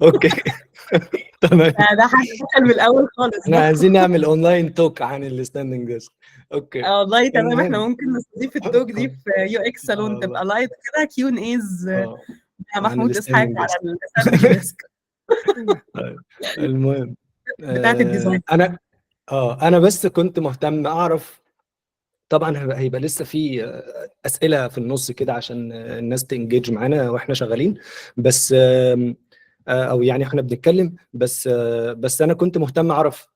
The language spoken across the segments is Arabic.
اوكي. تمام. ده حاجه دخل من الاول خالص احنا ده. عايزين نعمل اونلاين توك عن الستاندنج ديسك. اوكي. والله تمام، احنا المهم. ممكن نستضيف التوك دي في يو اكس صالون، والله. تبقى لايف كده كيو ان ايز مع عن محمود اسحاق الستاندنج ديسك. على الستاندنج ديسك طيب. المهم. بتاعت الديزاين. انا بس كنت مهتم اعرف. طبعا هيبقى لسه في اسئله في النص كده عشان الناس تنجيج معانا واحنا شغالين. بس او يعني احنا بنتكلم بس انا كنت مهتم اعرف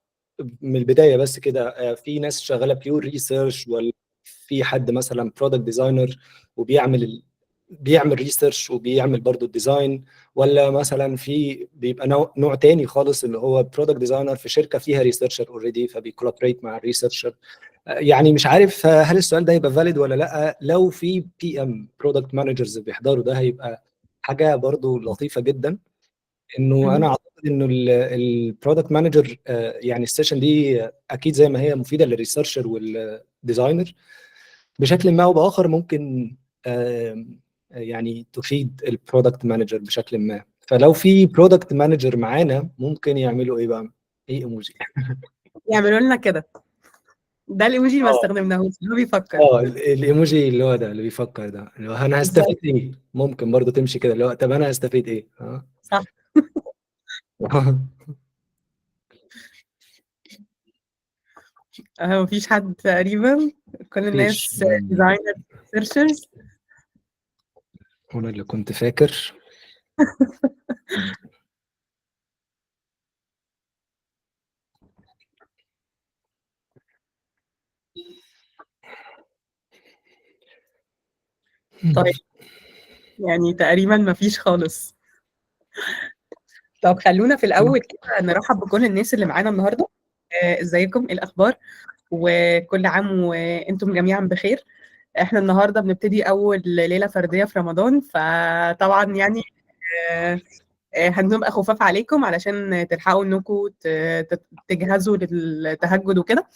من البدايه بس كده، في ناس شغاله بيور ريسيرش، ولا في حد مثلا برودكت ديزاينر بيعمل ريسيرش وبيعمل برضو الديزاين، ولا مثلا بيبقى نوع تاني خالص اللي هو برودكت ديزاينر في شركه فيها ريسيرشر اوريدي فبيكولابريت مع الريسيرشر. يعني مش عارف هل السؤال ده يبقى فاليد ولا لا. لو في بي ام برودكت مانجرز بيحضروا ده هيبقى حاجه برضو لطيفه جدا. انه انا اعتقد انه البرودكت مانجر يعني السيشن دي اكيد زي ما هي مفيده للريسيرشر والديزاينر بشكل ما او باخر، ممكن يعني تفيد البرودكت مانجر بشكل ما. فلو في برودكت مانجر معانا ممكن يعملوا ايه بقى؟ ايه ايموجي؟ يعملوا لنا كده. ده الايموجي اللي ما استخدمناهوش، اللي هو بيفكر. الايموجي اللي هو ده اللي بيفكر ده، اللي هو انا هستفيد بالظبط. ايه. ممكن برضو تمشي كده، اللي هو طب انا هستفيد ايه. صح. مفيش حد تقريبا، كل مفيش. الناس ديزاينر ريسيرشرز. انا اللي كنت فاكر. طيب يعني تقريبا مفيش خالص. طب خلونا في الاول كده نرحب بكل الناس اللي معانا النهارده. ازيكم، ايه الاخبار؟ وكل عام وانتم جميعا بخير. احنا النهارده بنبتدي اول ليله فرديه في رمضان، فطبعا يعني هنبقى خفاف عليكم علشان تلحقوا انكم تجهزوا للتهجد وكده.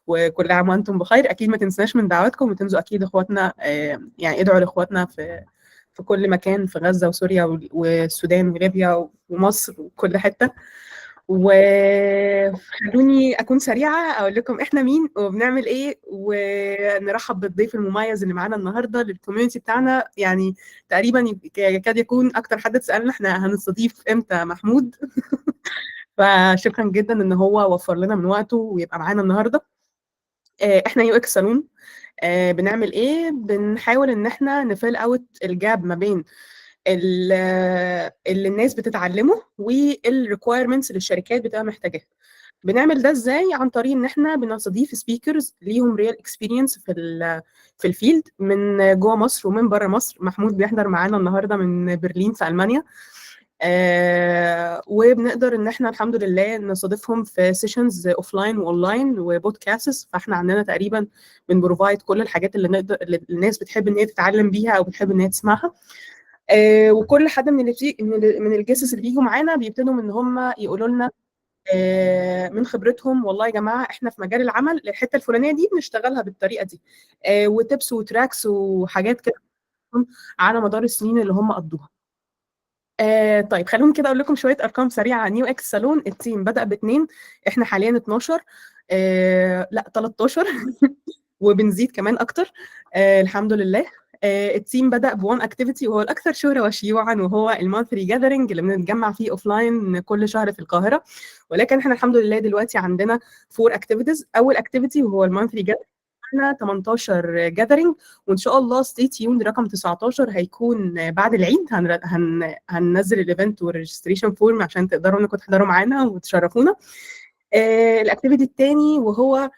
وكل عام وانتم بخير. اكيد ما تنسناش من دعواتكم، وتنسوا اكيد اخواتنا، يعني ادعوا لاخواتنا في كل مكان، في غزه وسوريا والسودان وليبيا ومصر وكل حته. وخلوني اكون سريعه اقول لكم احنا مين وبنعمل ايه، ونرحب بالضيف المميز اللي معانا النهارده للكوميونتي بتاعنا. يعني تقريبا يكاد يكون اكتر حد تسالنا احنا هنستضيف امتى محمود. فشكرا جدا ان هو وفر لنا من وقته ويبقى معانا النهارده. احنا يو اكس سالون. بنعمل ايه؟ بنحاول ان احنا نفيل اوت الجاب ما بين اللي الناس بتتعلمه والريكويرمنتس اللي الشركات بتبقى محتاجاها. بنعمل ده ازاي؟ عن طريق ان احنا بنستضيف سبيكرز ليهم ريال اكسبيرينس في الفيلد من جوه مصر ومن بره مصر. محمود بيحضر معانا النهارده من برلين في المانيا. وبنقدر ان احنا الحمد لله نستضيفهم في سيشنز اوفلاين واونلاين وبودكاست. فاحنا عندنا تقريبا بنبروفايد كل الحاجات اللي نقدر، اللي الناس بتحب ان هي تتعلم بيها او بتحب ان هي تسمعها. وكل حد من من الجيسس اللي بيجوا معانا بيبتدوا ان هم يقولوا لنا من خبرتهم، والله يا جماعه احنا في مجال العمل الحته الفلانيه دي بنشتغلها بالطريقه دي. وتبس وتراكس وحاجات كده على مدار السنين اللي هم قضوها. طيب خلوني كده اقول لكم شويه ارقام سريعه عن نيو اكس سالون. التيم بدا باثنين، احنا حاليا 12. لا 13. وبنزيد كمان اكتر. الحمد لله. التيم بدا بوان اكتيفيتي وهو الاكثر شهره وشيوعا، وهو المانثلي جاذرنج اللي بنتجمع فيه اوفلاين كل شهر في القاهره. ولكن احنا الحمد لله دلوقتي عندنا 4 اكتيفيتيز. اول اكتيفيتي وهو المانثلي جاذرنج، احنا 18 جاذرنج، وان شاء الله ستي تيون رقم 19 هيكون بعد العيد. هننزل الايفنت والريجستريشن فورم عشان تقدروا انكم تحضروا معانا وتشرفونا. الاكتيفيتي الثاني وهو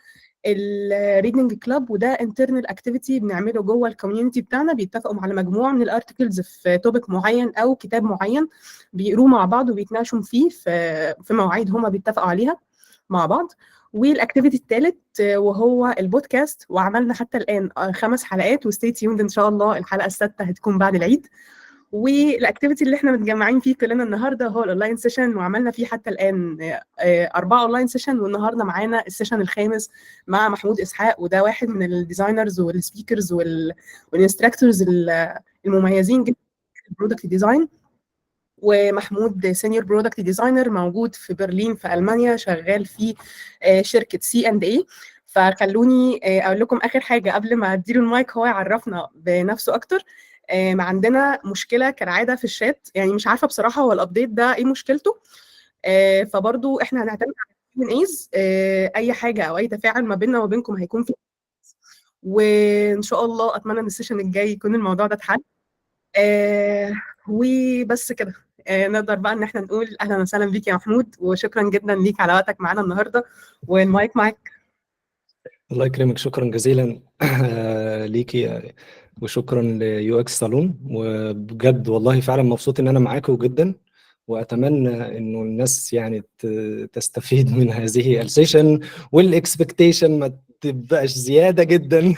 الريدنج كلاب، وده انترنال اكتيفيتي بنعمله جوه الكوميونتي بتاعنا. بيتفقوا على مجموعه من الارتكلز في توبيك معين او كتاب معين، بيقروه مع بعض وبيتناقشوا فيه في مواعيد هما بيتفقوا عليها مع بعض. والاكتيفيتي الثالث وهو البودكاست، وعملنا حتى الان 5 حلقات، وستي تيوند ان شاء الله الحلقه السادسه هتكون بعد العيد. والاكتيفيتي اللي احنا متجمعين فيه كلنا النهارده هو الاونلاين سيشن، وعملنا فيه حتى الان 4 اونلاين سيشن، والنهارده معانا السيشن الخامس مع محمود اسحاق، وده واحد من الديزاينرز والسبيكرز والانستراكتورز المميزين جدا في البرودكت ديزاين. ومحمود سينيور برودكت ديزاينر موجود في برلين في المانيا، شغال في شركه C&A. فخلوني اقول لكم اخر حاجه قبل ما اديله المايك هو يعرفنا بنفسه اكتر. عندنا مشكله كالعاده في الشات، يعني مش عارفه بصراحه هو الابديت ده ايه مشكلته. فبرضو احنا هنعتمد على Q&As. اي حاجه او اي تفاعل ما بيننا وما بينكم هيكون في، وان شاء الله اتمنى ان السيشن الجاي يكون الموضوع ده اتحل. وبس كده. نقدر بقى ان احنا نقول اهلا وسهلا بيك يا محمود، وشكرا جدا ليك على وقتك معانا النهارده، والمايك معاك. الله يكرمك، شكرا جزيلا ليكي، وشكرا ليو اكس صالون. وبجد والله فعلا مبسوط ان انا معاكم جدا، واتمنى انه الناس يعني تستفيد من هذه السيشن، والاكسبكتيشن ما تبقاش زياده جدا.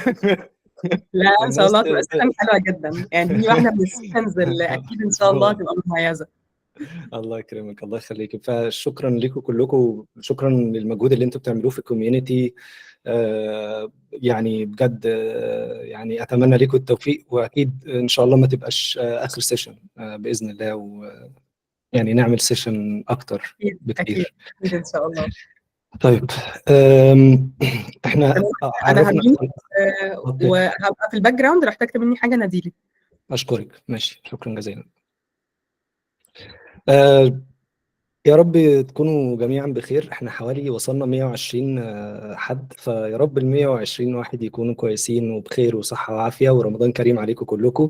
لا ان شاء والناس الله تبقى سيشن حلوه جدا، يعني دي واحده من السيشنز اللي اكيد ان شاء الله هتبقى مميزه. الله يكرمك، الله يخليك. فشكرا لكم كلكم، شكرا للمجهود اللي انتم بتعملوه في الكوميونتي. يعني بجد يعني اتمنى لكم التوفيق، واكيد ان شاء الله ما تبقاش اخر سيشن باذن الله، ويعني نعمل سيشن اكتر اكيد اكيد بكتير. اكيد ان شاء الله. طيب احنا انا عرفنا. همين اوكي، وهبقى في الباك جراوند، لو احتجت مني حاجه ناديلي. اشكرك، ماشي، شكرا جزيلا. آه، يا رب تكونوا جميعا بخير. احنا حوالي وصلنا 120 حد، فيا رب ال 120 واحد يكونوا كويسين وبخير وصحة وعافية، ورمضان كريم عليكم كلكم.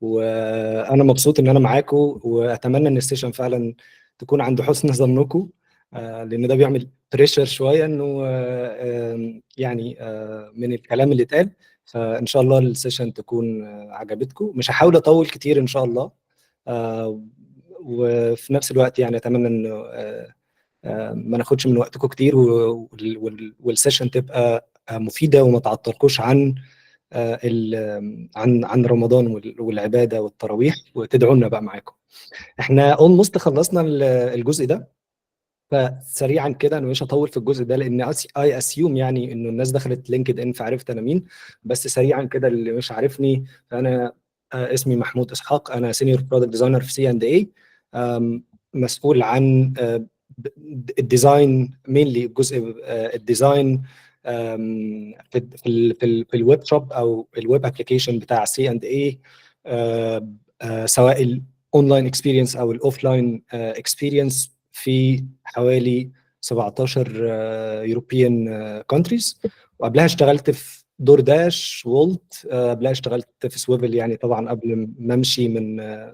وانا مبسوط ان انا معاكم، واتمنى ان السيشن فعلا تكون عند حسن ظنكم، لان ده بيعمل بريشر شوية انه يعني من الكلام اللي اتقال. فان شاء الله السيشن تكون عجبتكم. مش هحاول اطول كتير ان شاء الله. آه، وفي نفس الوقت يعني اتمنى انه ما ناخدش من وقتكم كتير، والسيشن تبقى مفيده وما تعطلكوش عن عن رمضان والعباده والتراويح، وتدعوا لنا بقى معاكم. احنا اولموست خلصنا الجزء ده. فسريعا كده، انا مش هطول في الجزء ده لان اي اسيوم يعني انه الناس دخلت لينكد ان فعرفت انا مين. بس سريعا كده اللي مش عارفني، فانا اسمي محمود اسحاق. انا سينيور برودكت ديزاينر في C&A. مسؤول عن الديزاين، مينلي جزء الديزاين في الويب شوب او الويب ابلكيشن بتاع C&A، سواء الاونلاين اكسبيرينس او الاوفلاين اكسبيرينس في حوالي 17 يوروبيان كونتريز. وقبلها اشتغلت في دور داش وولت. قبلها اشتغلت في سويفل، يعني طبعا قبل ما امشي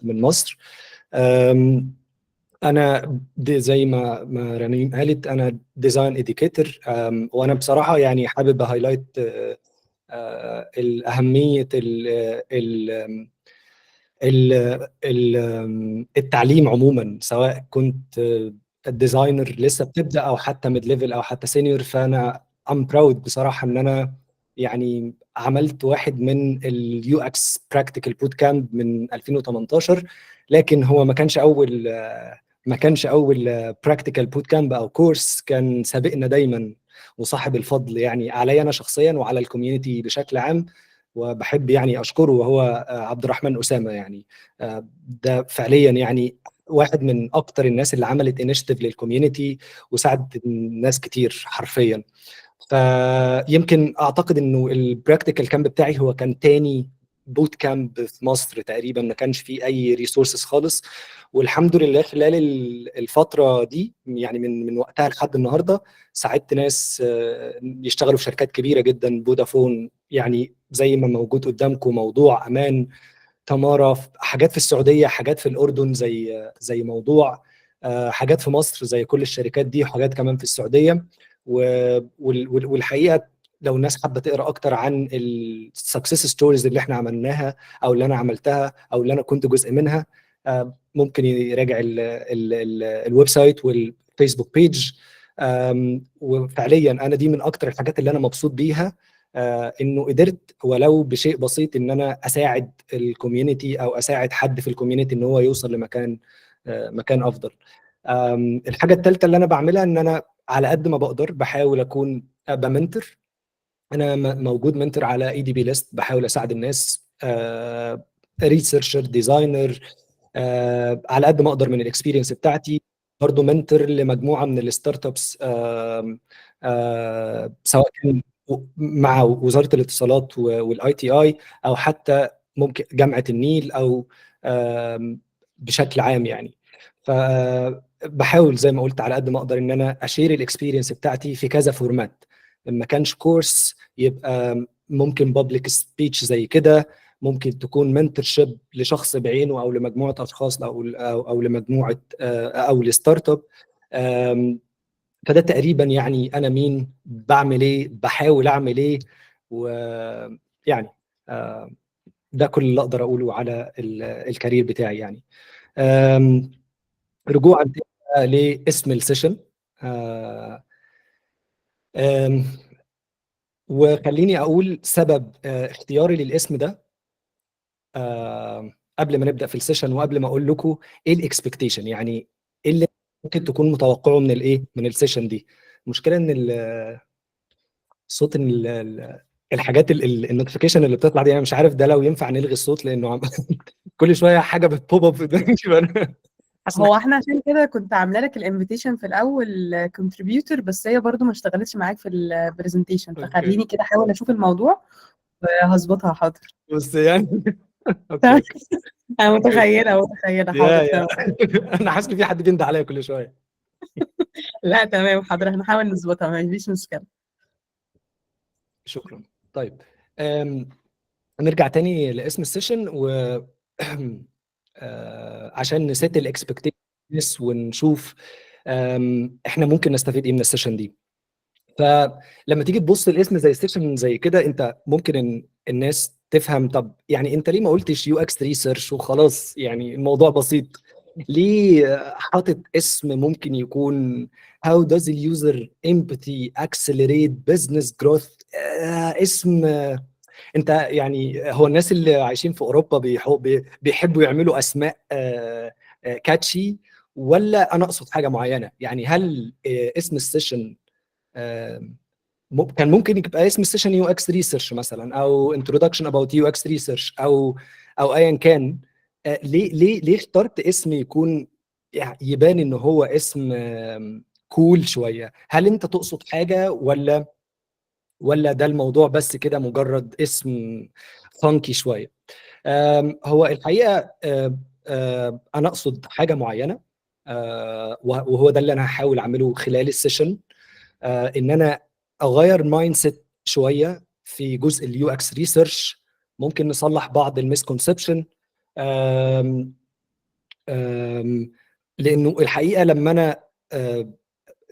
من مصر. انا زي ما رنيم قالت، انا ديزاين اديكيتور. وانا بصراحه يعني حابب هايلايت الاهميه التعليم عموما، سواء كنت الديزاينر لسه بتبدا او حتى ميد ليفل او حتى سينيور. فانا ام براود بصراحه ان انا يعني عملت واحد من اليو اكس براكتيكال بوت كامب من 2018. لكن هو ما كانش اول براكتيكال بوت كامب او كورس، كان سابقنا دايما. وصاحب الفضل يعني علي انا شخصيا وعلى الكوميونتي بشكل عام، وبحب يعني اشكره، وهو عبد الرحمن اسامه. يعني ده فعليا يعني واحد من اكتر الناس اللي عملت انيشيتيف للكوميونتي، وساعدت ناس كتير حرفيا. فيمكن اعتقد انه البراكتيكال كامب بتاعي هو كان تاني بوت كامب في مصر تقريبا، ما كانش فيه اي ريسورسز خالص. والحمد لله خلال الفتره دي، يعني من وقتها لحد النهارده، ساعدت ناس يشتغلوا في شركات كبيره جدا، فودافون، يعني زي ما موجود قدامكم موضوع امان، تمارا، حاجات في السعوديه، حاجات في الاردن زي موضوع، حاجات في مصر زي كل الشركات دي، وحاجات كمان في السعوديه. والحقيقه لو الناس حابه تقرا اكتر عن السكسس ستوريز اللي احنا عملناها، او اللي انا عملتها، او اللي انا كنت جزء منها، ممكن يراجع الويب سايت والفيسبوك بيج. وفعليا انا دي من اكتر الحاجات اللي انا مبسوط بيها، انه قدرت ولو بشيء بسيط ان انا اساعد الكوميونتي او اساعد حد في الكوميونتي ان هو يوصل لمكان مكان افضل. الحاجه الثالثه اللي انا بعملها ان انا على قد ما بقدر بحاول اكون بمنتر. انا موجود منتر على اي دي بي ليست، بحاول اساعد الناس، ريسيرشر، ديزاينر، على قد ما اقدر من الاكسبيرينس بتاعتي، برضو منتور لمجموعه من الستارت ابس، سواء كان مع وزاره الاتصالات والاي تي اي، او حتى ممكن جامعه النيل، او بشكل عام يعني. فبحاول زي ما قلت على قد ما اقدر ان انا اشير الاكسبيرينس بتاعتي في كذا فورمات. ما كانش كورس، يبقى ممكن بابليك سبيتش زي كده، ممكن تكون منتورشيب لشخص بعينه او لمجموعه اشخاص، او لمجموعه او لستارت اب. فده تقريبا يعني انا مين، بعمل ايه، بحاول اعمل ايه، ويعني ده كل اللي اقدر اقوله على الكارير بتاعي يعني. رجوعا لاسم السيشن، وخليني اقول سبب اختياري للاسم ده قبل ما نبدا في السيشن، وقبل ما اقول لكم ايه الاكسبكتيشن، يعني ايه اللي ممكن تكون متوقعه من الايه، من السيشن دي. المشكله ان الصوت، ان الحاجات النوتيفيكيشن اللي بتطلع دي، انا مش عارف ده لو ينفع نلغي الصوت، لانه كل شويه حاجه بتبوب اب في دماغي. هو احنا عشان كده كنت عامله لك الانفيتيشن في الاول كونتريبيوتور، بس هي برضو ما اشتغلتش معاك في البرزنتيشن، فخليني كده احاول اشوف الموضوع وهظبطها. حاضر. بس يعني اوكي. انا متخيله. حاضر يا تمام. انا حاسس ان في حد بينده عليا كل شويه. لا تمام حاضر، هنحاول نظبطها، ما فيش مشكله. شكرا. طيب، نرجع تاني لاسم السيشن، و عشان نسيت الاكسبكتيشنز ونشوف احنا ممكن نستفيد ايه من السيشن دي. فلما تيجي تبص الاسم زي سيشن زي كده، انت ممكن الناس تفهم، طب يعني انت ليه ما قلتش يو اكس ريسيرش وخلاص، يعني الموضوع بسيط. ليه حاطط اسم ممكن يكون how does the user empathy accelerate business growth؟ اسم انت يعني، هو الناس اللي عايشين في اوروبا بيحبوا يعملوا اسماء كاتشي، ولا انا اقصد حاجه معينه؟ يعني هل اسم السيشن كان ممكن يبقى اسم السيشن يو اكس ريسيرش مثلا، او انتروداكشن اباوت يو اكس ريسيرش، او ايا كان. ليه اخترت اسم يكون يبان ان هو اسم كول شويه؟ هل انت تقصد حاجه، ولا ده الموضوع بس كده مجرد اسم فانكي شويه؟ هو الحقيقه انا اقصد حاجه معينه، وهو ده اللي انا هحاول اعمله خلال السيشن، ان انا اغير مايند سيت شويه في جزء اليو اكس ريسيرش. ممكن نصلح بعض المسكونسبشن، لانه الحقيقه لما انا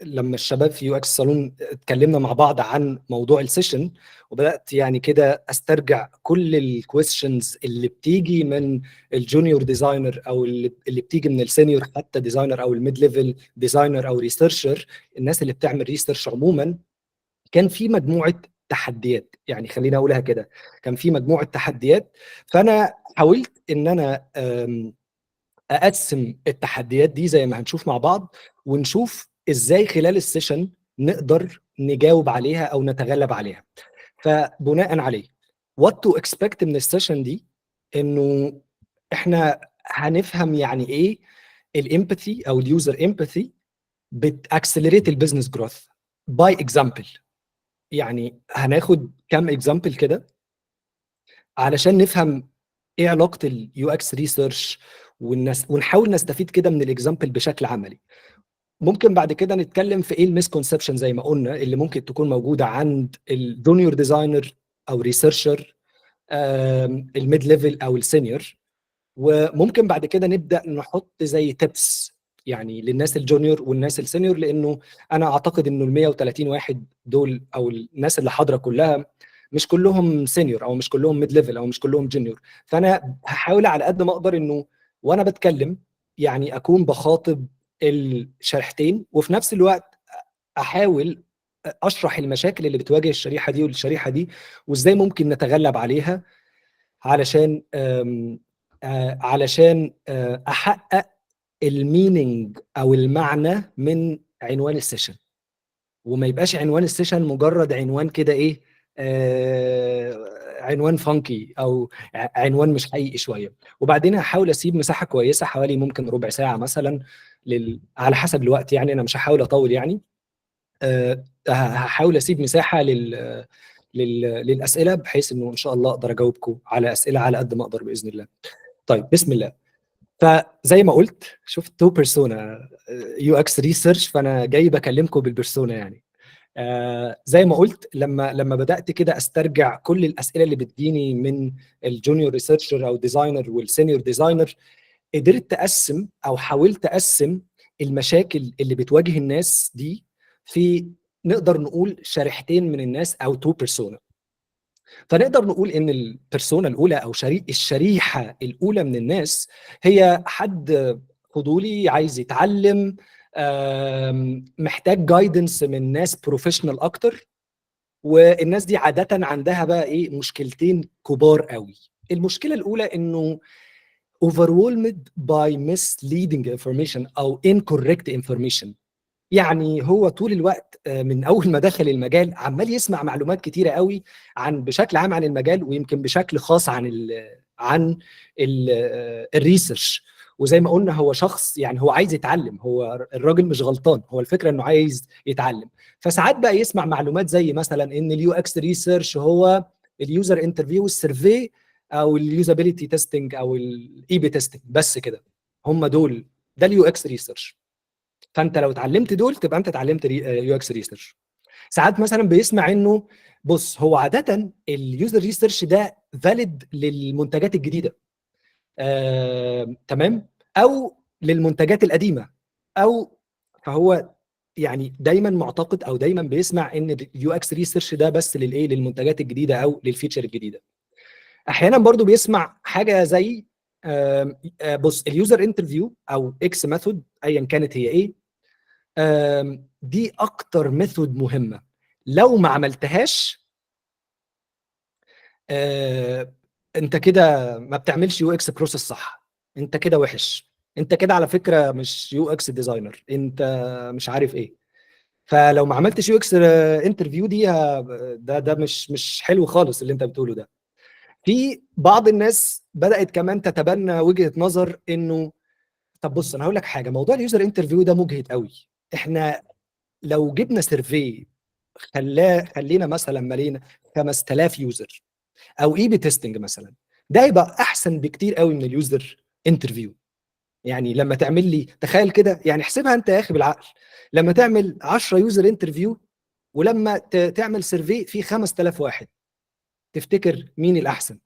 لما الشباب في يو اكس صالون اتكلمنا مع بعض عن موضوع السيشن، وبدات يعني كده استرجع كل الكويستشنز اللي بتيجي من الجونيور ديزاينر، او اللي بتيجي من السينيور حتى ديزاينر، او الميد ليفل ديزاينر، او ريسيرشر، الناس اللي بتعمل ريسيرش عموما. كان في مجموعه تحديات، يعني خلينا اقولها كده، كان في مجموعه تحديات. فانا حاولت ان انا اقسم التحديات دي زي ما هنشوف مع بعض، ونشوف ازاي خلال السيشن نقدر نجاوب عليها او نتغلب عليها. فبناء عليه what to expect من السيشن دي، انه احنا هنفهم يعني ايه الامباثي او اليوزر امباثي بتاكسلريت البيزنس جروث باي اكزامبل. يعني هناخد كام اكزامبل كده علشان نفهم ايه علاقه اليو اكس ريسيرش، ونحاول نستفيد كده من الاكزامبل بشكل عملي. ممكن بعد كده نتكلم في ايه المسكونسبشن زي ما قلنا اللي ممكن تكون موجوده عند الجونيور ديزاينر او ريسيرشر، الميد ليفل او السينيور. وممكن بعد كده نبدا نحط زي تيبس يعني للناس الجونيور والناس السينيور، لانه انا اعتقد انه ال 130 واحد دول، او الناس اللي حاضره كلها، مش كلهم سينيور، او مش كلهم ميد ليفل، او مش كلهم جونيور. فانا هحاول على قد ما اقدر انه وانا بتكلم يعني اكون بخاطب الشريحتين، وفي نفس الوقت احاول اشرح المشاكل اللي بتواجه الشريحه دي والشريحه دي، وازاي ممكن نتغلب عليها، علشان احقق المينينج او المعنى من عنوان السيشن، وما يبقاش عنوان السيشن مجرد عنوان كده ايه، عنوان فانكي او عنوان مش حقيقي شويه، وبعدين هحاول اسيب مساحه كويسه حوالي ممكن ربع ساعه مثلا على حسب الوقت، يعني انا مش هحاول اطول يعني. هحاول اسيب مساحه للاسئله، بحيث انه ان شاء الله اقدر اجاوبكم على اسئله على قد ما اقدر باذن الله. طيب بسم الله. فزي ما قلت شفت تو بيرسونا يو اكس ريسيرش، فانا جاي بكلمكم بالبيرسونا يعني. زي ما قلت لما بدات كده استرجع كل الاسئله اللي بتجيني من الجونيور ريسيرشر او ديزاينر والسينيور ديزاينر، قدرت اقسم او حاولت اقسم المشاكل اللي بتواجه الناس دي في، نقدر نقول شريحتين من الناس او تو بيرسونا. فنقدر نقول ان البيرسونا الاولى او الشريحه الاولى من الناس هي حد فضولي عايز يتعلم، محتاج جايدنس من ناس بروفيشنال اكتر. والناس دي عاده عندها بقى ايه مشكلتين كبار قوي. المشكله الاولى انه overwhelmed by misleading information او incorrect information. يعني هو طول الوقت من اول ما دخل المجال عمال يسمع معلومات كتيره قوي بشكل عام عن المجال، ويمكن بشكل خاص عن الريسيرش. وزي ما قلنا هو شخص يعني هو عايز يتعلم، هو الراجل مش غلطان، هو الفكره انه عايز يتعلم. فساعات بقى يسمع معلومات زي مثلا ان اليو اكس ريسيرش هو اليوزر انترفيو والسيرفي او اليوزابيليتي تيستنج او الاي بي تيستنج، بس كده. هم دول، ده اليو اكس ريسيرش. فانت لو اتعلمت دول تبقى انت اتعلمت يو اكس ريسيرش. ساعات مثلا بيسمع انه بص هو عاده اليوزر ريسيرش ده فاليد للمنتجات الجديده، تمام، او للمنتجات القديمه، او فهو يعني دايما معتقد او دايما بيسمع ان اليو اكس ريسيرش ده بس للايه للمنتجات الجديده او للفيتشر الجديده. احيانا برضو بيسمع حاجه زي بص اليوزر انترفيو او اكس ميثود ايا كانت هي ايه، دي اكتر ميثود مهمه. لو ما عملتهاش انت كده ما بتعملش يو اكس بروسيس صح، انت كده وحش، انت كده على فكره مش يو اكس ديزاينر، انت مش عارف ايه. فلو ما عملتش يو اكس انترفيو دي ده مش حلو خالص اللي انت بتقوله ده. في بعض الناس بدات كمان تتبنى وجهه نظر انه طب بص انا هقول لك حاجه، موضوع اليوزر انترفيو ده مجهد قوي. احنا لو جبنا سيرفي خلينا مثلا مالينا 5000 يوزر او اي بي تيستنج مثلا، ده يبقى احسن بكتير قوي من اليوزر انترفيو. يعني لما تعمل لي تخيل كده، يعني احسبها انت يا اخي بالعقل، لما تعمل 10 يوزر انترفيو ولما تعمل سيرفي فيه 5000 واحد، تفتكر مين الاحسن؟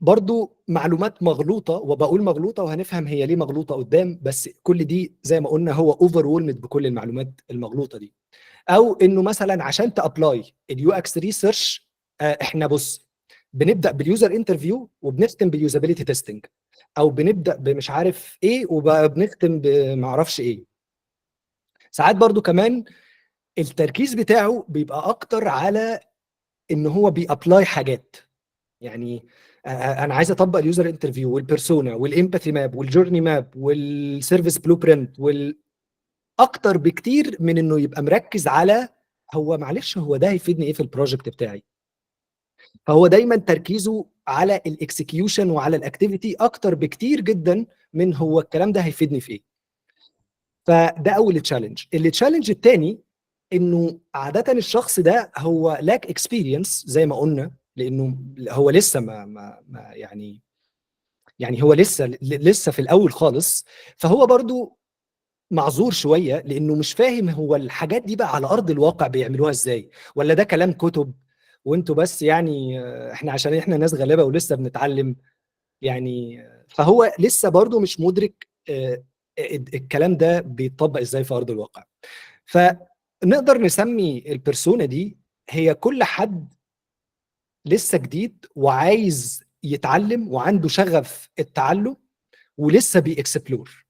برضو معلومات مغلوطه، وبقول مغلوطه وهنفهم هي ليه مغلوطه قدام، بس كل دي زي ما قلنا هو اوفر وولمد بكل المعلومات المغلوطه دي. او انه مثلا عشان تابلاي اليو اكس ريسيرش، احنا بص بنبدا باليوزر انترفيو وبنختم باليوزابيليتي تيستنج، او بنبدا بمش عارف ايه وبنختم بمعرفش ايه. ساعات برضو كمان التركيز بتاعه بيبقى اكتر على ان هو بيابلاي حاجات. يعني انا عايز اطبق اليوزر انترفيو والبيرسونا والامباثي ماب والجورني ماب والسيرفيس بلو برنت اكتر بكتير من انه يبقى مركز على هو معلش هو ده هيفيدني ايه في البروجكت بتاعي. فهو دايما تركيزه على الاكسكيوشن وعلى الاكتيفيتي اكتر بكتير جدا من هو الكلام ده هيفيدني في ايه. فده اول تشالنج. التشالنج الثاني انه عاده الشخص ده هو لاك اكسبيرينس زي ما قلنا، لانه هو لسه ما يعني هو لسه في الاول خالص. فهو برضو معذور شويه لانه مش فاهم هو الحاجات دي بقى على ارض الواقع بيعملوها ازاي، ولا ده كلام كتب وانتوا بس يعني احنا عشان احنا ناس غلابه ولسه بنتعلم يعني. فهو لسه برضو مش مدرك الكلام ده بيتطبق ازاي في ارض الواقع. فنقدر نسمي البرسونا دي هي كل حد لسه جديد وعايز يتعلم وعنده شغف التعلم ولسه بيكسبلور.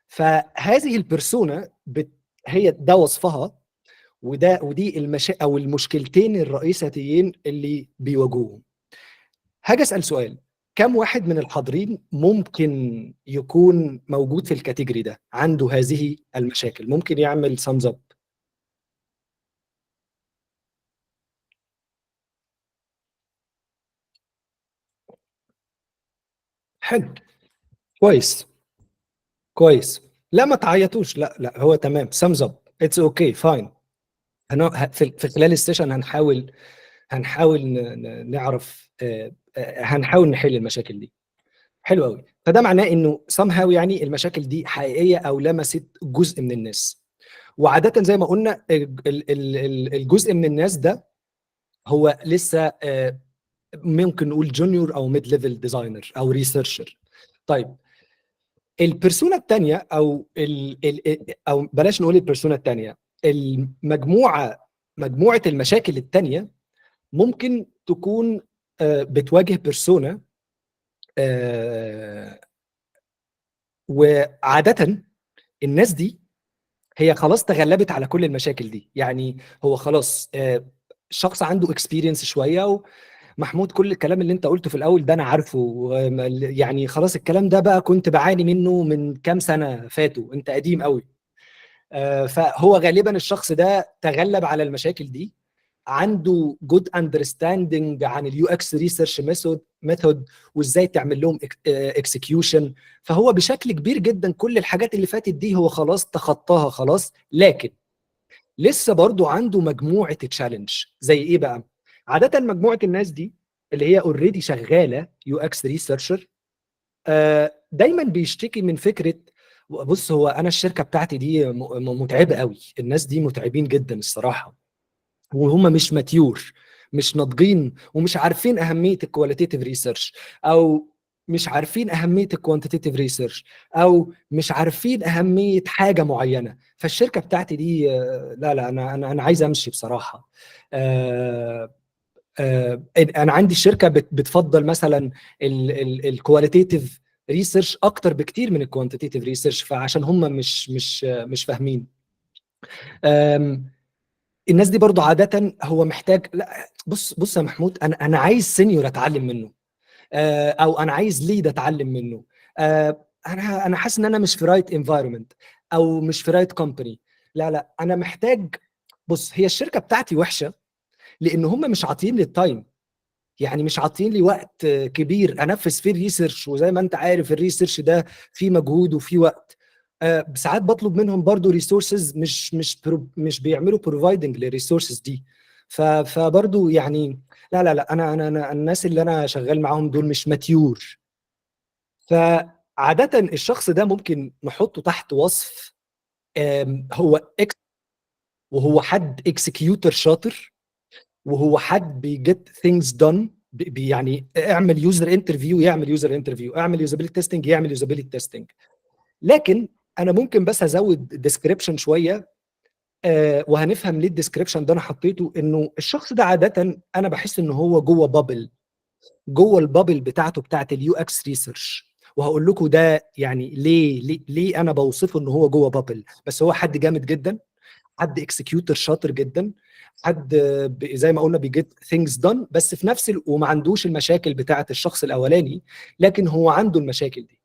فهذه البرسونا هي ده وصفها، ودي او المشكلتين الرئيسيتين اللي بيواجهوهم. هاجي اسال سؤال، كم واحد من الحاضرين ممكن يكون موجود في الكاتيجوري ده عنده هذه المشاكل؟ ممكن يعمل سامز اب. حلو، كويس كويس. لا ما تعيطوش، لا لا هو تمام، سامز اب، اتس اوكي فاين. في خلال السيشن هنحاول نعرف، هنحاول نحل المشاكل دي. حلو قوي. فده معناه انه somehow يعني المشاكل دي حقيقيه او لمست جزء من الناس. وعاده زي ما قلنا الجزء من الناس ده هو لسه ممكن نقول جونيور او ميد ليفل ديزاينر او ريسيرشر. طيب البيرسونا الثانيه او بلاش نقول البيرسونا الثانيه، مجموعه المشاكل الثانيه ممكن تكون بتواجه بيرسونا، وعاده الناس دي هي خلاص تغلبت على كل المشاكل دي. يعني هو خلاص شخص عنده اكسبيرينس شويه. ومحمود كل الكلام اللي انت قلته في الاول ده انا عارفه، يعني خلاص الكلام ده بقى كنت بعاني منه من كام سنه فاتوا، انت قديم قوي. فهو غالبا الشخص ده تغلب على المشاكل دي، عنده جود اندرستاندنج عن اليو اكس ريسيرش ميثود وازاي تعمل لهم اكسكيوشن. فهو بشكل كبير جدا كل الحاجات اللي فاتت دي هو خلاص تخطاها خلاص. لكن لسه برضو عنده مجموعه تشالنج. زي ايه بقى؟ عاده مجموعه الناس دي اللي هي اوريدي شغاله يو اكس ريسيرشر دايما بيشتكي من فكره، بص هو انا الشركه بتاعتي دي متعبه قوي، الناس دي متعبين جدا الصراحه، وهم مش ماتيور، مش ناضجين، ومش عارفين اهميه الكواليتيف ريسيرش، او مش عارفين اهميه الكوانتيتيف ريسيرش، او مش عارفين اهميه حاجه معينه. فالشركه بتاعتي دي لا لا انا عايز امشي بصراحه. انا عندي الشركه بتفضل مثلا الكواليتيف ريسيرش اكتر بكتير من الكوانتيتيف ريسيرش، فعشان هم مش فاهمين. الناس دي برضو عادة هو محتاج، لا بص يا محمود، انا عايز سينيور اتعلم منه، او انا عايز ليد اتعلم منه. انا حاسس ان انا مش في رايت انفايرمنت، او مش في رايت كومباني. لا لا انا محتاج، بص هي الشركة بتاعتي وحشة لان هم مش عاطين لي التايم، يعني مش عاطين لي وقت كبير انفذ فيه الريسيرش. وزي ما انت عارف الريسيرش ده فيه مجهود وفيه وقت. ساعات بطلب منهم برضو ريسورسز مش بيعملوا بروفايدنج للريسورسز دي. فبرضو يعني لا انا الناس اللي انا شغال معاهم دول مش ماتيور. فعادة الشخص ده ممكن نحطه تحت وصف هو وهو حد اكسكيوتر شاطر، وهو حد بيجيت ثينجز دون. يعني اعمل يوزر انترفيو يعمل يوزر انترفيو، اعمل يوزابيلتي تيستنج يعمل يوزابيلتي تيستنج. لكن انا ممكن بس ازود ديسكريبشن شويه، وهنفهم ليه الديسكريبشن ده انا حطيته. انه الشخص ده عاده انا بحس ان هو جوه بابل، جوه البابل بتاعته بتاعت اليو اكس ريسيرش. وهقول لكم ده يعني ليه انا بوصفه ان هو جوه بابل. بس هو حد جامد جدا، حد اكسكيوتر شاطر جدا، حد زي ما قلنا بيجيت ثينجز دون، بس في نفس وما عندوش المشاكل بتاعه الشخص الاولاني، لكن هو عنده المشاكل دي.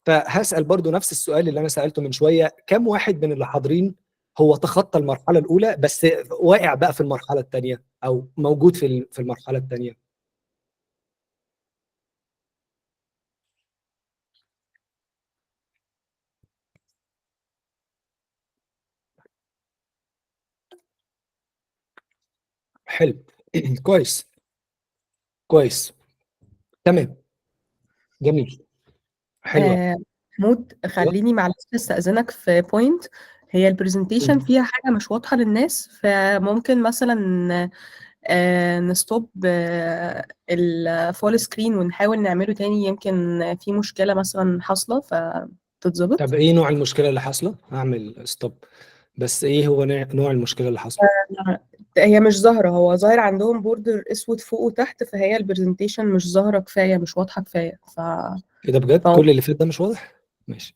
فهسأل برضو نفس السؤال اللي انا سألته من شوية، كم واحد من اللي حاضرين هو تخطى المرحلة الأولى بس واقع بقى في المرحلة الثانية، أو موجود في المرحلة الثانية؟ حلو. كويس كويس، تمام، جميل، حلوة. محمود أيوة. خليني معلش استأذنك في بوينت. هي البرزنتيشن فيها حاجة مش واضحة للناس، فممكن مثلا نستوب الفول سكرين ونحاول نعمله تاني، يمكن في مشكلة مثلا حاصلة فتتظبط. طب ايه نوع المشكلة اللي حاصلة؟ هعمل ستوب، بس ايه هو نوع المشكلة اللي حاصلة؟ هي مش ظاهرة، هو ظاهر عندهم بوردر اسود فوق وتحت، فهي البرزنتيشن مش ظاهرة كفاية، مش واضحة كفاية ايه ده بجد؟ فهو كل اللي فات ده مش واضح؟ ماشي.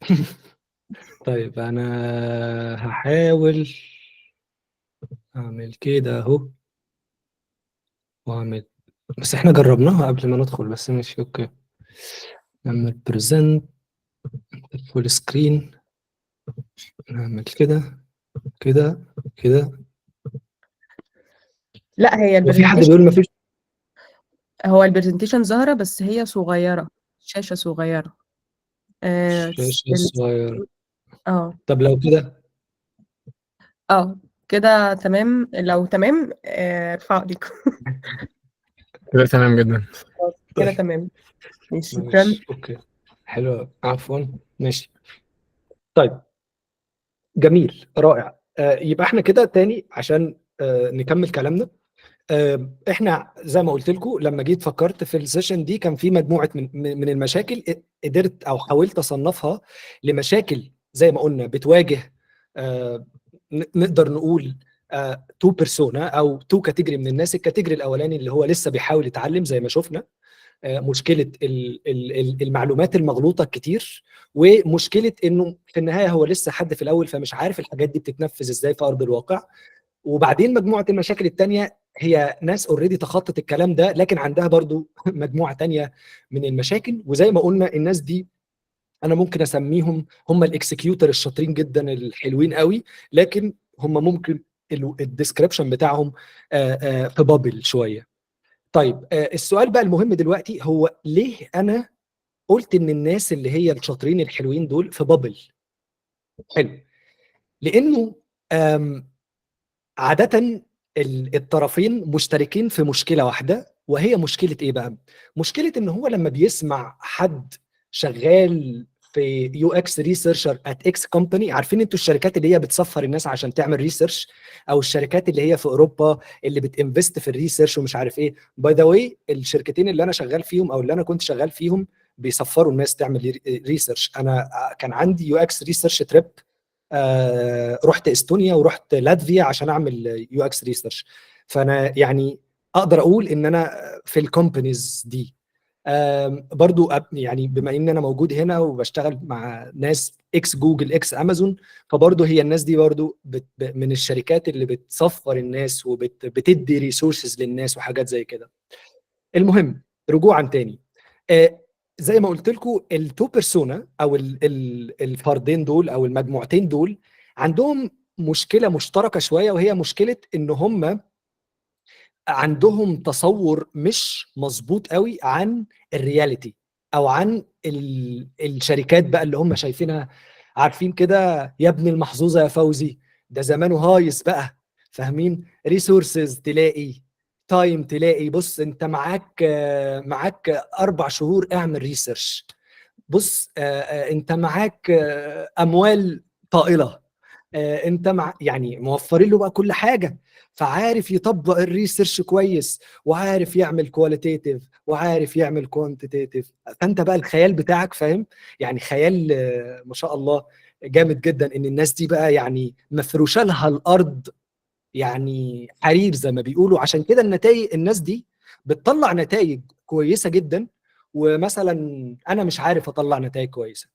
طيب انا هحاول اعمل كده اهو، واعمل، بس احنا جربناها قبل ما ندخل، بس ماشي اوكي. نعمل بريزنت فول سكرين، نعمل كده كده كده. لا، هي وفي حد البرزنتيشن، بيقول ما فيش؟ هو البرزنتيشن ظاهرة بس هي صغيرة. شاشة صغيرة. شاشة صغيرة. طب لو كده كده تمام. لو تمام ارفعوا ايديكم. كده تمام جدا. كده طيب تمام. ماشي، شكرا. معلش، اوكي، حلو، عفوا، ماشي. طيب جميل، رائع. يبقى احنا كده تاني عشان نكمل كلامنا. احنا زي ما قلت لكم لما جيت فكرت في السيشن دي كان في مجموعه من المشاكل، قدرت او حاولت اصنفها لمشاكل زي ما قلنا بتواجه، نقدر نقول تو بيرسونا او تو كاتيجوري من الناس. الكاتيجوري الاولاني اللي هو لسه بيحاول يتعلم زي ما شفنا، مشكله المعلومات المغلوطه الكتير، ومشكله انه في النهايه هو لسه حد في الاول فمش عارف الحاجات دي بتتنفذ ازاي في ارض الواقع. وبعدين مجموعه المشاكل الثانيه هي ناس اوريدي تخطت الكلام ده لكن عندها برضو مجموعه ثانيه من المشاكل. وزي ما قلنا الناس دي انا ممكن اسميهم هم الاكسكيوتر الشاطرين جدا الحلوين قوي، لكن هم ممكن الديسكريبشن بتاعهم في بابل شويه. طيب السؤال بقى المهم دلوقتي هو ليه انا قلت ان الناس اللي هي الشاطرين الحلوين دول في بابل؟ حلو، لانه عادة الطرفين مشتركين في مشكلة واحدة، وهي مشكلة ايه بقى؟ مشكلة ان هو لما بيسمع حد شغال في يو اكس ريسيرشر ات اكس كومباني، عارفين انتوا الشركات اللي هي بتسفر الناس عشان تعمل ريسيرش، او الشركات اللي هي في اوروبا اللي بتنفست في الريسيرش ومش عارف ايه. باي ذا واي الشركتين اللي انا شغال فيهم او اللي انا كنت شغال فيهم بيسفروا الناس تعمل ريسيرش. انا كان عندي يو اكس ريسيرش تريب، رحت استونيا ورحت لاتفيا عشان اعمل يو اكس ريسيرش. فانا يعني اقدر اقول ان انا في الكومبانيز دي. برضو يعني بما ان انا موجود هنا وبشتغل مع ناس اكس جوجل اكس امازون، فبرضو هي الناس دي برضو من الشركات اللي بتسفر الناس وبتدي ريسورسز للناس وحاجات زي كده. المهم رجوعا تاني، زي ما قلت لكم التو بيرسونا او الفردين دول او المجموعتين دول عندهم مشكله مشتركه شويه، وهي مشكله ان هم عندهم تصور مش مظبوط قوي عن الرياليتي او عن الشركات بقى اللي هم شايفينها. عارفين كده يا ابن المحظوظه يا فوزي، ده زمانه هايص بقى. فاهمين؟ ريسورسز تلاقي، تايم تلاقي، بص انت معاك 4 شهور اعمل ريسيرش، بص انت معاك اموال طائله، انت يعني موفرين له بقى كل حاجه، فعارف يطبق الريسيرش كويس وعارف يعمل كواليتيتيف وعارف يعمل كوانتيتيف. فانت بقى الخيال بتاعك فاهم، يعني خيال ما شاء الله جامد جدا ان الناس دي بقى يعني مفروشه لها الارض يعني حرير زي ما بيقولوا. عشان كده النتائج الناس دي بتطلع نتائج كويسه جدا، ومثلا انا مش عارف اطلع نتائج كويسه.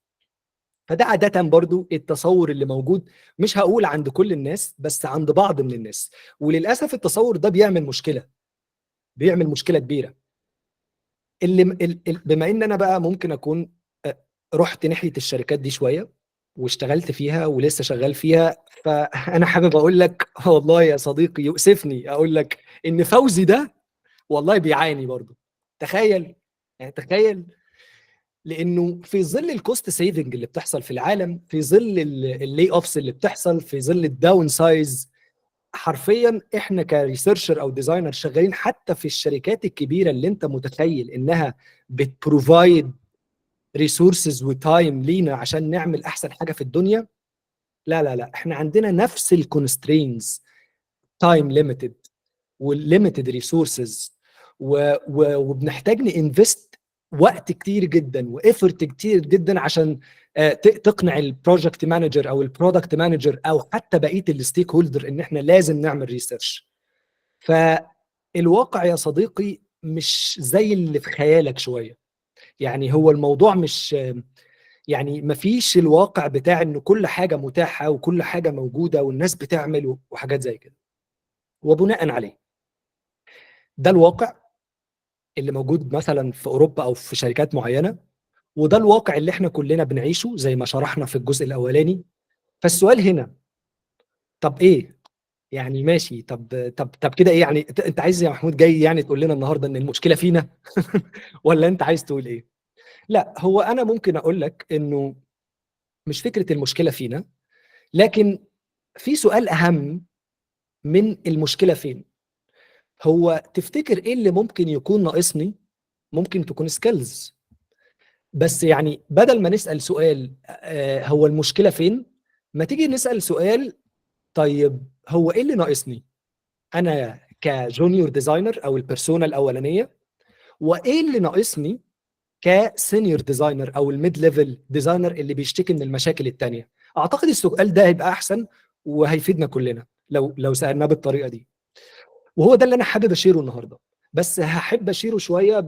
فده عادة برضو التصور اللي موجود، مش هقول عند كل الناس بس عند بعض من الناس. وللأسف التصور ده بيعمل مشكلة، بيعمل مشكلة كبيرة. بما ان انا بقى ممكن اكون رحت ناحية الشركات دي شوية واشتغلت فيها ولسه شغال فيها، فانا حابب اقول لك والله يا صديقي يؤسفني اقول لك ان فوزي ده والله بيعاني برضو. تخيل، يعني تخيل، لانه في ظل الكوست سيفنج اللي بتحصل في العالم، في ظل اللي اوفس اللي بتحصل، في ظل الداون سايز، حرفيا احنا كريسيرشر او ديزاينر شغالين حتى في الشركات الكبيره اللي انت متخيل انها بتبروفايد ريسورسز وتايم لينا عشان نعمل احسن حاجه في الدنيا. لا لا لا، احنا عندنا نفس الكونسترينز، تايم ليميتد والليميتد ريسورسز، وبنحتاج نانفست وقت كتير جدا وافورت كتير جدا عشان تقنع البروجكت مانجر او البرودكت مانجر او حتى بقيه الستيك هولدر ان احنا لازم نعمل ريسيرش. فالواقع يا صديقي مش زي اللي في خيالك شويه. يعني هو الموضوع مش يعني مفيش الواقع بتاع ان كل حاجه متاحه وكل حاجه موجوده والناس بتعمل وحاجات زي كده. وبناء عليه ده الواقع اللي موجود مثلا في اوروبا او في شركات معينه، وده الواقع اللي احنا كلنا بنعيشه زي ما شرحنا في الجزء الاولاني. فالسؤال هنا، طب ايه؟ يعني ماشي، طب كده ايه؟ يعني انت عايز يا محمود جاي يعني تقول لنا النهارده ان المشكله فينا ولا انت عايز تقول ايه؟ لا، هو انا ممكن اقول لك انه مش فكره المشكله فينا، لكن في سؤال اهم من المشكله فين. هو تفتكر ايه اللي ممكن يكون ناقصني؟ ممكن تكون سكيلز، بس يعني بدل ما نسال سؤال هو المشكله فين، ما تيجي نسال سؤال طيب هو ايه اللي ناقصني انا كجونيور ديزاينر او البيرسونا الاولانيه، وايه اللي ناقصني كسينيور ديزاينر او الميد ليفل ديزاينر اللي بيشتكي من المشاكل التانية. اعتقد السؤال ده هيبقى احسن وهيفيدنا كلنا لو سالناه بالطريقه دي، وهو ده اللي انا حابب اشيره النهارده. بس هحب اشيره شويه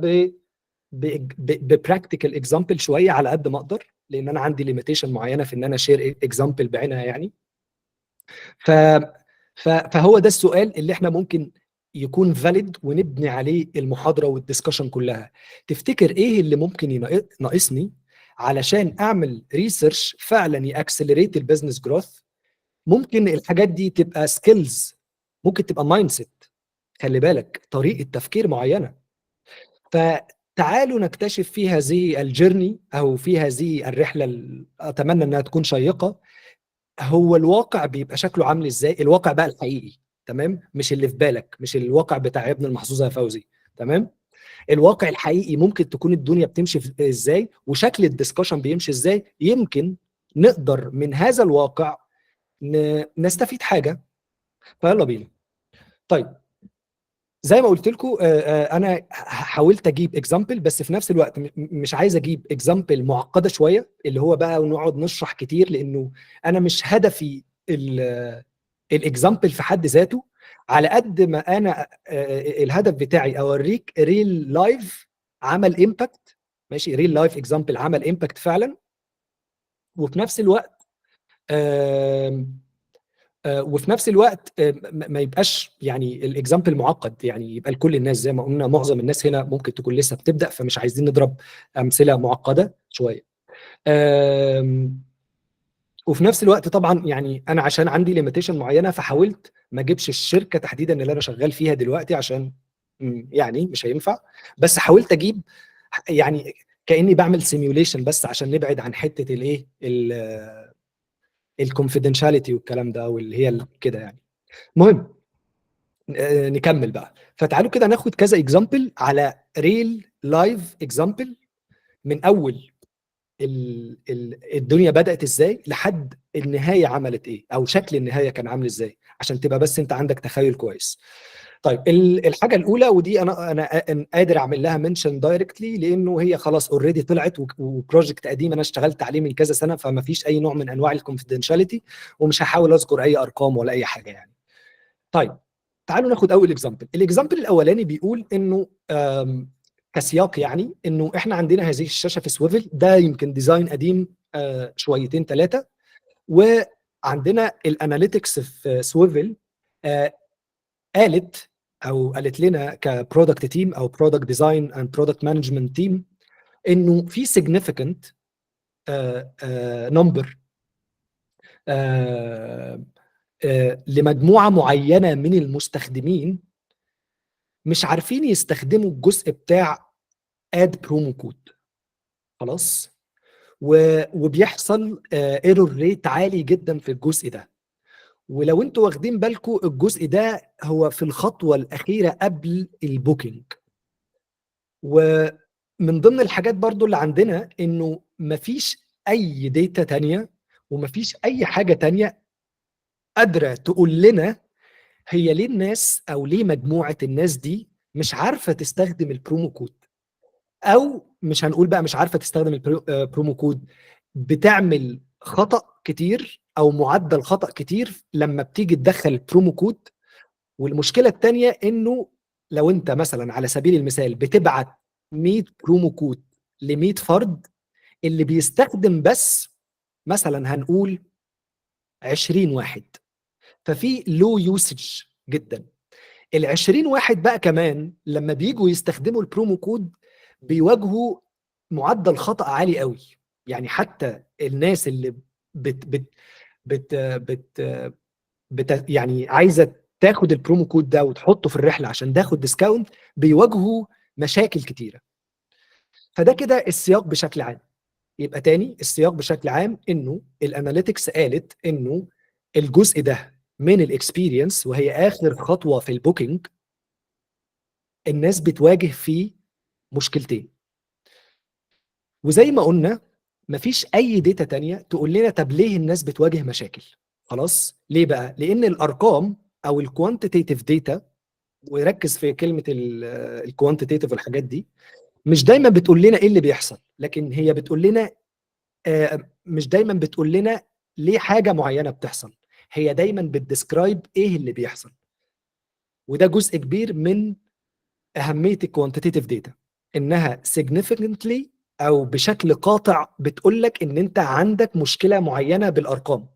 ببراكتيكال اكزامبل شويه على قد ما اقدر، لان انا عندي ليميتيشن معينه في ان انا شير اكزامبل بعينها يعني. ف فهو ده السؤال اللي احنا ممكن يكون فاليد ونبني عليه المحاضره والدسكشن كلها. تفتكر ايه اللي ممكن ناقصني علشان اعمل ريسيرش فعلا ياكسلريت البيزنس جروث؟ ممكن الحاجات دي تبقى سكيلز، ممكن تبقى مايند سيت، خلي بالك طريقه تفكير معينه. فتعالوا نكتشف في هذه الجيرني او في هذه الرحله اتمنى انها تكون شيقه. هو الواقع بيبقى شكله عامل ازاي؟ الواقع بقى الحقيقي، تمام؟ مش اللي في بالك، مش الواقع بتاع يا ابن المحظوظه يا فوزي، تمام؟ الواقع الحقيقي ممكن تكون الدنيا بتمشي ازاي، وشكل الدسكشن بيمشي ازاي. يمكن نقدر من هذا الواقع نستفيد حاجه. فيلا بينا. طيب، زي ما قلت لكم انا حاولت اجيب اكزامبل، بس في نفس الوقت مش عايز اجيب اكزامبل معقده شويه اللي هو بقى ونقعد نشرح كتير، لانه انا مش هدفي الاكزامبل في حد ذاته، على قد ما انا الهدف بتاعي اوريك ريل لايف عمل امباكت. ماشي، ريل لايف اكزامبل عمل امباكت فعلا، وفي نفس الوقت ما يبقاش يعني الاكزامبل معقد، يعني يبقى لكل الناس. زي ما قلنا معظم الناس هنا ممكن تكون لسه بتبدا، فمش عايزين نضرب امثله معقده شويه. وفي نفس الوقت طبعا يعني انا عشان عندي ليميتيشن معينه، فحاولت ما اجيبش الشركه تحديدا اللي انا شغال فيها دلوقتي عشان يعني مش هينفع. بس حاولت اجيب يعني كاني بعمل سيميوليشن بس عشان نبعد عن حته الايه الكونفيدنشاليتي والكلام ده، واللي هي كده يعني. مهم نكمل بقى. فتعالوا كده ناخد كذا اكزامبل على ريل لايف اكزامبل، من اول الدنيا بدأت ازاي لحد النهاية عملت ايه، او شكل النهاية كان عامل ازاي، عشان تبقى بس انت عندك تخيل كويس. طيب، الحاجة الأولى، ودي أنا قادر أعمل لها منشن دايركتلي لأنه هي خلاص أوريدي طلعت، وبروجكت قديم أنا اشتغلت عليه من كذا سنة، فما فيش أي نوع من أنواع الكونفيدنشاليتي، ومش هحاول أذكر أي أرقام ولا أي حاجة يعني. طيب، تعالوا ناخد أول اكزامبل. الاكزامبل الأولاني بيقول إنه كسياق يعني إنه إحنا عندنا هذه الشاشة في سويفل، ده يمكن ديزاين قديم شويتين ثلاثة، وعندنا الاناليتكس في سويفل قالت لنا كبرودكت تيم او برودكت ديزاين اند برودكت مانجمنت تيم انه في significant نمبر لمجموعه معينه من المستخدمين مش عارفين يستخدموا الجزء بتاع اد برومو كود. خلاص، وبيحصل ايرور ريت عالي جدا في الجزء ده. ولو انتوا واخدين بالكم الجزء ده هو في الخطوه الاخيره قبل البوكينج. ومن ضمن الحاجات برضو اللي عندنا انه مفيش اي داتا تانية ومفيش اي حاجة تانية قادرة تقول لنا هي ليه الناس او ليه مجموعة الناس دي مش عارفة تستخدم البرومو كود، او مش هنقول بقى مش عارفة تستخدم البرومو كود، بتعمل خطأ كتير او معدل خطأ كتير لما بتيجي تدخل البرومو كود. والمشكلة التانية انه لو انت مثلا على سبيل المثال بتبعت 100 برومو كود ل 100 فرد، اللي بيستخدم بس مثلا هنقول 20 واحد، ففي لو يوسج جدا. ال 20 واحد بقى كمان لما بيجوا يستخدموا البرومو كود بيواجهوا معدل خطأ عالي قوي. يعني حتى الناس اللي بت بت بت بت يعني عايزه تاخد البرومو كود ده وتحطه في الرحله عشان تاخد ديسكاونت، بيواجهوا مشاكل كتيره. فده كده السياق بشكل عام. يبقى تاني السياق بشكل عام انه الاناليتكس قالت انه الجزء ده من الاكسبيرينس وهي اخر خطوه في البوكينج، الناس بتواجه فيه مشكلتين. وزي ما قلنا مفيش اي داتا تانية تقول لنا طب ليه الناس بتواجه مشاكل. خلاص ليه بقى؟ لان الارقام او الكوانتيتيف داتا، وركز في كلمه الكوانتيتيف والحاجات دي، مش دايما بتقول لنا ايه اللي بيحصل، لكن هي بتقول لنا مش دايما بتقول لنا ليه حاجه معينه بتحصل، هي دايما بتديسكرايب ايه اللي بيحصل. وده جزء كبير من اهميه الكوانتيتيف داتا، انها significantly او بشكل قاطع بتقول لك ان انت عندك مشكله معينه بالارقام،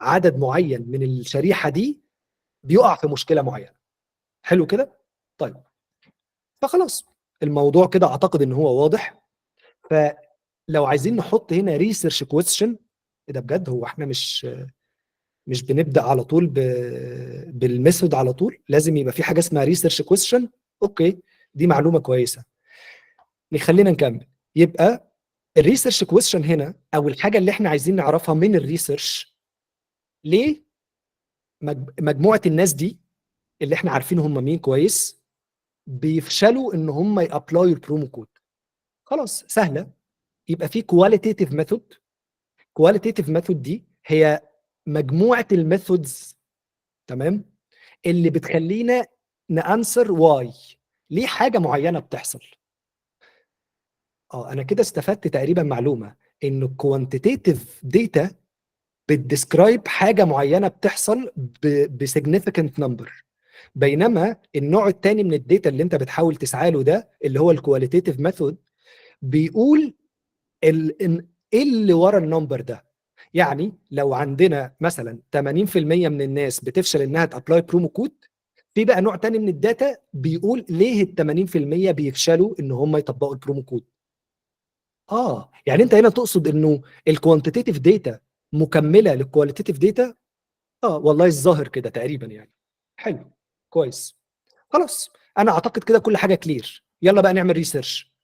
عدد معين من الشريحه دي بيقع في مشكله معينه. حلو كده؟ طيب فخلاص الموضوع كده اعتقد ان هو واضح. فلو عايزين نحط هنا ريسيرش كويستشن، ده بجد هو احنا مش بنبدا على طول بالميثود على طول، لازم يبقى في حاجه اسمها ريسيرش كويستشن. اوكي دي معلومه كويسه، خلينا نكمل. يبقى الريسيرش كويستشن هنا او الحاجه اللي احنا عايزين نعرفها من الريسيرش، ليه مجموعه الناس دي اللي احنا عارفين هم مين كويس بيفشلوا ان هم يابلايوا البرومو كود. خلاص سهله. يبقى في كواليتيتيف ميثود. كواليتيتيف ميثود دي هي مجموعه الميثودز، تمام، اللي بتخلينا نانسر واي، ليه حاجه معينه بتحصل. انا كده استفدت تقريبا معلومه ان الكوانتيتيف داتا بتديسكرايب حاجه معينه بتحصل بسيجنيفيكانت نمبر، بينما النوع الثاني من الداتا اللي انت بتحاول تسعى له ده اللي هو الكواليتيتيف ميثود بيقول ايه اللي ورا النمبر ده. يعني لو عندنا مثلا 80% من الناس بتفشل انها تابلاي برومو كود، في بقى نوع تاني من الداتا بيقول ليه ال 80% بيفشلوا ان هم يطبقوا البرومو كود. يعني انت هنا تقصد انه الكوانتيتيف داتا مكمله للكواليتيف داتا. والله الظاهر كده تقريبا يعني. حلو كويس. خلاص انا اعتقد كده كل حاجه كلير. يلا بقى نعمل ريسيرش.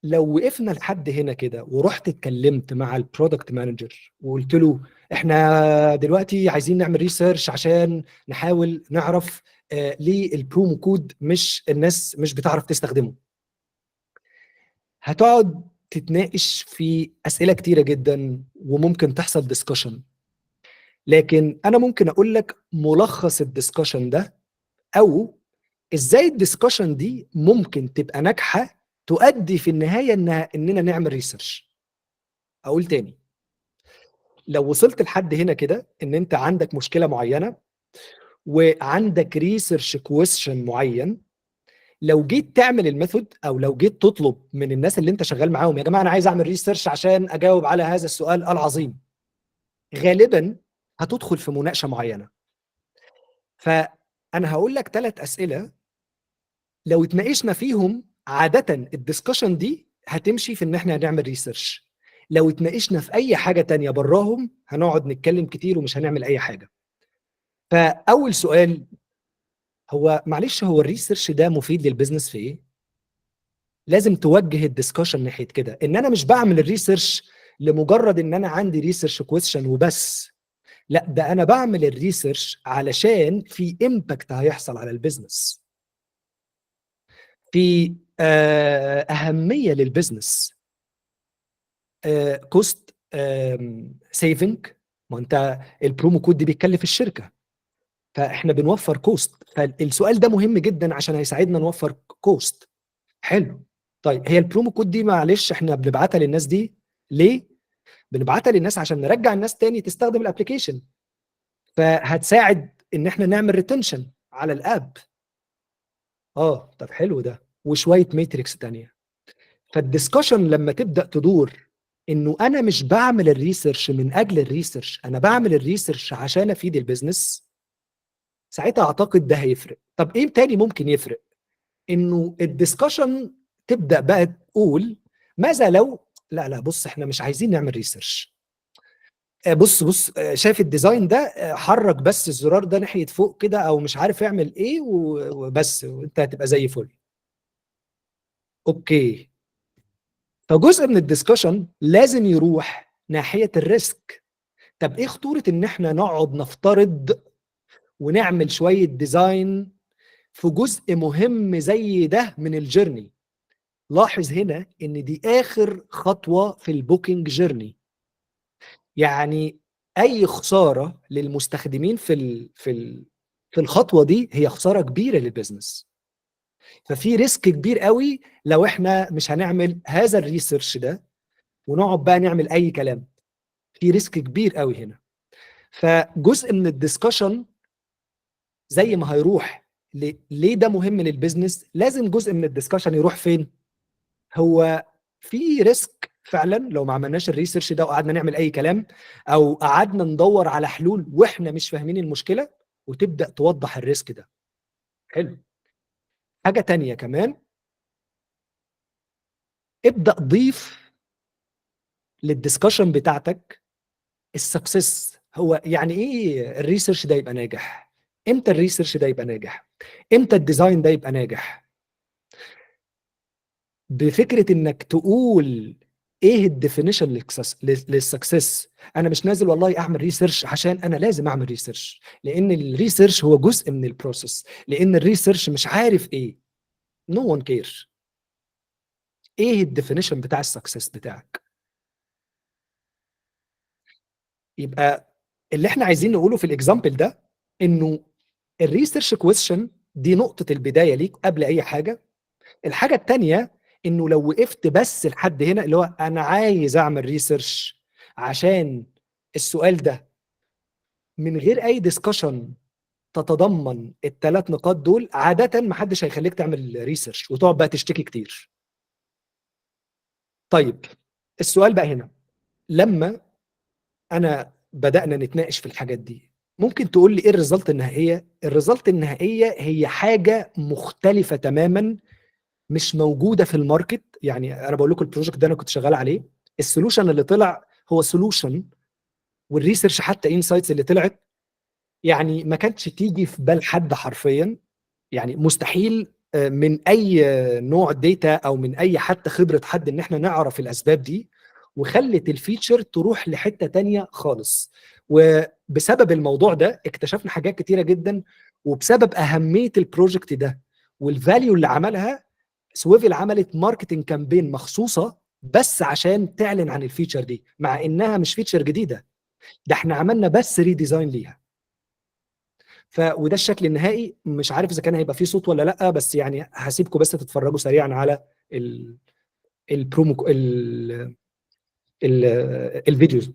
لو وقفنا لحد هنا كده ورحت اتكلمت مع البرودكت مانجر وقلت له احنا دلوقتي عايزين نعمل ريسيرش عشان نحاول نعرف ليه البرومو كود مش الناس مش بتعرف تستخدمه، هتقعد تتناقش في اسئله كتيره جدا وممكن تحصل ديسكشن. لكن انا ممكن اقول لك ملخص الديسكشن ده، او ازاي الديسكشن دي ممكن تبقى ناجحه تؤدي في النهايه اننا نعمل ريسيرش. اقول تاني، لو وصلت لحد هنا كده ان انت عندك مشكله معينه وعندك ريسيرش كويستشن معين، لو جيت تعمل الميثود او لو جيت تطلب من الناس اللي انت شغال معاهم يا جماعه انا عايز اعمل ريسيرش عشان اجاوب على هذا السؤال العظيم، غالبا هتدخل في مناقشه معينه. فانا هقول لك 3 اسئله لو اتناقشنا فيهم عاده الدسكشن دي هتمشي في ان احنا هنعمل ريسيرش. لو اتناقشنا في اي حاجه تانية براهم هنقعد نتكلم كتير ومش هنعمل اي حاجه. فاول سؤال هو معلش، هو الريسيرش ده مفيد للبيزنس في ايه؟ لازم توجه الدسكشن ناحيه كده، ان انا مش بعمل الريسيرش لمجرد ان انا عندي ريسيرش كويستشن وبس، لا ده انا بعمل الريسيرش علشان في امباكت هيحصل على البيزنس، في اهميه للبيزنس، كوست سيفنج. ما انت البرومو كود دي بيتكلف الشركه، فاحنا بنوفر كوست، فالسؤال ده مهم جدا عشان هيساعدنا نوفر كوست. حلو. طيب هي البرومو كود دي معلش احنا بنبعتها للناس دي ليه؟ بنبعتها للناس عشان نرجع الناس تاني تستخدم الابلكيشن، فهتساعد ان احنا نعمل ريتنشن على الاب. طب حلو ده، وشويه ماتريكس تانية. فالدiscussion لما تبدا تدور انه انا مش بعمل الريسيرش من اجل الريسيرش، انا بعمل الريسيرش عشان افيد البيزنس، ساعتها اعتقد ده هيفرق. طب ايه تاني ممكن يفرق؟ انه الدسكشن تبدا بقى تقول ماذا لو لا بص احنا مش عايزين نعمل ريسيرش، بص شايف الديزاين ده، حرك بس الزرار ده ناحيه فوق كده او مش عارف اعمل ايه وبس وانت هتبقى زي فل. اوكي، فجزء من الدسكشن لازم يروح ناحيه الريسك. طب ايه خطوره ان احنا نقعد نفترض ونعمل شويه ديزاين في جزء مهم زي ده من الجيرني؟ لاحظ هنا ان دي اخر خطوه في البوكينج جيرني. يعني اي خساره للمستخدمين في الخطوه دي هي خساره كبيره للبزنس. ففي ريسك كبير قوي لو احنا مش هنعمل هذا الريسيرش ده ونقعد بقى نعمل اي كلام. في ريسك كبير قوي هنا. فجزء من الدسكشن زي ما هيروح ليه ده مهم للبزنس، لازم جزء من الدسكشن يروح فين؟ هو في ريسك فعلا لو ما عملناش الريسيرش ده وقعدنا نعمل اي كلام، او قعدنا ندور على حلول واحنا مش فاهمين المشكله، وتبدا توضح الريسك ده. حلو. حاجه تانية كمان، ابدا ضيف للدسكشن بتاعتك السكسس. هو يعني ايه الريسيرش ده يبقى ناجح؟ امتى الريسيرش ده يبقى ناجح؟ امتى الديزاين ده يبقى ناجح؟ بفكره انك تقول ايه الديفينيشن للسكسس. انا مش نازل والله اعمل ريسيرش عشان انا لازم اعمل ريسيرش، لان الريسيرش هو جزء من البروسيس، لان الريسيرش مش عارف ايه. نو ون كير. ايه الديفينيشن بتاع السكسس بتاعك؟ يبقى اللي احنا عايزين نقوله في الاكزامبل ده انه الريسيرش كويستشن دي نقطه البدايه ليك قبل اي حاجه. الحاجه الثانيه انه لو وقفت بس لحد هنا، اللي هو انا عايز اعمل ريسيرش عشان السؤال ده، من غير اي ديسكشن تتضمن الثلاث نقاط دول، عاده ما حدش هيخليك تعمل ريسيرش وتقعد بقى تشتكي كتير. طيب السؤال بقى هنا، لما انا بدانا نتناقش في الحاجات دي، ممكن تقول لي ايه الريزلت النهائيه؟ الريزلت النهائيه هي حاجه مختلفه تماما، مش موجوده في الماركت. يعني انا بقول لكم البروجكت ده انا كنت شغال عليه، السولوشن اللي طلع هو سولوشن، والريسيرش حتى انسايتس اللي طلعت يعني ما كانتش تيجي في بال حد حرفيا. يعني مستحيل من اي نوع داتا او من اي حتى خبره حد ان احنا نعرف الاسباب دي، وخلت الفيتشر تروح لحته تانية خالص. وبسبب الموضوع ده اكتشفنا حاجات كتيره جدا، وبسبب اهميه البروجكت ده والفاليو اللي عملها، سويفل عملت ماركتنج كامبين مخصوصه بس عشان تعلن عن الفيتشر دي، مع انها مش فيتشر جديده، ده احنا عملنا بس ريديزاين ليها. وده الشكل النهائي. مش عارف اذا كان هيبقى فيه صوت ولا لا، بس يعني هسيبكم بس تتفرجوا سريعا على البرومو الفيديوز.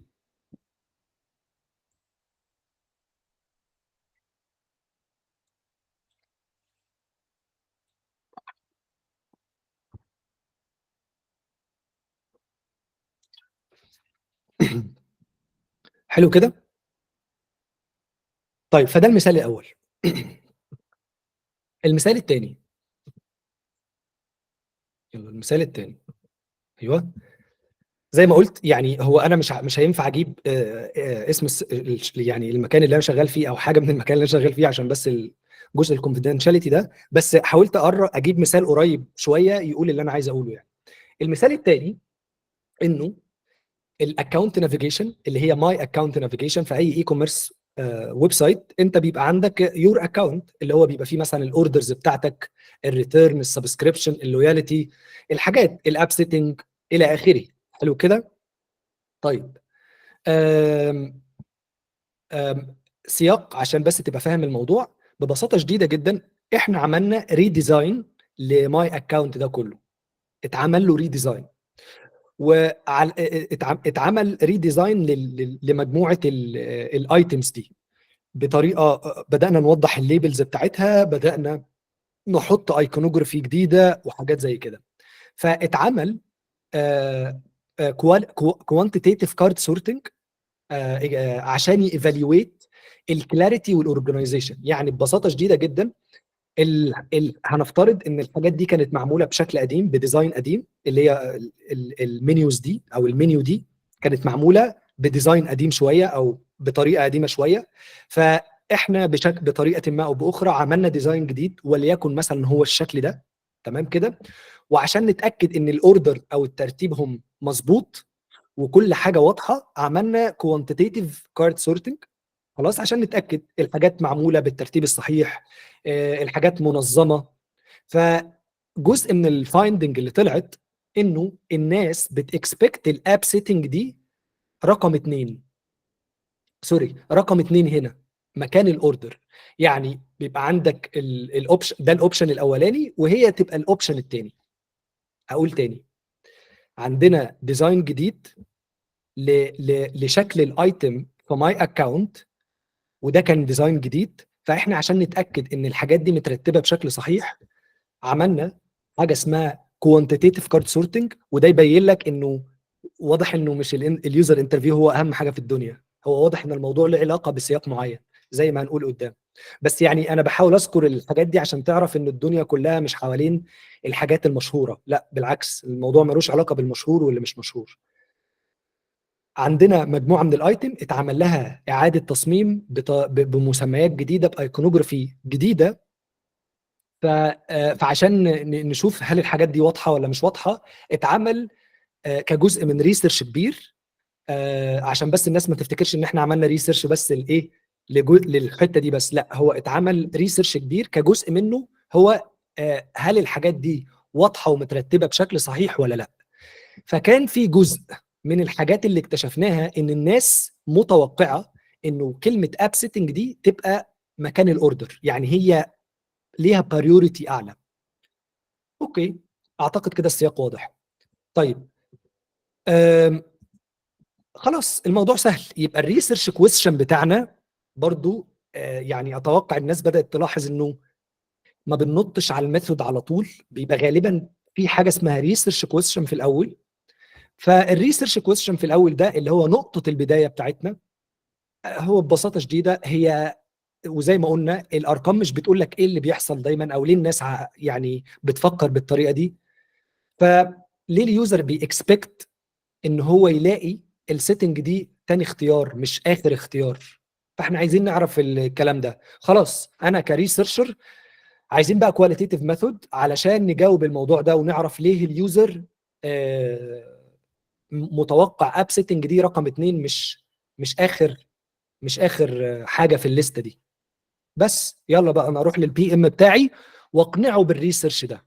حلو كده. طيب فده المثال الاول. المثال الثاني، يلا المثال الثاني. ايوه، زي ما قلت يعني هو انا مش هينفع اجيب اسم يعني المكان اللي انا شغال فيه او حاجه من المكان اللي انا شغال فيه عشان بس جزء الكونفيدنشاليتي ده، بس حاولت اجيب مثال قريب شويه يقول اللي انا عايز اقوله. يعني المثال الثاني انه الاكونت نافيجيشن، اللي هي ماي اكونت نافيجيشن في اي كوميرس ويب سايت، انت بيبقى عندك يور اكونت اللي هو بيبقى فيه مثلا الاوردرز بتاعتك، الريتيرن، السبسكريبشن، اللويالتي، الحاجات، الاب سيتنج الى اخره. حلو كده. طيب آم آم سياق عشان بس تبقى فاهم الموضوع ببساطه شديده جدا. احنا عملنا ريديزاين لماي اكونت ده كله، اتعمل له ريديزاين، اتعمل ريديزاين لمجموعه الايتمز دي بطريقه، بدانا نوضح الليبلز بتاعتها، بدانا نحط ايكونوجرافي جديده وحاجات زي كده. فاتعمل كوانتيتيف كارد سورتنج عشان ييفالويت الكلاريتي والاورجنايزيشن. يعني ببساطه شديده جدا، هنفترض ان الحاجات دي كانت معموله بشكل قديم بديزاين قديم، اللي هي المنيوز دي او المنيو دي كانت معموله بديزاين قديم شويه او بطريقه قديمه شويه. فاحنا بطريقه ما او باخرى عملنا ديزاين جديد، وليكن مثلا هو الشكل ده. تمام كده. وعشان نتاكد ان الاوردر او ترتيبهم مظبوط وكل حاجه واضحه، عملنا كوانتيتيف كارد سورتنج، خلاص، عشان نتاكد الحاجات معموله بالترتيب الصحيح، الحاجات منظمه. فجزء من الفايندنج اللي طلعت انه الناس بتكسبكت الاب سيتنج دي رقم 2، سوري رقم 2 هنا مكان الاوردر. يعني بيبقى عندك الاوبشن ده، الاوبشن الاولاني، وهي تبقى الاوبشن الثاني. اقول تاني، عندنا ديزاين جديد لشكل الايتم في ماي اكاونت، وده كان ديزاين جديد. فاحنا عشان نتاكد ان الحاجات دي مترتبه بشكل صحيح، عملنا حاجه اسمها كوانتيتيف كارد سورتنج، وده يبين لك انه واضح انه مش اليوزر انترفيو هو اهم حاجه في الدنيا، هو واضح ان الموضوع له علاقه بسياق معين زي ما هنقول قدام. بس يعني انا بحاول اذكر الحاجات دي عشان تعرف ان الدنيا كلها مش حوالين الحاجات المشهوره، لا بالعكس، الموضوع ملوش علاقه بالمشهور واللي مش مشهور. عندنا مجموعه من الايتم اتعمل لها اعاده تصميم بمسميات جديده، بايكونوجرافي جديده. فعشان نشوف هل الحاجات دي واضحه ولا مش واضحه، اتعمل كجزء من ريسيرش كبير، عشان بس الناس ما تفتكرش ان احنا عملنا ريسيرش بس الايه للحته دي بس، لا، هو اتعمل ريسيرش كبير كجزء منه هو هل الحاجات دي واضحه ومترتبه بشكل صحيح ولا لا. فكان في جزء من الحاجات اللي اكتشفناها ان الناس متوقعه انه كلمه اب سيتنج دي تبقى مكان الاوردر، يعني هي ليها بريوريتي اعلى. اوكي، اعتقد كده السياق واضح. طيب خلاص الموضوع سهل. يبقى الريسيرش كويستشن بتاعنا برضو يعني اتوقع الناس بدات تلاحظ انه ما بننطش على الميثود على طول، بيبقى غالبا في حاجه اسمها ريسيرش كويستشن في الاول. فالريسيرش كويستشن في الاول ده اللي هو نقطه البدايه بتاعتنا، هو ببساطه شديده هي، وزي ما قلنا الارقام مش بتقول لك ايه اللي بيحصل دايما او ليه الناس يعني بتفكر بالطريقه دي. فليه اليوزر بيكسبكت ان هو يلاقي السيتنج دي تاني اختيار مش اخر اختيار؟ فاحنا عايزين نعرف الكلام ده. خلاص انا كريسيرشر عايزين بقى كواليتيتيف ميثود علشان نجاوب الموضوع ده ونعرف ليه اليوزر متوقع اب سيتنج دي رقم 2 مش اخر حاجه في الليسته دي. بس يلا بقى انا اروح للبي ام بتاعي واقنعه بالريسيرش ده.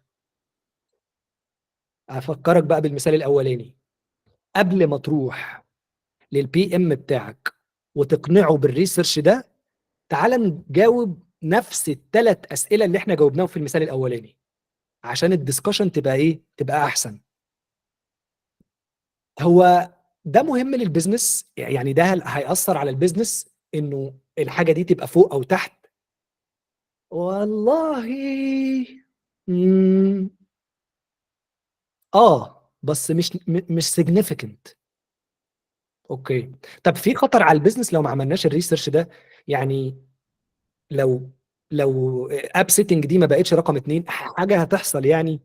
افكرك بقى بالمثال الاولاني، قبل ما تروح للبي ام بتاعك وتقنعه بالريسيرش ده، تعال نجاوب نفس الثلاث اسئله اللي احنا جاوبناهم في المثال الاولاني عشان الدسكشن تبقى ايه، تبقى احسن. هو ده مهم للبيزنس؟ يعني ده هيأثر على البيزنس انه الحاجه دي تبقى فوق او تحت؟ والله مم. بس مش significant. اوكي، طب في خطر على البيزنس لو ما عملناش الريسيرش ده؟ يعني لو اب سيتنج دي ما بقتش رقم 2، حاجه هتحصل يعني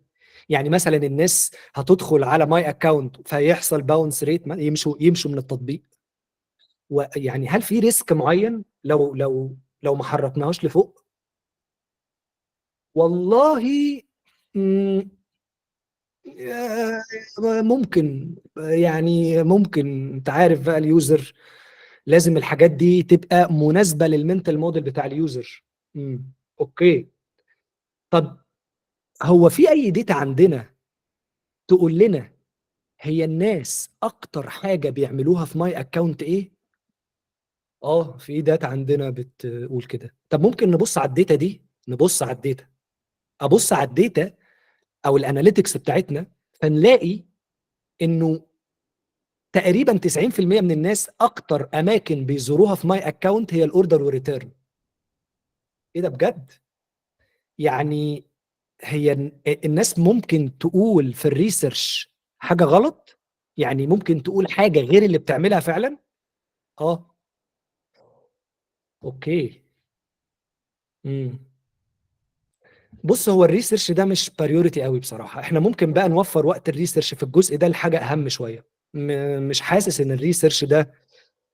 مثلا الناس هتدخل على ماي اكاونت فيحصل باونس ريت، يمشوا من التطبيق. ويعني هل في ريسك معين لو ما حركناهاش لفوق؟ والله ممكن، يعني ممكن. انت عارف بقى اليوزر لازم الحاجات دي تبقى مناسبه للمنتال موديل بتاع اليوزر. اوكي، طب هو في اي ديتا عندنا تقول لنا هي الناس اكتر حاجه بيعملوها في ماي اكاونت ايه؟ في داتا عندنا بتقول كده. طب ممكن نبص على الداتا دي، ابص على الداتا او الاناليتكس بتاعتنا، فنلاقي انه تقريبا 90% من الناس اكتر اماكن بيزوروها في ماي اكاونت هي الاوردر والريتيرن. ايه ده بجد؟ يعني هي الناس ممكن تقول في الريسيرش حاجه غلط؟ يعني ممكن تقول حاجه غير اللي بتعملها فعلا؟ اوكي. بص، هو الريسيرش ده مش بريوريتي قوي بصراحه. احنا ممكن بقى نوفر وقت الريسيرش في الجزء ده لحاجه اهم شويه. مش حاسس ان الريسيرش ده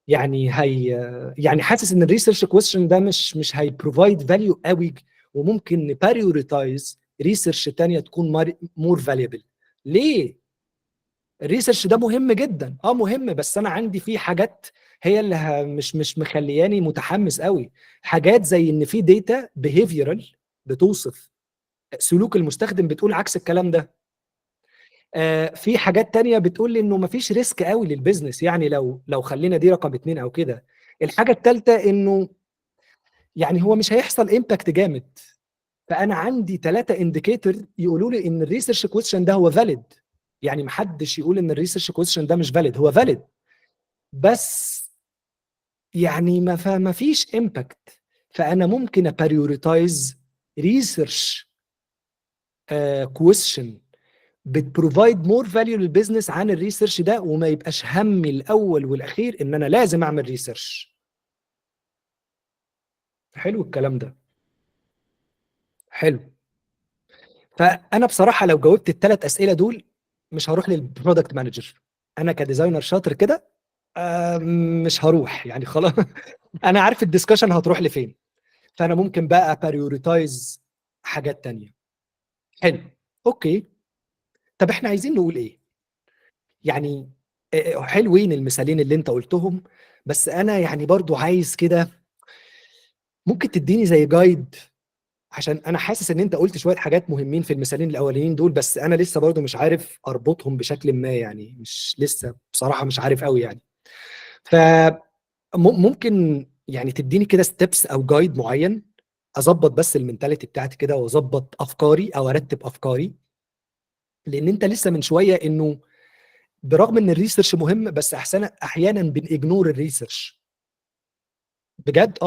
يعني حاسس ان الريسيرش كويستشن ده مش هي بروفايد فاليو قوي، وممكن نبريوريتايز ريسيرش تانية تكون مور فاليبل. ليه؟ الريسيرش ده مهم جدا، مهم، بس انا عندي فيه حاجات هي اللي مش مخلياني متحمس قوي. حاجات زي ان في داتا بيهيفيرال بتوصف سلوك المستخدم بتقول عكس الكلام ده. في حاجات تانية بتقول لي انه مفيش ريسك قوي للبيزنس، يعني لو خلينا دي رقم 2 او كده. الحاجة الثالثة انه يعني هو مش هيحصل امباكت جامد. فانا عندي 3 انديكيتور يقولوا لي ان الريسيرش كويشن ده هو فاليد. يعني محدش يقول ان الريسيرش كويشن ده مش فاليد، هو فاليد، بس يعني ما فيش امباكت. فانا ممكن ابريوريتايز ريسيرش كويشن بتبروفايد مور فاليو للبيزنس عن الريسيرش ده، وما يبقاش همي الاول والاخير ان انا لازم اعمل ريسيرش. حلو الكلام ده، حلو. فانا بصراحه لو جاوبت ال3 اسئله دول مش هروح للبرودكت مانجر. انا كديزاينر شاطر كده مش هروح يعني خلاص. انا عارف الدiscussion هتروح لفين. فانا ممكن بقى بريوريتايز حاجات تانية. حلو، اوكي. طب احنا عايزين نقول ايه يعني؟ حلوين المثالين اللي انت قلتهم، بس انا يعني برضو عايز كده، ممكن تديني زي جايد؟ عشان انا حاسس ان انت قلت شويه حاجات مهمين في المثالين الاولانيين دول، بس انا لسه برضو مش عارف اربطهم بشكل ما، يعني مش لسه بصراحه مش عارف قوي يعني. فممكن يعني تديني كده ستيبس او جايد معين اظبط بس المنتاليتي بتاعتي كده، واظبط افكاري او ارتب افكاري. لان انت لسه من شويه انه برغم ان الريسيرش مهم، بس احيانا بنجنور الريسيرش بجد.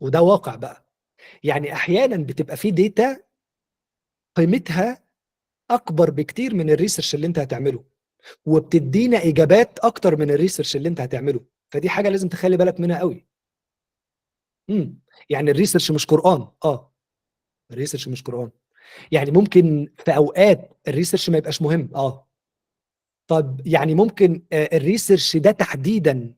وده واقع بقى. يعني احيانا بتبقى في داتا قيمتها اكبر بكتير من الريسيرش اللي انت هتعمله، وبتدينا اجابات اكتر من الريسيرش اللي انت هتعمله. فدي حاجه لازم تخلي بالك منها قوي. يعني الريسيرش مش قرآن. الريسيرش مش قرآن. يعني ممكن في اوقات الريسيرش ما يبقاش مهم. طب يعني ممكن الريسيرش ده تحديدا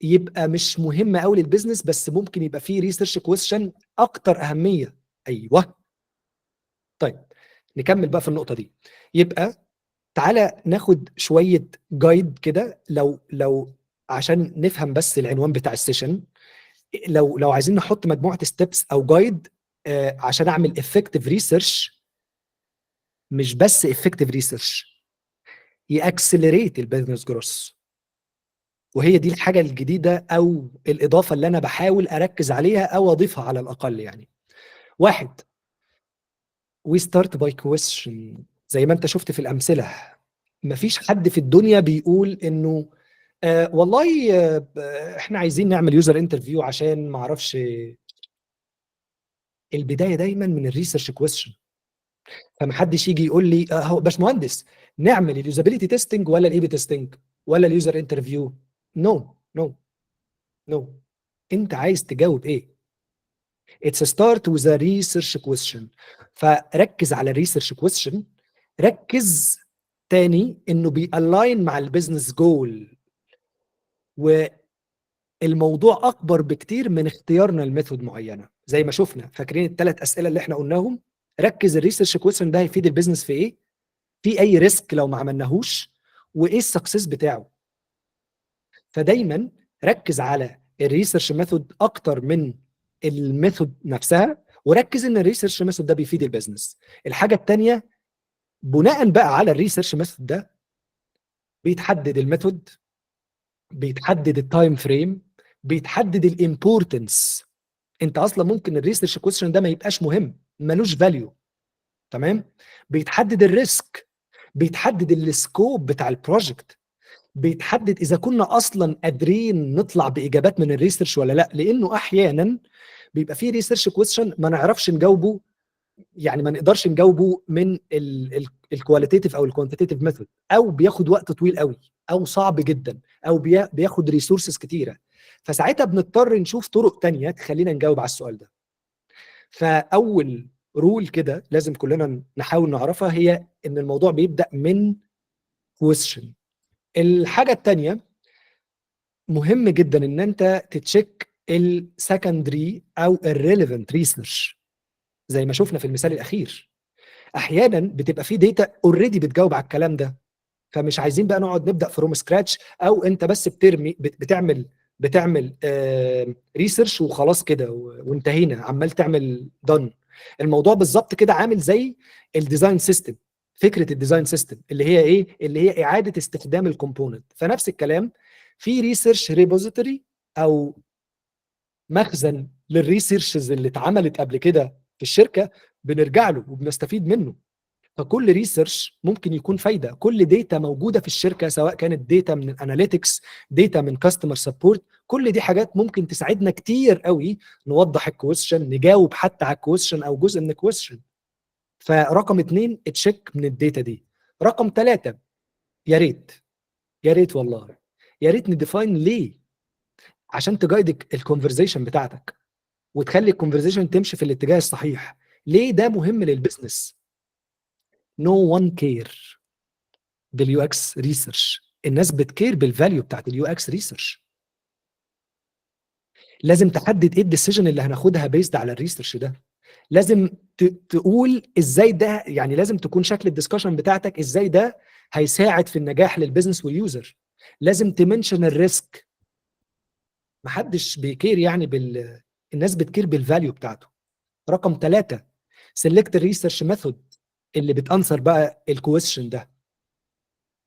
يبقى مش مهم قوي للبيزنس، بس ممكن يبقى فيه ريسيرش كويشن اكتر اهميه. ايوه. طيب نكمل بقى في النقطه دي. يبقى تعالى ناخد شويه جايد كده، لو عشان نفهم بس العنوان بتاع السيشن. لو عايزين نحط مجموعه ستيبس او جايد عشان اعمل افكتيف ريسيرش، مش بس افكتيف ريسيرش، ياكسلريت البيزنس جروث. وهي دي الحاجه الجديده او الاضافه اللي انا بحاول اركز عليها او اضيفها على الاقل. يعني 1، we start by question. زي ما انت شفت في الامثله، مفيش حد في الدنيا بيقول انه والله احنا عايزين نعمل يوزر انترفيو عشان ما اعرفش. البدايه دايما من الريسيرش كويستشن. فمحدش يجي يقول لي هو باشمهندس نعمل اليوزابيلتي تيستنج ولا الاي بي تيستنج ولا اليوزر انترفيو؟ نو نو نو. انت عايز تجاوب ايه؟ It's a start with a research question. فركز على الريسيرش كويستشن. ركز تاني انه بيالاين مع البيزنس جول. والموضوع اكبر بكتير من اختيارنا الميثود معينه. زي ما شفنا، فاكرين ال3 اسئله اللي احنا قلناهم؟ ركز الريسيرش كويستشن ده هيفيد البيزنس في ايه؟ في اي ريسك لو ما عملناهوش؟ وايه السكسس بتاعه؟ فدايما ركز على الريسيرش ميثود اكتر من الميثود نفسها، وركز ان الريسيرش ميثود ده بيفيد البيزنس. الحاجه الثانيه، بناء بقى على الريسيرش ميثود ده بيتحدد الميثود، بيتحدد التايم فريم، بيتحدد الامبورتنس. انت اصلا ممكن الريسيرش كويشن ده ما يبقاش مهم، ملوش فاليو. تمام. بيتحدد الريسك، بيتحدد السكوب بتاع البروجكت، بيتحدد اذا كنا اصلا قادرين نطلع باجابات من الريسيرش ولا لا. لانه احيانا بيبقى فيه ريسيرش كويستشن ما نعرفش نجاوبه، يعني ما نقدرش نجاوبه من الكواليتيتيف او الكوانتيتيف ميثود، او بياخد وقت طويل قوي، او صعب جدا، او بياخد ريسورسز كتيره. فساعتها بنضطر نشوف طرق تانية تخلينا نجاوب على السؤال ده. فاول رول كده لازم كلنا نحاول نعرفها هي ان الموضوع بيبدا من كويستشن. الحاجه الثانيه، مهم جدا ان انت تتشيك السكندري او الريليفنت ريسيرش. زي ما شفنا في المثال الاخير. احيانا بتبقى في داتا اوريدي بتجاوب على الكلام ده، فمش عايزين بقى نقعد نبدا فروم سكراتش، او انت بس بتعمل ريسيرش وخلاص كده وانتهينا، عمال تعمل دن. الموضوع بالظبط كده عامل زي الديزاين سيستم. فكره الديزاين سيستم اللي هي ايه؟ اللي هي اعاده استخدام الكومبوننت. فنفس الكلام في ريسيرش ريبوزيتوري او مخزن للريسيرشز اللي اتعملت قبل كده في الشركه، بنرجع له وبنستفيد منه. فكل ريسيرش ممكن يكون فايده، كل داتا موجوده في الشركه سواء كانت داتا من الاناليتكس، داتا من كاستمر سبورت، كل دي حاجات ممكن تساعدنا كتير قوي نوضح الكويستشن، نجاوب حتى على الكويستشن او جزء من الكويستشن. فرقم 2 تشيك من الداتا دي. رقم 3 يا ريت والله يا ريت نديفاين ليه، عشان تجايد الكونفرزيشن بتاعتك وتخلي الكونفرزيشن تمشي في الاتجاه الصحيح. ليه ده مهم للبزنس؟ no one care باليو اكس ريسيرش. الناس بتكير بالفاليو بتاعت اليو اكس ريسيرش. لازم تحدد ايه الديسيجن اللي هناخدها بيزد على الريسيرش ده. لازم تقول ازاي ده، يعني لازم تكون شكل الدسكشن بتاعتك ازاي ده هيساعد في النجاح للبيزنس واليوزر. لازم تمنشن الريسك. محدش بيكير يعني الناس بتكير بالفاليو بتاعته. رقم 3 سيلكت الريسيرش ميثود اللي بتانسر بقى الكويستشن ده.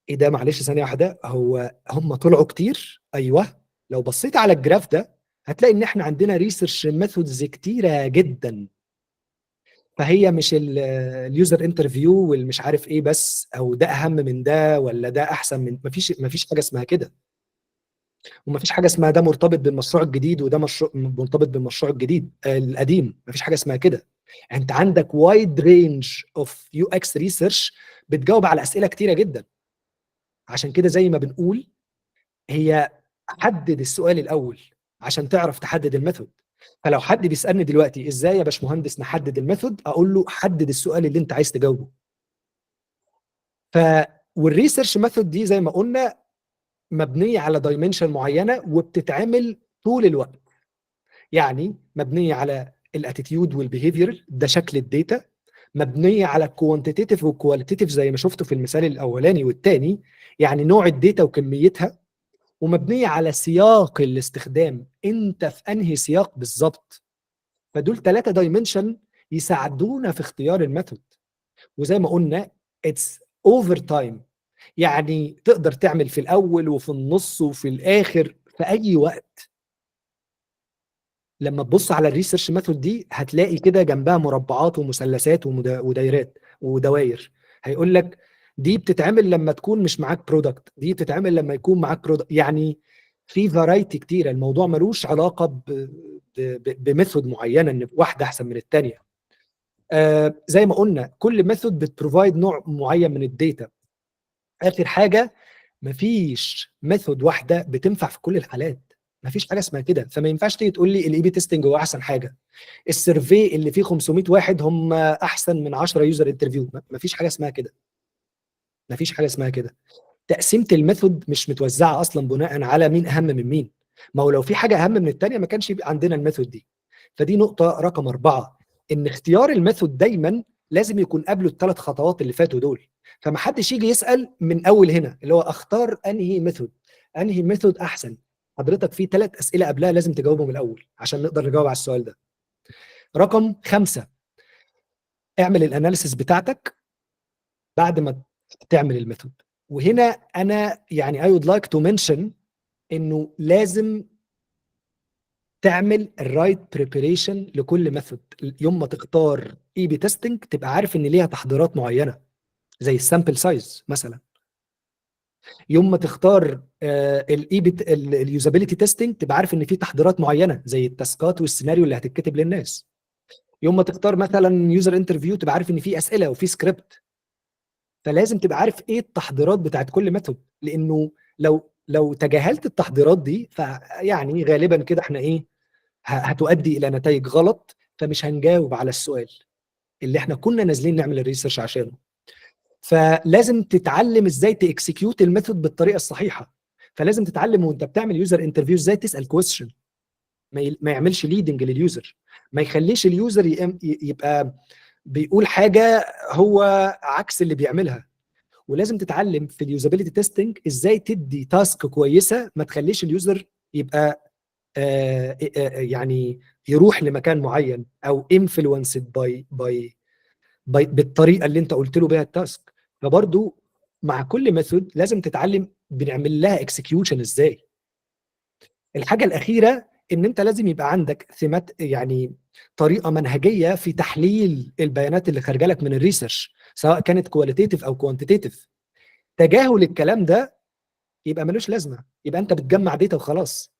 ايه ده؟ معلش ثانيه واحده، هو هم طلعوا كتير؟ ايوه. لو بصيت على الجراف ده هتلاقي ان احنا عندنا ريسيرش ميثودز كتيره جدا. فهي مش اليوزر انترفيو والمش عارف ايه بس، او ده اهم من ده ولا ده احسن من، مفيش حاجه اسمها كده. ومفيش حاجه اسمها ده مرتبط بالمشروع الجديد وده مشروع مرتبط بالمشروع الجديد القديم. مفيش حاجه اسمها كده. انت عندك وايد رينج اوف يو اكس ريسيرش بتجاوب على اسئله كتيره جدا. عشان كده زي ما بنقول، هي حدد السؤال الاول عشان تعرف تحدد الميثود. فلو حد بيسالني دلوقتي ازاي يا باشمهندس نحدد الميثود، اقول له حدد السؤال اللي انت عايز تجاوبه. ف والريسيرش ميثود دي زي ما قلنا مبنيه على دايمنشن معينه وبتتعمل طول الوقت. يعني مبنيه على الاتيتيود والبيهيفير، ده شكل الداتا. مبنيه على الكوانتيتيف والكواليتيف زي ما شفتوا في المثال الاولاني والثاني، يعني نوع الداتا وكميتها. ومبنيه على سياق الاستخدام، انت في انهي سياق بالظبط. فدول 3 دايمنشن يساعدونا في اختيار الميثود. وزي ما قلنا اتس اوفر تايم، يعني تقدر تعمل في الاول وفي النص وفي الاخر في اي وقت. لما تبص على الريسيرش ميثود دي هتلاقي كده جنبها مربعات ومثلثات ودايرات ودوائر. هيقول لك دي بتتعمل لما تكون مش معاك برودكت، دي بتتعمل لما يكون معاك برودكت. يعني في فرايتي كتيره. الموضوع ملوش علاقه بميثود معينه ان واحده احسن من الثانيه. زي ما قلنا كل ميثود بتبروفايد نوع معين من الداتا. اخر حاجه، مفيش ميثود واحده بتنفع في كل الحالات. مفيش حاجه اسمها كده. فما ينفعش تيجي تقول لي الاي بي تيستنج هو احسن حاجه، السيرفي اللي فيه 500 واحد هم احسن من 10 يوزر انترفيو. مفيش حاجه اسمها كده. مفيش حاجه اسمها كده. تقسيمه الميثود مش متوزعه اصلا بناء على مين اهم من مين. ما هو لو في حاجه اهم من الثانيه ما كانش يبقى عندنا الميثود دي. فدي نقطه رقم 4، ان اختيار الميثود دايما لازم يكون قبله ال3 خطوات اللي فاتوا دول. فما حدش يجي يسال من اول هنا اللي هو اختار انهي ميثود احسن. حضرتك في 3 اسئله قبلها لازم تجاوبهم الاول عشان نقدر نجاوب على السؤال ده. رقم 5، اعمل الاناليسيس بتاعتك بعد ما تعمل الميثود. وهنا انا يعني I would like to mention انه لازم تعمل الرايت بريباريشن لكل ميثود. يوم ما تختار اي بي تيستنج تبقى عارف ان ليها تحضيرات معينه زي السامبل سايز مثلا. يوم ما تختار الاي بي اليوزابيلتي تيستنج تبقى عارف ان في تحضيرات معينه زي التاسكات والسيناريو اللي هتتكتب للناس. يوم ما تختار مثلا يوزر انترفيو تبقى عارف ان في اسئله وفي سكريبت. فلازم تبقى عارف ايه التحضيرات بتاعت كل ميثود، لانه لو تجاهلت التحضيرات دي فيعني غالبا كده احنا ايه، هتؤدي الى نتائج غلط. فمش هنجاوب على السؤال اللي احنا كنا نازلين نعمل الريسيرش عشانه. فلازم تتعلم ازاي تاكسكيوت الميثود بالطريقه الصحيحه. فلازم تتعلم وانت بتعمل يوزر انترفيو ازاي تسال كويستشن. ما يعملش ليدنج لليوزر، ما يخليش اليوزر يبقى بيقول حاجه هو عكس اللي بيعملها. ولازم تتعلم في اليوزابيلتي تيستنج ازاي تدي تاسك كويسه ما تخليش اليوزر يبقى يعني يروح لمكان معين او انفلونسد باي بالطريقه اللي انت قلت له بيها التاسك. فبرضو مع كل ميثود لازم تتعلم بنعمل لها اكسكيوشن ازاي. الحاجه الاخيره ان انت لازم يبقى عندك ثمات، يعني طريقه منهجيه في تحليل البيانات اللي خارجه لك من الريسيرش، سواء كانت كواليتيتيف او كوانتيتيف. تجاهل الكلام ده يبقى ملوش لازمه، يبقى انت بتجمع داتا وخلاص.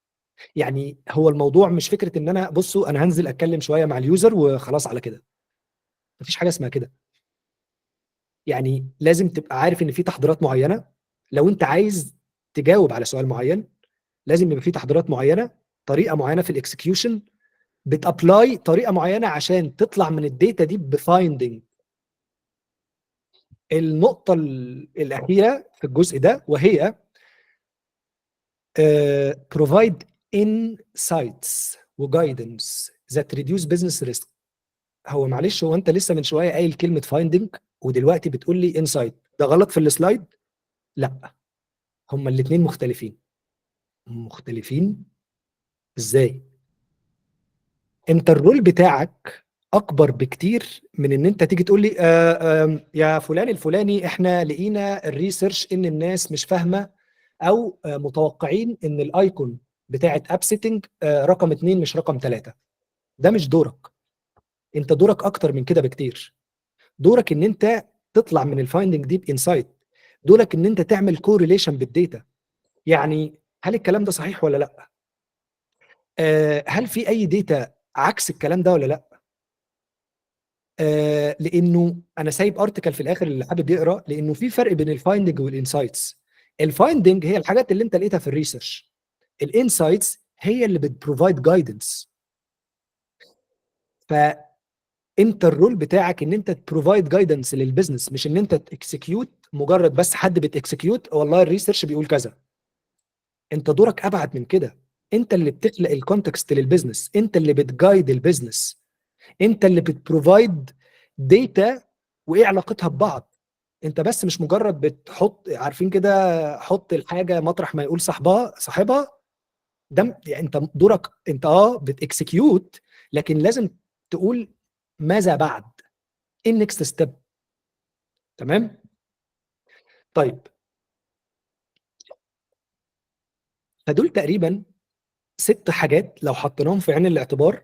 يعني هو الموضوع مش فكره ان انا بصوا انا هنزل اتكلم شويه مع اليوزر وخلاص على كده. مفيش حاجه اسمها كده. يعني لازم تبقى عارف ان في تحضيرات معينه. لو انت عايز تجاوب على سؤال معين لازم يبقى في تحضيرات معينه، طريقه معينه في الاكسكيوشن، بتابلاي طريقه معينه عشان تطلع من الداتا دي بفايندنج. النقطه الاخيره في الجزء ده وهي provide insights وguidance that reduce business risk. هو معلش، هو انت لسه من شويه قايل كلمه finding ودلوقتي بتقول لي insight؟ ده غلط في السلايد؟ لا، هما الاثنين مختلفين. مختلفين ازاي؟ انت الرول بتاعك اكبر بكتير من ان انت تيجي تقول لي يا فلان الفلاني احنا لقينا الريسيرش ان الناس مش فاهمه او متوقعين ان الايكون بتاعت اب سيتنج رقم 2 مش رقم 3. ده مش دورك. انت دورك اكتر من كده بكتير. دورك ان انت تطلع من الفايندنج دي بانسايت. دورك ان انت تعمل كورليشن بالديتا. يعني هل الكلام ده صحيح ولا لا؟ هل في اي ديتا عكس الكلام ده ولا لا؟ لانه انا سايب ارتكل في الاخر اللي حابب يقرا، لانه في فرق بين الفايندنج والانسايتس. الفايندنج هي الحاجات اللي انت لقيتها في الريسيرش. الانسايتس هي اللي بتبروفايد جايدنس. فانت الرول بتاعك ان انت تبروفايد جايدنس للبزنس، مش ان انت تكسكيوت مجرد بس حد بتكسكيوت والله الريسيرش بيقول كذا. انت دورك ابعد من كده. انت اللي بتخلق الكونتكست للبزنس، انت اللي بتجايد البزنس، انت اللي بتبروفايد داتا وايه علاقتها ببعض. انت بس مش مجرد بتحط، عارفين كده، حط الحاجه مطرح ما يقول صاحبها. ده يعني انت دورك انت بتكسكيوت، لكن لازم تقول ماذا بعد، ايه النكست ستيب. تمام. طيب، فدول تقريبا 6 حاجات لو حطيناهم في عين الاعتبار،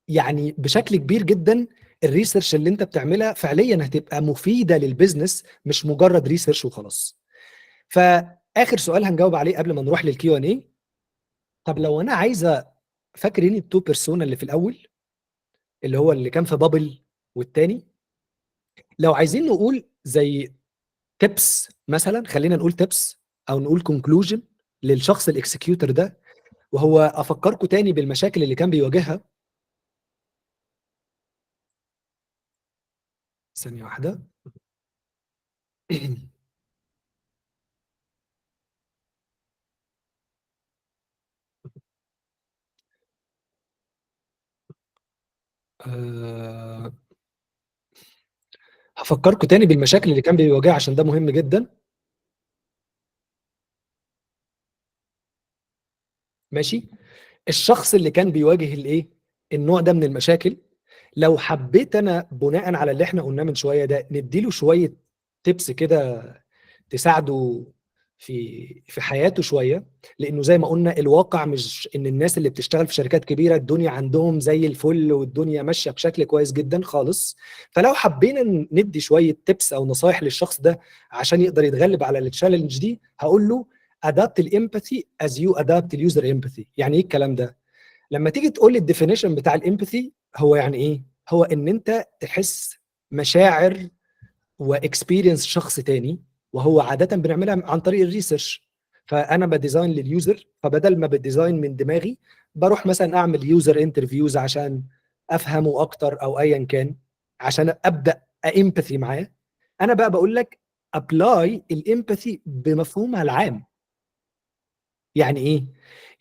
يعني بشكل كبير جدا الريسيرش اللي انت بتعملها فعليا هتبقى مفيده للبيزنس، مش مجرد ريسيرش وخلاص. فاخر سؤال هنجاوب عليه قبل ما نروح للكيو ان اي. طب لو انا عايزه، فاكرين التو بيرسونا اللي في الاول اللي هو اللي كان في بابل والتاني، لو عايزين نقول زي تيبس مثلا، خلينا نقول تيبس او نقول كونكلوجن للشخص الاكسكيوتر ده، وهو افكركم تاني بالمشاكل اللي كان بيواجهها. ثانيه واحده. أه هفكركم تاني بالمشاكل اللي كان بيواجهها عشان ده مهم جدا. ماشي. الشخص اللي كان بيواجه الايه، النوع ده من المشاكل، لو حبيت انا بناء على اللي احنا قلناه من شويه ده نديله شويه تيبس كده تساعده في حياته شويه. لانه زي ما قلنا الواقع مش ان الناس اللي بتشتغل في شركات كبيره الدنيا عندهم زي الفل والدنيا ماشيه بشكل كويس جدا خالص. فلو حبينا ندي شويه تيبس او نصايح للشخص ده عشان يقدر يتغلب على التشالنج دي، هقول له adapt الامباثي as you adapt اليوزر امباثي. يعني ايه الكلام ده؟ لما تيجي تقول لي الديفينيشن بتاع الامباثي هو يعني ايه؟ هو ان انت تحس مشاعر واكسبيرينس شخص تاني، وهو عاده بنعملها عن طريق الريسيرش. فانا بديزاين لليوزر، فبدل ما بديزاين من دماغي بروح مثلا اعمل يوزر انترفيوز عشان افهمه اكتر او ايا كان، عشان ابدا امباثي معاه. انا بقى بقول لك ابلاي الامباثي بمفهومها العام. يعني ايه؟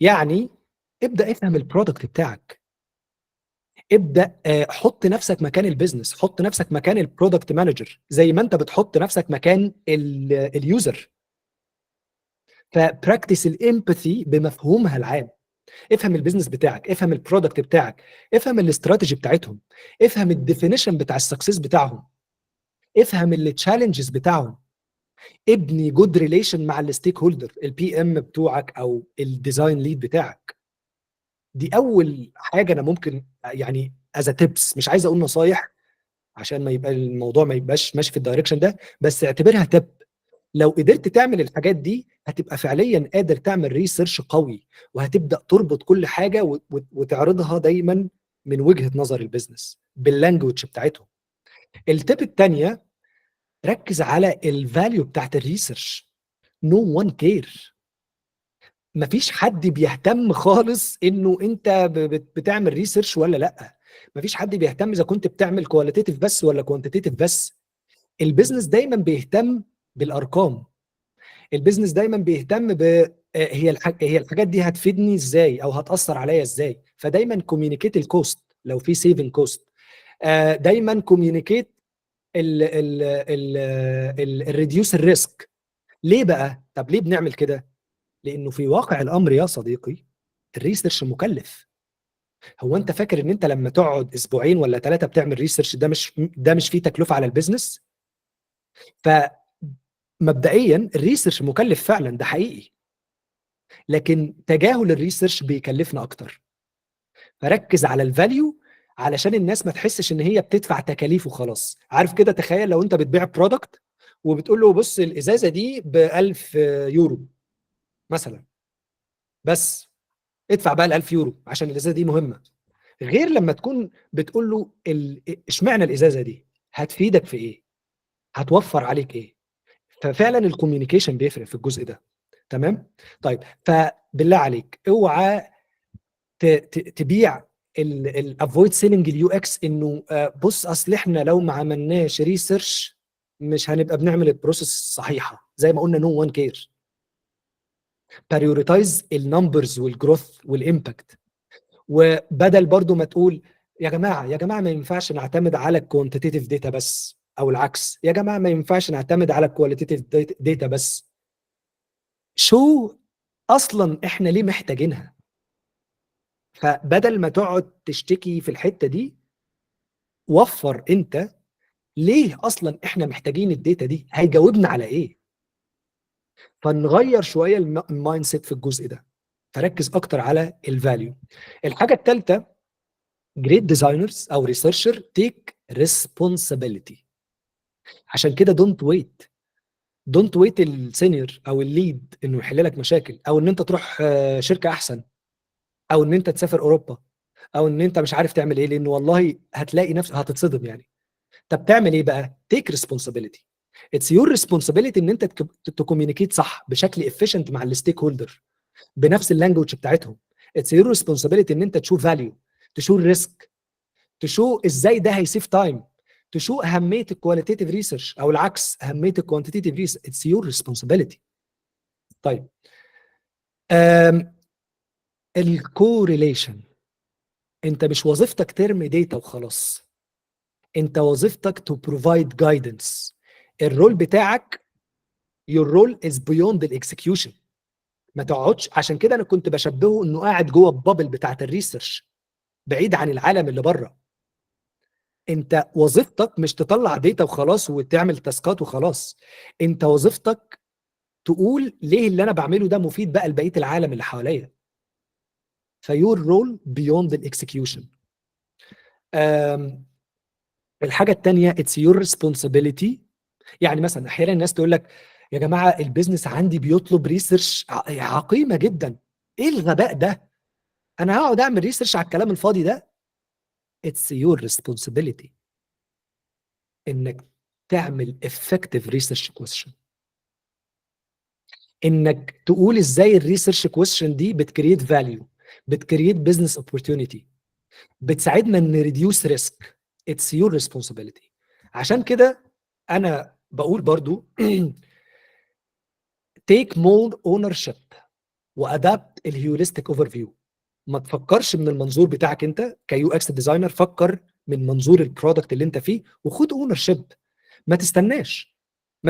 يعني ابدا افهم البرودكت بتاعك، ابدا حط نفسك مكان البيزنس، حط نفسك مكان البرودكت مانجر زي ما انت بتحط نفسك مكان اليوزر. فبراكتس الامباثي بمفهومها العام. افهم البيزنس بتاعك، افهم البرودكت بتاعك، افهم الاستراتيجي بتاعتهم، افهم الديفينيشن بتاع السكسس بتاعهم، افهم التشالنجز بتاعهم، ابني جود ريليشن مع الستيك هولدر، البي ام بتوعك او الديزاين ليد بتاعك. دي اول حاجه انا ممكن يعني از تيبس، مش عايز اقول نصايح عشان ما يبقى الموضوع ما يبقاش ماشي في الدايركشن ده، بس اعتبرها تب. لو قدرت تعمل الحاجات دي هتبقى فعليا قادر تعمل ريسيرش قوي، وهتبدا تربط كل حاجه وتعرضها دايما من وجهه نظر البيزنس باللانجوج بتاعتهم. التب الثانيه، ركز على الفاليو بتاعت الريسيرش. نو وان كير. مفيش حد بيهتم خالص انه انت بتعمل ريسيرش ولا لا. مفيش حد بيهتم اذا كنت بتعمل كواليتيتيف بس ولا كوانتيتيف بس. البيزنس دايما بيهتم بالارقام. البيزنس دايما بيهتم هي الحاجات دي هتفيدني ازاي او هتاثر عليا ازاي. فدايما كوميونيكيت الكوست لو في سيفنج كوست. دايما كوميونيكيت الريديوس الريسك. ليه بقى؟ طب ليه بنعمل كده؟ لانه في واقع الامر يا صديقي الريسيرش مكلف. هو انت فاكر ان انت لما تقعد اسبوعين ولا 3 بتعمل ريسيرش ده مش فيه تكلفه على البيزنس؟ فمبدئيا الريسيرش مكلف فعلا، ده حقيقي، لكن تجاهل الريسيرش بيكلفنا اكتر. فركز على الفاليو علشان الناس ما تحسش ان هي بتدفع تكاليف وخلاص. عارف كده؟ تخيل لو انت بتبيع برودكت وبتقول له بص الازازه دي ب 1000 يورو مثلا، بس ادفع بقى ال 1000 يورو عشان الازازه دي مهمه. غير لما تكون بتقول له اشمعنى الازازه دي هتفيدك في ايه، هتوفر عليك ايه. ففعلا الكوميونيكيشن بيفرق في الجزء ده. تمام. طيب فبالله عليك اوعى تبيع الافويد سيلينج اليو اكس انه بص اصل احنا لو ما عملناش ريسيرش مش هنبقى بنعمل البروسيس الصحيحه زي ما قلنا. نو وان كير. بريوريتايز النمبرز والجروث والامباكت. وبدل برضو ما تقول يا جماعه ما ينفعش نعتمد على الكوانتيتيف داتا بس، او العكس يا جماعه ما ينفعش نعتمد على الكواليتيف داتا بس. شو اصلا احنا ليه محتاجينها؟ فبدل ما تقعد تشتكي في الحته دي، وفر انت ليه اصلا احنا محتاجين الداتا دي، هيجاوبنا على ايه. فنغير شويه المايند سيت في الجزء ده، فركز اكتر على الفاليو. الحاجه الثالثه، جريت ديزاينرز او ريسيرشر تيك ريسبونسابيلتي. عشان كده دونت ويت السينيور او الليد انه يحل لك مشاكل، او ان انت تروح شركه احسن، او ان انت تسافر اوروبا، او ان انت مش عارف تعمل ايه، لانه والله هتلاقي نفسك هتتصدم يعني. طب تعمل ايه بقى؟ تيك ريسبونسابيلتي. اتس يور ريسبونسابيلتي ان انت تكوميونيكيت صح بشكل افيشنت مع الستيك هولدر بنفس اللانجوج بتاعتهم. اتس يور ريسبونسابيلتي ان انت تشوف فاليو، تشوف ريسك، تشو ازاي ده هيسيف تايم، تشو اهميه الكواليتيف ريسيرش او العكس اهميه الكوانتيتيف ريسيرش. اتس يور ريسبونسابيلتي. طيب الكوريليشن، انت مش وظيفتك ترمي داتا وخلاص، انت وظيفتك تو بروفايد جايدنس. الرول بتاعك your role is beyond the execution. ما تقعدش. عشان كده انا كنت بشبهه انه قاعد جوه البابل بتاعت الريسيرش بعيد عن العالم اللي بره. انت وظيفتك مش تطلع داتا وخلاص وتعمل تاسكات وخلاص. انت وظيفتك تقول ليه اللي انا بعمله ده مفيد بقى لبقيه العالم اللي حواليا. فيور رول بيوند الاكسكيوشن. الحاجه الثانيه اتس يور ريسبونسابيلتي. يعني مثلا احيانا الناس تقول لك يا جماعه البيزنس عندي بيطلب ريسيرش عقيمه جدا، ايه الغباء ده؟ انا هقعد اعمل ريسيرش على الكلام الفاضي ده؟ اتس يور ريسبونسابيلتي انك تعمل effective research question، انك تقول ازاي الريسيرش كويستشن دي بتكريت فاليو، بتكريت بزنس اوبورتيونيتي، بتساعدنا ان ريديوس ريسك. اتس يور ريسبونسابيلتي. عشان كده انا بقول برضو take mold ownership وادابت الهيوليستيك اوفر فيو. ما تفكرش من المنظور بتاعك انت كيو اكس ديزاينر، فكر من منظور البرودكت اللي انت فيه وخد اونر شيب. ما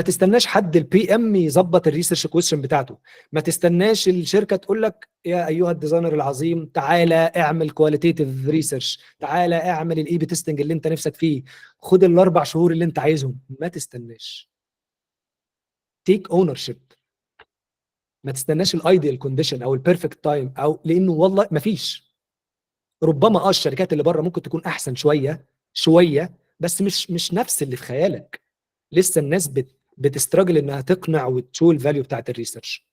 تستناش حد البي ام يظبط الريسيرش كويشن بتاعته، ما تستناش الشركه تقول لك يا ايها الديزاينر العظيم تعالى اعمل كواليتيتيف ريسيرش، تعالى اعمل الاي بي تيستنج اللي انت نفسك فيه، خد ال4 شهور اللي انت عايزهم. ما تستناش، تيك اونر شيب. ما تستناش الايديال كونديشن او البيرفكت تايم، او لانه والله ما فيش. ربما الشركات اللي بره ممكن تكون احسن شويه بس مش نفس اللي في خيالك. لسه الناس بتستراجل انها تقنع وتشو الفاليو بتاعت الريسيرش.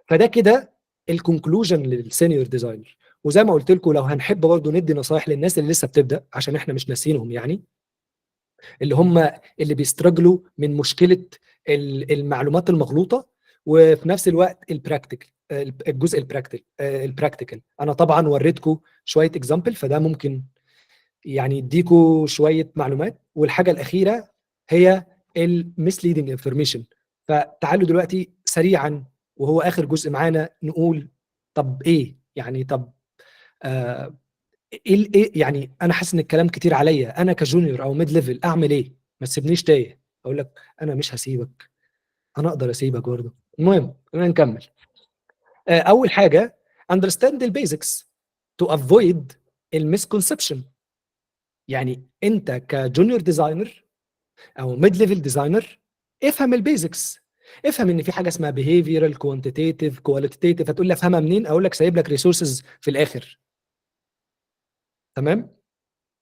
فده كده الكونكلوجن للسينيور ديزاينر. وزي ما قلت لكم لو هنحب برضه ندي نصايح للناس اللي لسه بتبدا عشان احنا مش ناسينهم، يعني اللي هم اللي بيستراجلوا من مشكله المعلومات المغلوطه وفي نفس الوقت البراكتيكال، الجزء البراكتيكال. انا طبعا وريتكم شويه اكزامبل، فده ممكن يعني يديكوا شويه معلومات. والحاجه الاخيره هي المسليدنج انفورميشن. فتعالوا دلوقتي سريعا وهو اخر جزء معانا نقول طب ايه يعني، طب ايه يعني. انا حاسس ان الكلام كتير عليا، انا كجونيور او ميد ليفل اعمل ايه؟ ما تسيبنيش تايه. اقول لك انا مش هسيبك، انا اقدر اسيبك برضه. المهم خلينا نكمل. اول حاجه understand the basics to avoid المسكونسبشن. يعني انت كجونيور ديزاينر او ميد ليفل ديزاينر افهم البيزكس. افهم ان في حاجه اسمها behavioral quantitative qualitative. هتقول لي افهمها منين؟ اقول لك سايب لك ريسورسز في الاخر. تمام؟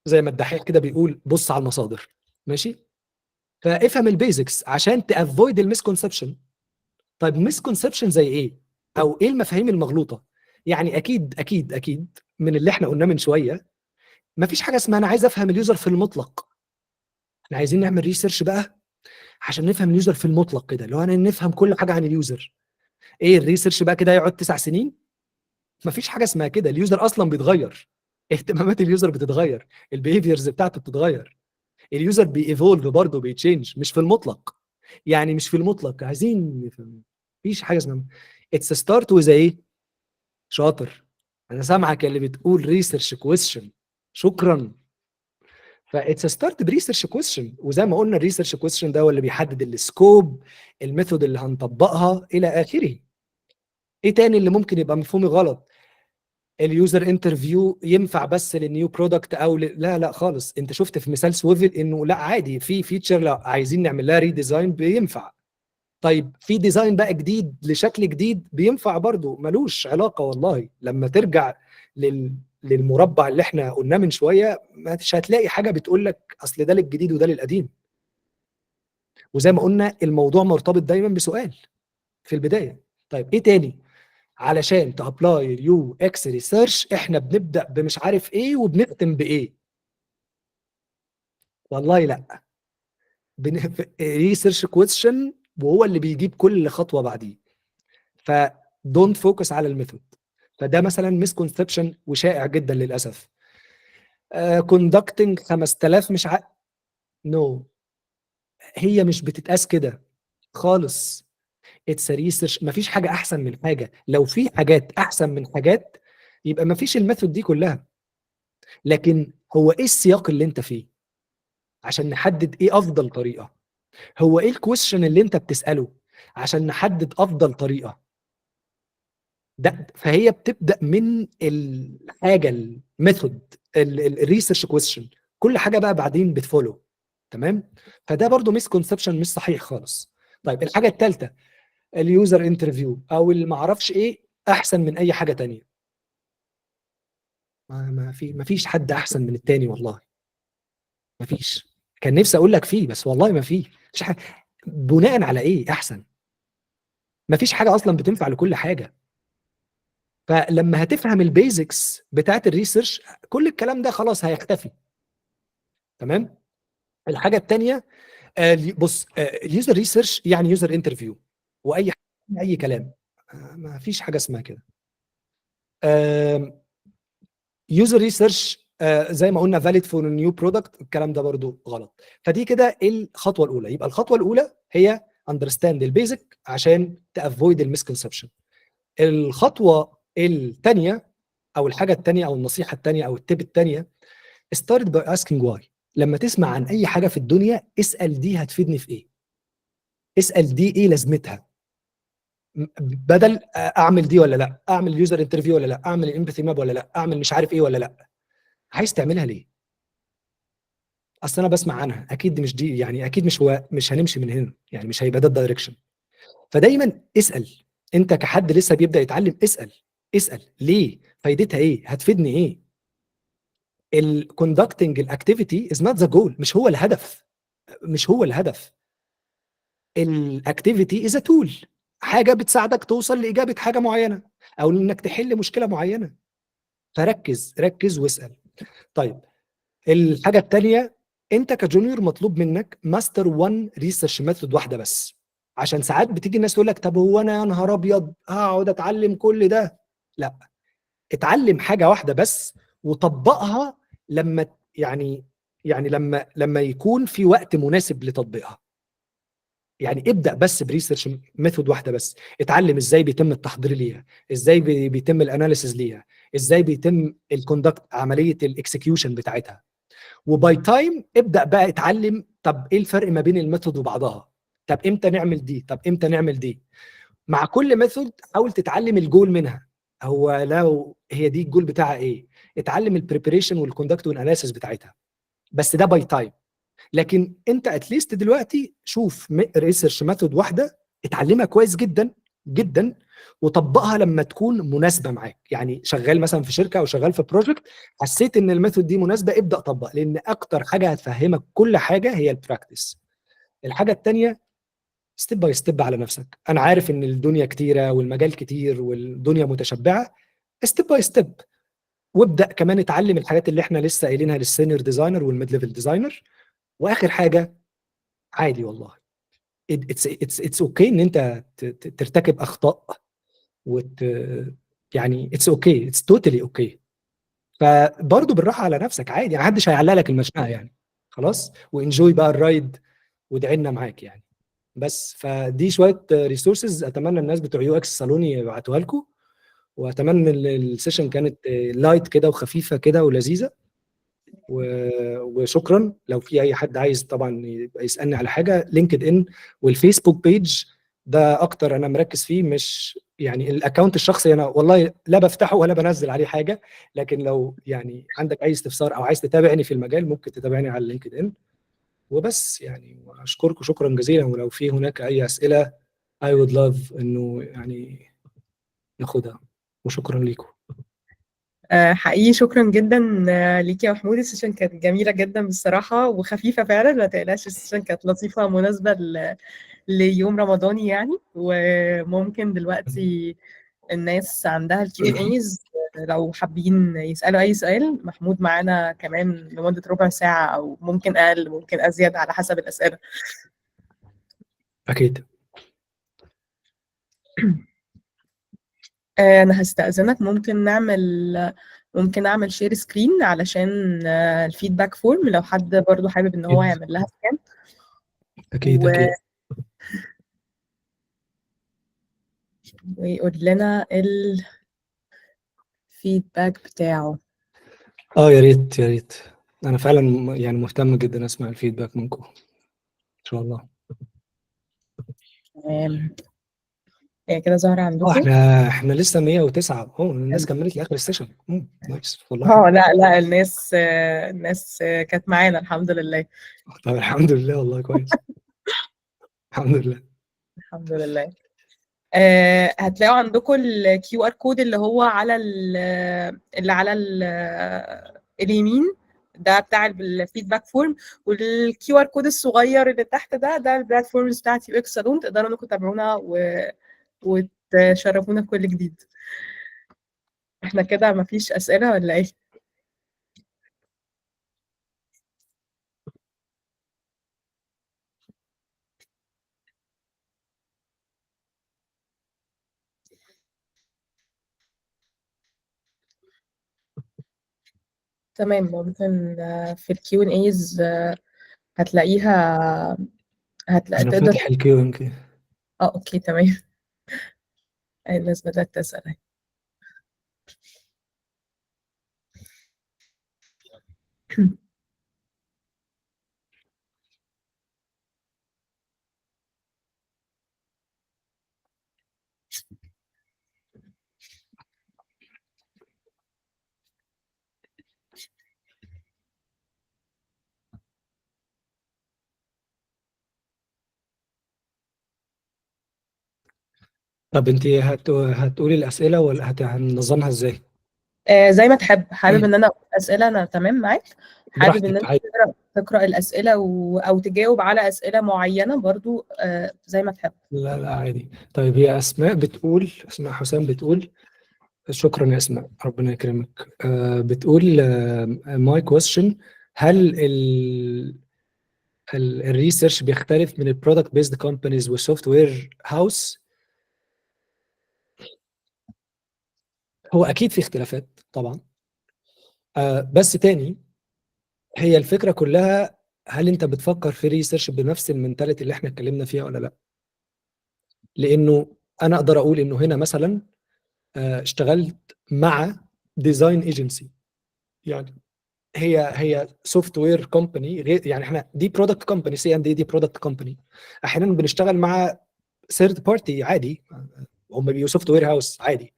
زي ما الدحيح كده بيقول بص على المصادر. ماشي؟ فافهم البيزكس عشان تافويد المسكونسبشن. طيب مسكونسبشن زي ايه؟ او ايه المفاهيم المغلوطه؟ يعني اكيد من اللي احنا قلناه من شويه، مفيش حاجه اسمها انا عايز افهم اليوزر في المطلق. احنا عايزين نعمل ريسيرش بقى عشان نفهم اليوزر في المطلق كده، لو انا نفهم كل حاجه عن اليوزر. ايه الريسيرش بقى كده يقعد 9 سنين؟ مفيش حاجه اسمها كده. اليوزر اصلا بيتغير، اهتمامات اليوزر بتتغير، البيهيفيرز بتاعته بتتغير، اليوزر بييفولف برضه بيتشينج، مش في المطلق. يعني مش في المطلق عايزين نفهم. مفيش حاجه اسمها اتس ستارت وذ ايه. شاطر، انا سامعك اللي بتقول ريسيرش كويستشن. شكرا. فاتس ستارت بريسيرش كويستشن، وزي ما قلنا الريسيرش كويستشن ده هو اللي بيحدد السكوب، الميثود اللي هنطبقها الى اخره. ايه تاني اللي ممكن يبقى مفهومي غلط؟ اليوزر انترفيو ينفع بس للنيو برودكت او لا خالص. انت شفت في مثال سويفل انه لا عادي في فيتشر لو عايزين نعمل لها ريديزاين بينفع. طيب في ديزاين بقى جديد لشكل جديد بينفع برضو. ملوش علاقه والله. لما ترجع للمربع اللي احنا قلناه من شويه مش هتلاقي حاجه بتقول لك اصل ده للجديد وده للقديم. وزي ما قلنا الموضوع مرتبط دايما بسؤال في البدايه. طيب ايه تاني؟ علشان تابلاي اليو اكس ريسيرش احنا بنبدا بمش عارف ايه وبنختم بايه. والله لا، ريسيرش كويستشن وهو اللي بيجيب كل خطوه بعديه. فدونت فوكس على الميثود. فده مثلا مسكونسبشن وشائع جدا للاسف. كوندكتنج 5000 مش نو، هي مش بتتقاس كده خالص. اتس ريسيرش. مفيش حاجه احسن من حاجه. لو في حاجات احسن من حاجات يبقى مفيش الميثود دي كلها. لكن هو ايه السياق اللي انت فيه عشان نحدد ايه افضل طريقه؟ هو ايه الكويشن اللي انت بتساله عشان نحدد افضل طريقه؟ ده فهي بتبدا من الحاجه الميثود الريسيرش كويشن. كل حاجه بقى بعدين بتفولو. تمام؟ فده برضو ميس كونسبشن مش صحيح خالص. طيب الحاجه الثالثه اليوزر انترفيو او اللي ما اعرفش ايه احسن من اي حاجه تانية. ما فيش حد احسن من التاني والله. ما فيش. كان نفسي اقول لك فيه بس والله ما فيه. مش حاجة. بناء على ايه احسن؟ ما فيش حاجه اصلا بتنفع لكل حاجه. فلما هتفهم البيزكس بتاعت الريسيرش كل الكلام ده خلاص هيختفي. تمام؟ الحاجه الثانيه بص اليوزر ريسيرش يعني يوزر انترفيو واي اي كلام. ما فيش حاجه اسمها كده. يوزر ريسيرش زي ما قلنا فاليد فور نيو برودكت، الكلام ده برضو غلط. فدي كده الخطوه الاولى. يبقى الخطوه الاولى هي اندرستاند البيزك عشان تافويد المسكونسبشن. الخطوه الثانيه او الحاجه الثانيه او النصيحه الثانيه او التip الثانيه، start by asking why. لما تسمع عن اي حاجه في الدنيا اسال دي هتفيدني في ايه، اسال دي ايه لازمتها، بدل اعمل دي ولا لا، اعمل اليوزر انترفيو ولا لا، اعمل الامباثي ماب ولا لا، اعمل مش عارف ايه ولا لا. عايز تعملها ليه؟ اصل انا بسمع عنها، اكيد مش دي يعني، اكيد مش هنمشي من هنا يعني، مش هيبقى ده الدايركشن. فدايما اسال، انت كحد لسه بيبدا يتعلم اسال ليه، فايدتها ايه، هتفيدني ايه. الكوندكتنج الاكتيفيتي از نوت ذا جول، مش هو الهدف، مش هو الهدف. الاكتيفيتي از ا تول، حاجه بتساعدك توصل لاجابه حاجه معينه او انك تحل مشكله معينه. فركز ركز واسال. طيب الحاجه الثانيه، انت كجونيور مطلوب منك ماستر 1 ريسيرش ميثود واحده بس. عشان ساعات بتيجي الناس تقول لك طب هو انا يا نهار ابيض هقعد اتعلم كل ده؟ لا، اتعلم حاجه واحده بس وطبقها لما لما يكون في وقت مناسب لتطبيقها. يعني ابدا بس بريسيرش ميثود واحده بس، اتعلم ازاي بيتم التحضير ليها، ازاي بيتم الاناليسز ليها، ازاي بيتم الكوندكت عمليه الاكسكيوشن بتاعتها. وباي تايم ابدا بقى اتعلم طب ايه الفرق ما بين الميثود وبعضها، طب امتى نعمل دي، طب امتى نعمل دي. مع كل ميثود حاول تتعلم الجول منها، هو لو هي دي الجول بتاعها ايه، اتعلم البريبريشن والكوندكت والاناليسز بتاعتها. بس ده باي تايم. لكن انت اتليست دلوقتي شوف ريسيرش ميثود واحده اتعلمها كويس جدا جدا، وطبقها لما تكون مناسبه معاك. يعني شغال مثلا في شركه او شغال في بروجكت، حسيت ان الميثود دي مناسبه، ابدا طبق، لان اكتر حاجه هتفهمك كل حاجه هي البراكتس. الحاجه الثانيه، ستيب باي ستيب على نفسك. انا عارف ان الدنيا كتيره والمجال كتير والدنيا متشبعه، ستيب باي ستيب. وابدا كمان اتعلم الحاجات اللي احنا لسه قايلينها للسينيور ديزاينر والميد ليفل ديزاينر. واخر حاجه، عادي والله، اتس اوكي ان انت ترتكب اخطاء وت يعني اتس اوكي، اتس توتالي اوكي. فبرضه بالراحه على نفسك، عادي يعني، محدش هيعلق لك المشنقه يعني. خلاص، وانجوي بقى الرايد وادعي لنا معاك يعني. بس فدي شويه ريسورسز اتمنى الناس بتوع يو اكس صالوني يبعتوها لكم. واتمنى السيشن كانت لايت كده وخفيفه كده ولذيذه. وشكرا. لو في اي حد عايز طبعا يبقى يسالني على حاجه، لينكد ان والفيسبوك بيج ده اكتر انا مركز فيه. مش يعني الاكونت الشخصي انا والله لا بفتحه ولا بنزل عليه حاجه، لكن لو يعني عندك اي استفسار او عايز تتابعني في المجال ممكن تتابعني على لينكد ان. وبس يعني، اشكركم شكرا جزيلا. ولو في هناك اي اسئله I would love انه يعني ناخدها. وشكرا لكم. حقيقي شكرا جدا ليكي يا محمود. السيشن كانت جميلة جدا بصراحة وخفيفة فعلا، ما تقلقش، السيشن كانت لطيفة مناسبة ليوم رمضاني يعني. وممكن دلوقتي الناس عندها الكيو ان ايز، لو حابين يسألوا أي سؤال. محمود معانا كمان لمدة ربع ساعة أو ممكن أقل ممكن أزيد على حسب الأسئلة. اكيد. أنا هستأذنك، ممكن أعمل شير سكرين علشان الفيدباك فورم، لو حد برضو حابب إن هو اكيد يعمل لها سكان اكيد. اكيد. ويقول لنا الفيدباك بتاعه. يا ريت يا ريت. انا فعلا يعني مهتم جدا اسمع الفيدباك منكم ان شاء الله. تمام، هي كده ظاهرة عندكم؟ احنا لسه 109 الناس كملت لاخر السيشن. نايس والله. لا لا، الناس كانت معانا الحمد لله. طب الحمد لله والله كويس. الحمد لله. الحمد لله. هتلاقوا عندكم الكيو ار كود اللي هو اللي على اليمين، ده بتاع الفيدباك فورم. والكيو ار كود الصغير اللي تحت ده البلاتفورمز بتاعت يو اكس صالون، تقدروا انكم تتابعونا وتشرفونا بكل جديد. احنا كده مفيش اسئله ولا ايه؟ تمام، ممكن في الكيو ان ايز هتلاقيها، انا تقدر. فاتح الكيو يمكن. اوكي تمام. الناس بدأت تسأل. طب انت هتقولي الاسئله ولا هننظمها ازاي؟ زي ما تحب. حابب ان انا اقول اسئله، انا تمام معاك. حابب ان براحتك انت عادي. تقرا الاسئله او تجاوب على اسئله معينه برضو، زي ما تحب. لا لا عادي. طيب هي اسماء حسام بتقول، شكرا يا اسماء ربنا يكرمك. بتقول my question، هل الريسيرش بيختلف من البرودكت بيزد كومبانيز والسوفت وير هاوس؟ هو اكيد في اختلافات طبعا، بس تاني هي الفكره كلها، هل انت بتفكر في ريسيرش بنفس المنتاليتي اللي احنا اتكلمنا فيها ولا لا؟ لانه انا اقدر اقول انه هنا مثلا اشتغلت مع ديزاين ايجنسي، يعني هي سوفت وير كومباني، غير يعني احنا دي برودكت كومباني، سي ان دي برودكت كومباني. احيانا بنشتغل مع ثيرد بارتي عادي، هم بيبقوا سوفت وير هاوس عادي.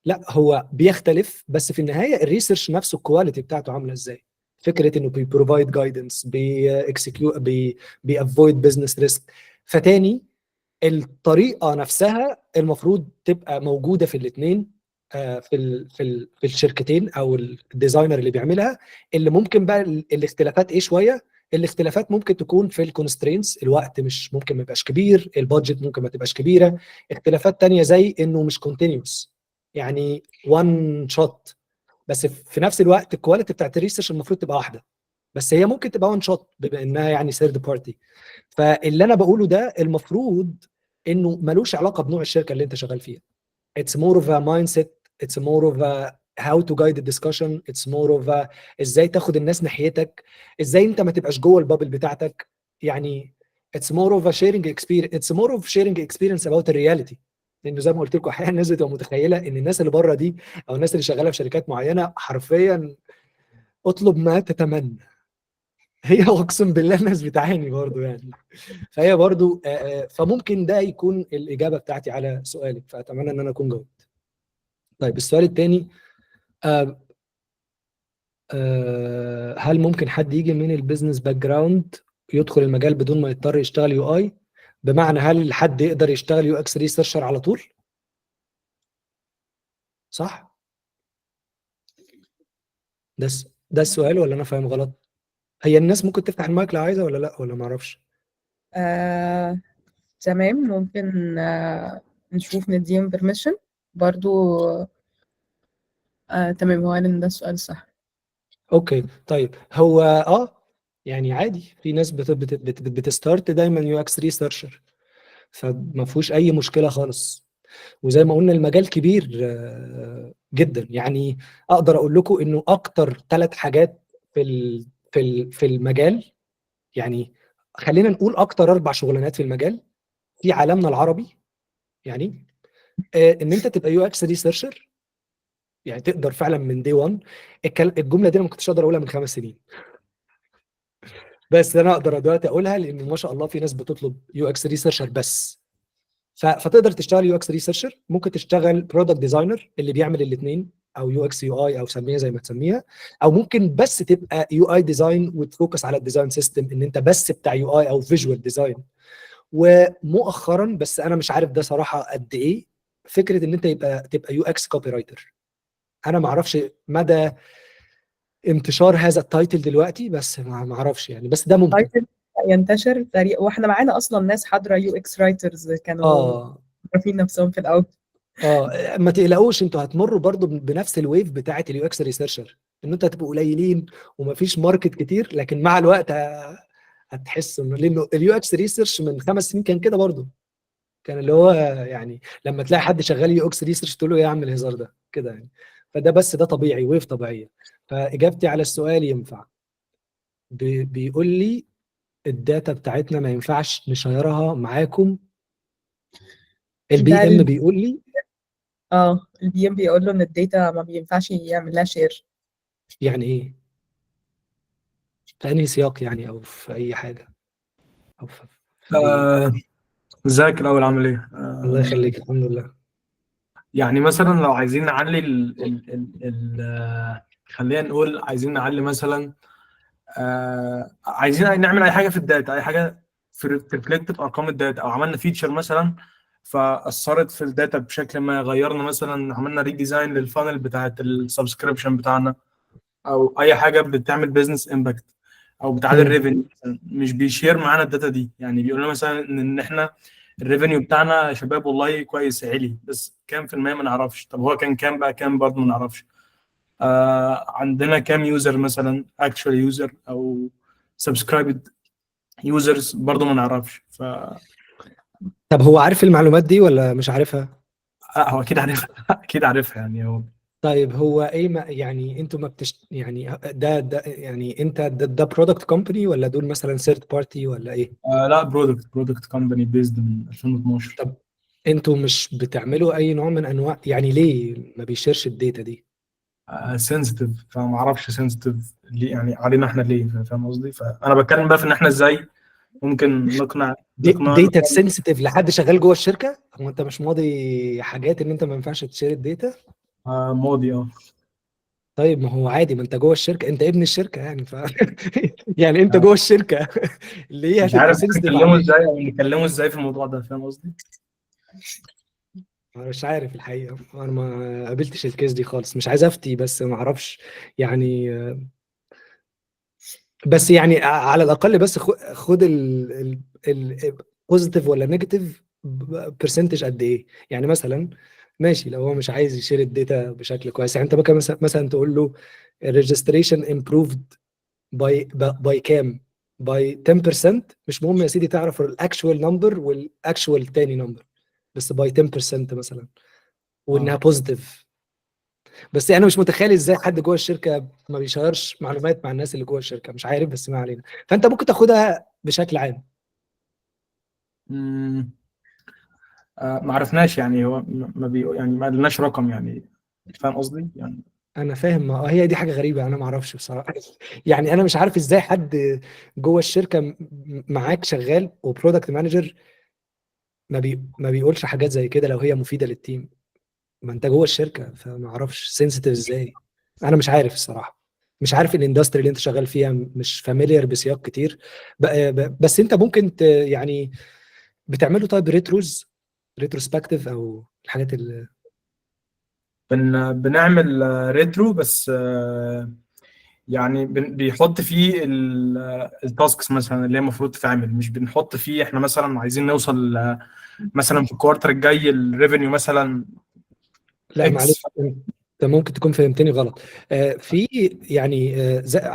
لا هو بيختلف، بس في النهايه الريسيرش نفسه الكواليتي بتاعته عامله ازاي، فكره انه بيبروفايد جايدنس، بيكسكيوت، بيافويد بزنس ريسك. فتاني الطريقه نفسها المفروض تبقى موجوده في الاثنين، في الشركتين او الديزاينر اللي بيعملها. اللي ممكن بقى الاختلافات ايه شويه، الاختلافات ممكن تكون في الكونسترينتس، الوقت مش ممكن ما يبقاش كبير، البادجت ممكن ما تبقاش كبيره. اختلافات تانية زي انه مش كونتينيوس، يعني وان شوت. بس في نفس الوقت الكواليتي بتاعت الريسيرش المفروض تبقى واحده، بس هي ممكن تبقى وان شوت بما انها يعني ثيرد بارتي. فاللي انا بقوله ده المفروض انه ملوش علاقه بنوع الشركه اللي انت شغال فيها. It's more of a mindset. It's more of a how to guide the discussion. It's more of a ازاي تاخد الناس ناحيتك، ازاي انت ما تبقاش جوه البابل بتاعتك. يعني it's more of a sharing experience. It's more of sharing experience about the reality. لانه زي ما قلت لكم احيانا الناس بتبقى متخيله ان الناس اللي بره دي او الناس اللي شغاله في شركات معينه حرفيا اطلب ما تتمنى. هي اقسم بالله الناس بتعاني برضو يعني. فهي برضو فممكن ده يكون الاجابه بتاعتي على سؤالك، فاتمنى ان انا اكون جاوبت. طيب السؤال الثاني، هل ممكن حد يجي من البيزنس باك جراوند يدخل المجال بدون ما يضطر يشتغل يو اي؟ بمعنى هل حد يقدر يشتغل يو اكس ريسيرشر على طول؟ صح؟ ده السؤال ولا انا فاهم غلط؟ هي الناس ممكن تفتح المايك لو عايزه ولا لا، ولا ما اعرفش؟ تمام، ممكن نشوف نديهم permission برضو. تمام، هو قال ان ده السؤال صح. اوكي طيب هو يعني عادي، في ناس بتستارت دايما يو اكس ريسيرشر، فما فيهوش اي مشكله خالص. وزي ما قلنا المجال كبير جدا، يعني اقدر اقول لكم انه اكتر 3 حاجات في المجال، يعني خلينا نقول اكتر 4 شغلانات في المجال في عالمنا العربي، يعني ان انت تبقى يو اكس ريسيرشر، يعني تقدر فعلا من دي 1. الجمله دي انا ما كنتش اقدر اقولها من 5 سنين، بس انا اقدر دلوقتي اقولها لان ما شاء الله في ناس بتطلب يو اكس ريسيرشر بس. فتقدر تشتغل يو اكس ريسيرشر، ممكن تشتغل برودكت ديزاينر اللي بيعمل الاثنين، او يو اكس يو اي، او سميها زي ما تسميها. او ممكن بس تبقى يو اي ديزاين وتفوكس على الديزاين سيستم، ان انت بس بتاع يو اي او فيجوال ديزاين. ومؤخرا، بس انا مش عارف ده صراحه قد ايه، فكره ان انت تبقى يو اكس كوبي رايتر. انا ما اعرفش مدى انتشار هذا التايتل دلوقتي، بس ما اعرفش يعني، بس ده ممكن. تايتل ينتشر تقريبا، واحنا معانا اصلا ناس حاضره يو اكس رايترز كانوا اه عارفين نفسهم في الاول. ما تقلقوش، انتوا هتمروا برضو بنفس الويف بتاعه اليو اكس ريسيرشر، ان انتوا هتبقوا قليلين ومفيش ماركت كتير، لكن مع الوقت هتحس انه، لانه اليو اكس ريسيرش من 5 سنين كان كده برضو، كان اللي هو يعني لما تلاقي حد شغال يو اكس ريسيرش تقول له ايه يا عم الهزار ده كده يعني. فده بس ده طبيعي، ويف طبيعيه. فاجابتي على السؤال ينفع. بيقول لي الداتا بتاعتنا ما ينفعش نشيرها معاكم. ده البي ام بيقول لي البي ام بيقول له ان الداتا ما بينفعش يعمل لها شير. يعني ايه؟ في انهي سياق يعني، او في اي حاجه، او في اي. آه، ازيك الاول، عامل ايه؟ الله يخليك، الحمد لله. يعني مثلا لو عايزين نعلي خلينا نقول عايزين نعلي مثلا، عايزين نعمل اي حاجه في الداتا، اي حاجه ترفلكت في ارقام الداتا، او عملنا فيتشر مثلا فاثرت في الداتا بشكل ما، غيرنا مثلا، عملنا ريديزاين للفانل بتاعت السبسكريبشن بتاعنا، او اي حاجه بتعمل بيزنس امباكت، او بتعادل مم. ريفينيو. مش بيشير معانا الداتا دي، يعني بيقول لنا مثلا ان احنا الريفينيو بتاعنا يا شباب والله كويس عالي، بس كام في المية ما نعرفش. طب هو كان كام بقى، كام برضه ما نعرفش. عندنا كام يوزر مثلا، اكشوال يوزر او سبسكرايبد يوزرز، برضه ما نعرفش. طب هو عارف المعلومات دي ولا مش عارفها؟ هو اكيد عارفها اكيد عارفها يعني هو. طيب هو ايه، ما يعني انتوا ما يعني ده يعني انت ده برودكت كومباني، ولا دول مثلا ثيرد بارتي، ولا ايه؟ لا، برودكت كومباني بيزد من 2012. طب انتوا مش بتعملوا اي نوع من انواع، يعني ليه ما بيشيرش الداتا دي؟ سنسيتيف، فما اعرفش سنسيتيف ليه يعني علينا احنا ليه، فاهم قصدي؟ فانا بتكلم بقى في ان احنا ازاي ممكن نقنع داتا سنسيتيف لحد شغال جوه الشركه؟ هو انت مش ماضي حاجات ان انت ما ينفعش تشير الداتا؟ ماضي. طيب ما هو عادي، ما انت جوه الشركه، انت ابن الشركه يعني يعني انت آه، جوه الشركه اللي هي مش هتبقى عارف سنسيتيف نكلمه عليه. ازاي او نكلمه ازاي في الموضوع ده، فاهم قصدي؟ انا مش عارف الحقيقه، انا ما قابلتش الكيس دي خالص، مش عايز افتي بس ما اعرفش يعني. بس يعني على الاقل بس خد البوزيتيف ولا نيجاتيف برسنتج قد ايه، يعني مثلا ماشي لو هو مش عايز يشير الداتا بشكل كويس، يعني انت ممكن مثلا تقول له الريجستريشن امبروفد باي كام، باي 10%. مش مهم يا سيدي تعرف الاكشوال نمبر والاكشوال تاني نمبر، بس باي 10% مثلا، وانها اه بوزيتيف. بس انا مش متخيل ازاي حد جوه الشركه ما بيشيرش معلومات مع الناس اللي جوه الشركه، مش عارف، بس ما علينا. فانت ممكن تاخدها بشكل عام. مم. ما عرفناش يعني، هو ما يعني ما قالناش رقم يعني، فاهم قصدي يعني. انا فاهم، هي دي حاجه غريبه، انا ما اعرفش بصراحه يعني انا مش عارف ازاي حد جوه الشركه معاك شغال وبرودكت مانجر ما بيقولش حاجات زي كده لو هي مفيده للتيم. ما انت جوه الشركه، فما اعرفش سنسيتيف ازاي. انا مش عارف الصراحه، مش عارف الاندستري اللي انت شغال فيها، مش فاميليار بسياق كتير. بس انت ممكن يعني بتعملوا طيب ريتروسبكتيف او الحاجات اللي. بنعمل ريترو، بس يعني بيحط فيه التاسكس مثلا اللي هي المفروض تتعمل، مش بنحط فيه احنا مثلا عايزين نوصل مثلا في الكوارتر الجاي الريفينيو مثلا لا معلش، اكس. انت ممكن تكون فهمتني غلط. في يعني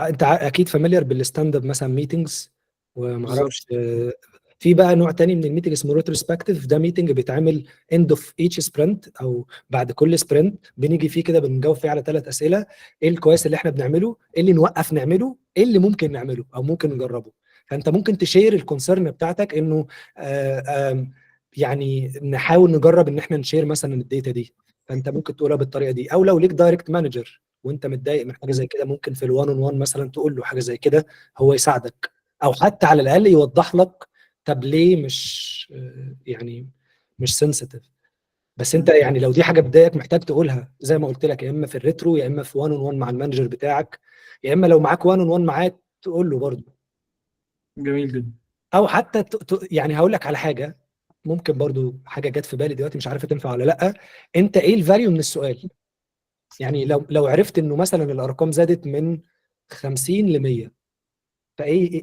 انت اكيد فاميليار بالستاند اب مثلا ميتنجز، وما اعرفش. بالظبط. في بقى نوع تاني من الميتنج اسمه ريتروسبكتيف، ده ميتنج بيتعمل اند اوف ايتش سبرنت، او بعد كل سبرنت بنيجي فيه كده بنجاوب فيه على 3 اسئله: ايه الكويس اللي احنا بنعمله، ايه اللي نوقف نعمله، ايه اللي ممكن نعمله او ممكن نجربه. فانت ممكن تشير الكونسيرن بتاعتك انه يعني نحاول نجرب ان احنا نشير مثلا الداتا دي. فانت ممكن تقولها بالطريقه دي، او لو ليك دايركت مانجر وانت متضايق من حاجه زي كده، ممكن في الوان اون وان مثلا تقول له حاجه زي كده، هو يساعدك، او حتى على الاقل يوضح لك طب ليه مش يعني مش سنسيتيف. بس انت يعني لو دي حاجه بتضايقك محتاج تقولها زي ما قلت لك، يا اما في الريترو، يا اما في وان اون وان مع المانجر بتاعك، يا اما لو معاك وان اون وان معاك تقول له برضه. جميل جدا. او حتى يعني هقول لك على حاجه ممكن برضو، حاجه جت في بالي دلوقتي مش عارفه تنفع ولا لا. انت ايه الفاليو من السؤال؟ يعني لو عرفت انه مثلا الارقام زادت من 50 ل 100،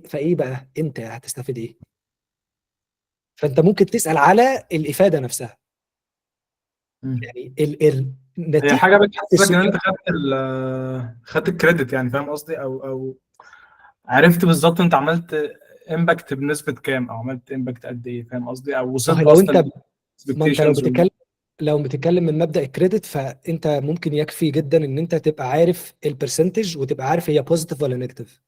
فايه بقى انت هتستفيد ايه؟ فانت ممكن تسال على الافاده نفسها، مم. يعني هي النتيجه حاجه بتحسسك ان السؤال. انت خدت الكريدت يعني، فاهم قصدي؟ او عرفت بالظبط انت عملت امباكت بنسبه كام، او عملت امباكت قد ايه، فاهم قصدي؟ او ما هو وصلت لو اصلا انت، ما انت الاكسبكتيشنز. لو بتتكلم من مبدأ الكريدت، فانت ممكن يكفي جدا ان انت تبقى عارف البرسنتج وتبقى عارف هي بوزيتيف ولا نيجاتيف.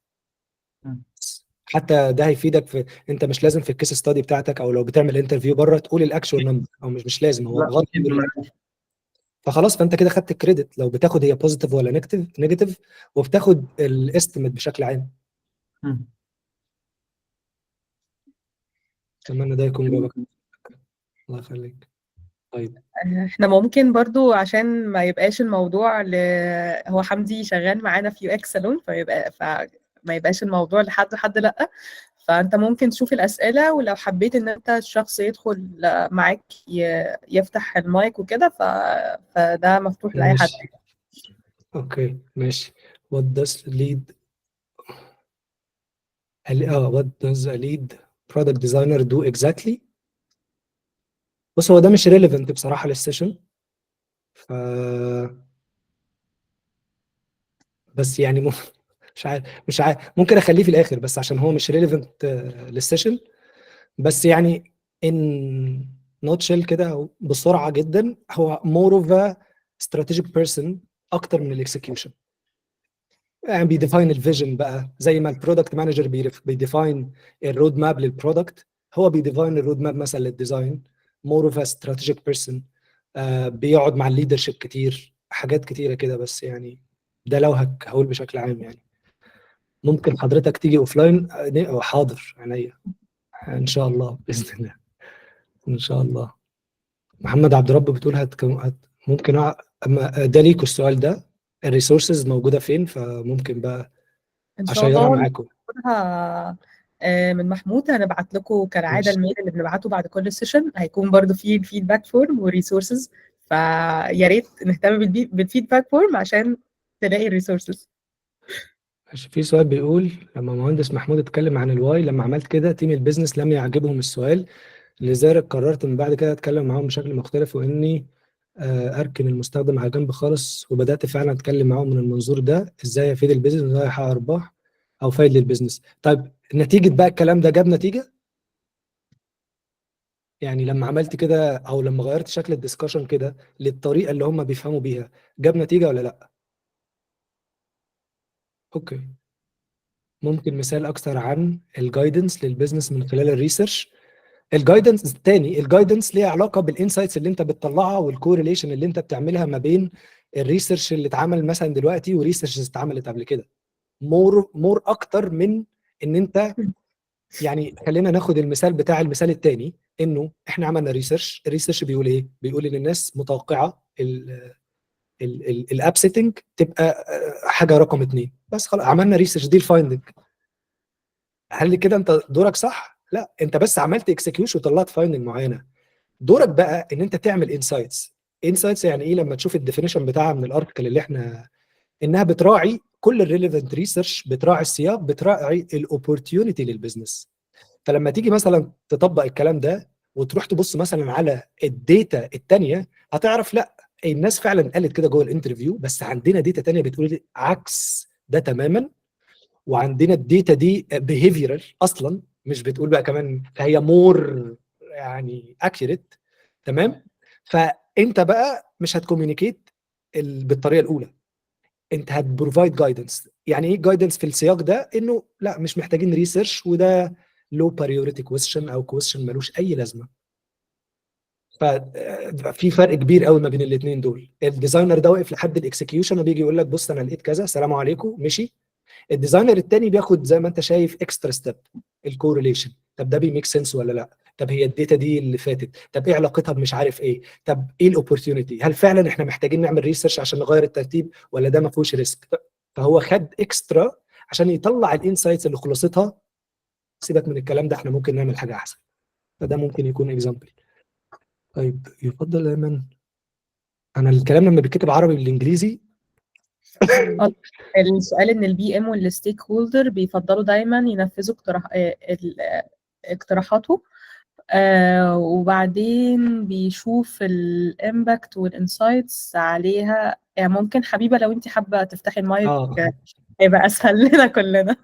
حتى ده هيفيدك في، انت مش لازم في الكيس ستادي بتاعتك او لو بتعمل انترفيو بره تقول الاكشوال نمبر، او مش لازم، هو لا بغض اكيد النظر. فخلاص، فانت كده خدت الكريدت لو بتاخد هي بوزيتيف ولا نيجاتيف، وبتاخد الاستيميت بشكل عام. مم. اتمنى ده يكون جوابك. الله يخليك. طيب احنا ممكن برضو عشان ما يبقاش الموضوع هو حمدي شغال معانا في يو اكس سالون، فما يبقاش الموضوع حد لا. فانت ممكن تشوف الاسئله، ولو حبيت ان انت الشخص يدخل معاك يفتح المايك وكده فده مفتوح لاي حد. ماشي اوكي ماشي. what does a lead product designer do exactly؟ بص هو ده مش relevant بصراحة للسيشن، بس يعني مش عارف ممكن اخليه في الاخر بس عشان هو مش relevant للسيشن. بس يعني in nutshell كده بسرعة جدا، هو more of a strategic person اكتر من الاكسكيوشن. يعني بيديفاين الفيجن بقى زي ما البرودكت مانجر بيديفاين الرود ماب للبرودكت، هو بيديفاين الرود ماب مثلا للديزاين. مور اوف استراتيجيك بيرسون، بيقعد مع الليدرشيب كتير، حاجات كتيره كده. بس يعني ده لو هقول بشكل عام يعني. ممكن حضرتك تيجي اوف لاين؟ حاضر عينيا ان شاء الله باذن الله. ان شاء الله. محمد عبد الرب بتقول ممكن اما ده ليكوا السؤال ده، الريسورسز موجوده فين؟ فممكن بقى ان شاء اشيرها الله معاكم. ناخدها من محمود. هنبعت لكم كالعاده ماشي. الميل اللي بنبعته بعد كل سيشن، هيكون برضو فيه الفيدباك فورم وريسورسز، فيا ريت نهتم بالفيدباك فورم عشان تلاقي الريسورسز. ماشي. في سؤال بيقول لما مهندس محمود اتكلم عن الواي، لما عملت كده تيم البيزنس لم يعجبهم السؤال، لذلك قررت من بعد كده اتكلم معاهم بشكل مختلف، واني اركن المستخدم على جنب خالص، وبدات فعلا اتكلم معاهم من المنظور ده، ازاي افيد البيزنس وازاي احقق ارباح او فايد للبيزنس. طيب نتيجه بقى الكلام ده جاب نتيجه؟ يعني لما عملت كده او لما غيرت شكل الدسكشن كده للطريقه اللي هم بيفهموا بيها، جاب نتيجه ولا لا؟ اوكي. ممكن مثال اكثر عن الجايدنس للبيزنس من خلال الريسيرش؟ الجايدنس الثاني، الجايدنس ليها علاقه بالانسايتس اللي انت بتطلعها والكورليشن اللي انت بتعملها ما بين الريسيرش اللي اتعمل مثلا دلوقتي وريسيرش اتعملت قبل كده. مور اكتر من ان انت يعني. خلينا ناخد المثال الثاني، انه احنا عملنا ريسيرش، الريسيرش بيقول ايه؟ بيقول ان الناس متوقعه الاب سيتنج تبقى حاجه رقم 2 بس. خلاص عملنا ريسيرش، دي الفايندنج. هل كده انت دورك صح؟ لا، انت بس عملت اكسكيوشن وطلعت فايندنج معينه. دورك بقى ان انت تعمل انسايتس. انسايتس يعني ايه؟ لما تشوف الديفينيشن بتاعها من الارتكل اللي احنا، انها بتراعي كل الريليفنت ريسيرش، بتراعي السياق، بتراعي الاوبورتيونيتي للبزنس. فلما تيجي مثلا تطبق الكلام ده وتروح تبص مثلا على الداتا الثانيه، هتعرف لا، الناس فعلا قالت كده جوه الانترفيو، بس عندنا داتا ثانيه بتقول عكس ده تماما. وعندنا الداتا دي بيهيفيرال اصلا، مش بتقول بقى كمان، فهي مور يعني اكيوريت. تمام. فانت بقى مش هتكوميونيكيت بالطريقه الاولى، انت هتبروفايد جايدنس. يعني ايه جايدنس في السياق ده؟ انه لا، مش محتاجين ريسيرش، وده لو بريوريتي كويستشن او كويستشن ملوش اي لازمه. ففي فرق كبير قوي ما بين الاثنين دول. الديزاينر ده واقف لحد الاكسكيوشن وبيجي يقول لك بص انا لقيت كذا، سلام عليكم، مشي. الديزاينر الثاني بياخد زي ما انت شايف اكسترا ستيب، الكورليشن. طب ده بيميك سنس ولا لا؟ طب هي الداتا دي اللي فاتت، طب ايه علاقتها بمش عارف ايه؟ طب ايه الاوبورتيونيتي؟ هل فعلا احنا محتاجين نعمل ريسيرش عشان نغير الترتيب، ولا ده ما فيهوش ريسك؟ فهو خد اكسترا عشان يطلع الانسايتس اللي خلاصتها سيبك من الكلام ده، احنا ممكن نعمل حاجه احسن. فده ممكن يكون اكزامبل. طيب يفضل دايما، انا الكلام لما بيتكتب عربي بالانجليزي. السؤال ان البي ام والستيك هولدر بيفضلوا دايما ينفذوا اقتراحاته، وبعدين بيشوف الامباكت والانسايتس عليها. يعني ممكن حبيبه لو انت حابه تفتحي المايك هيبقى اسهل لنا كلنا.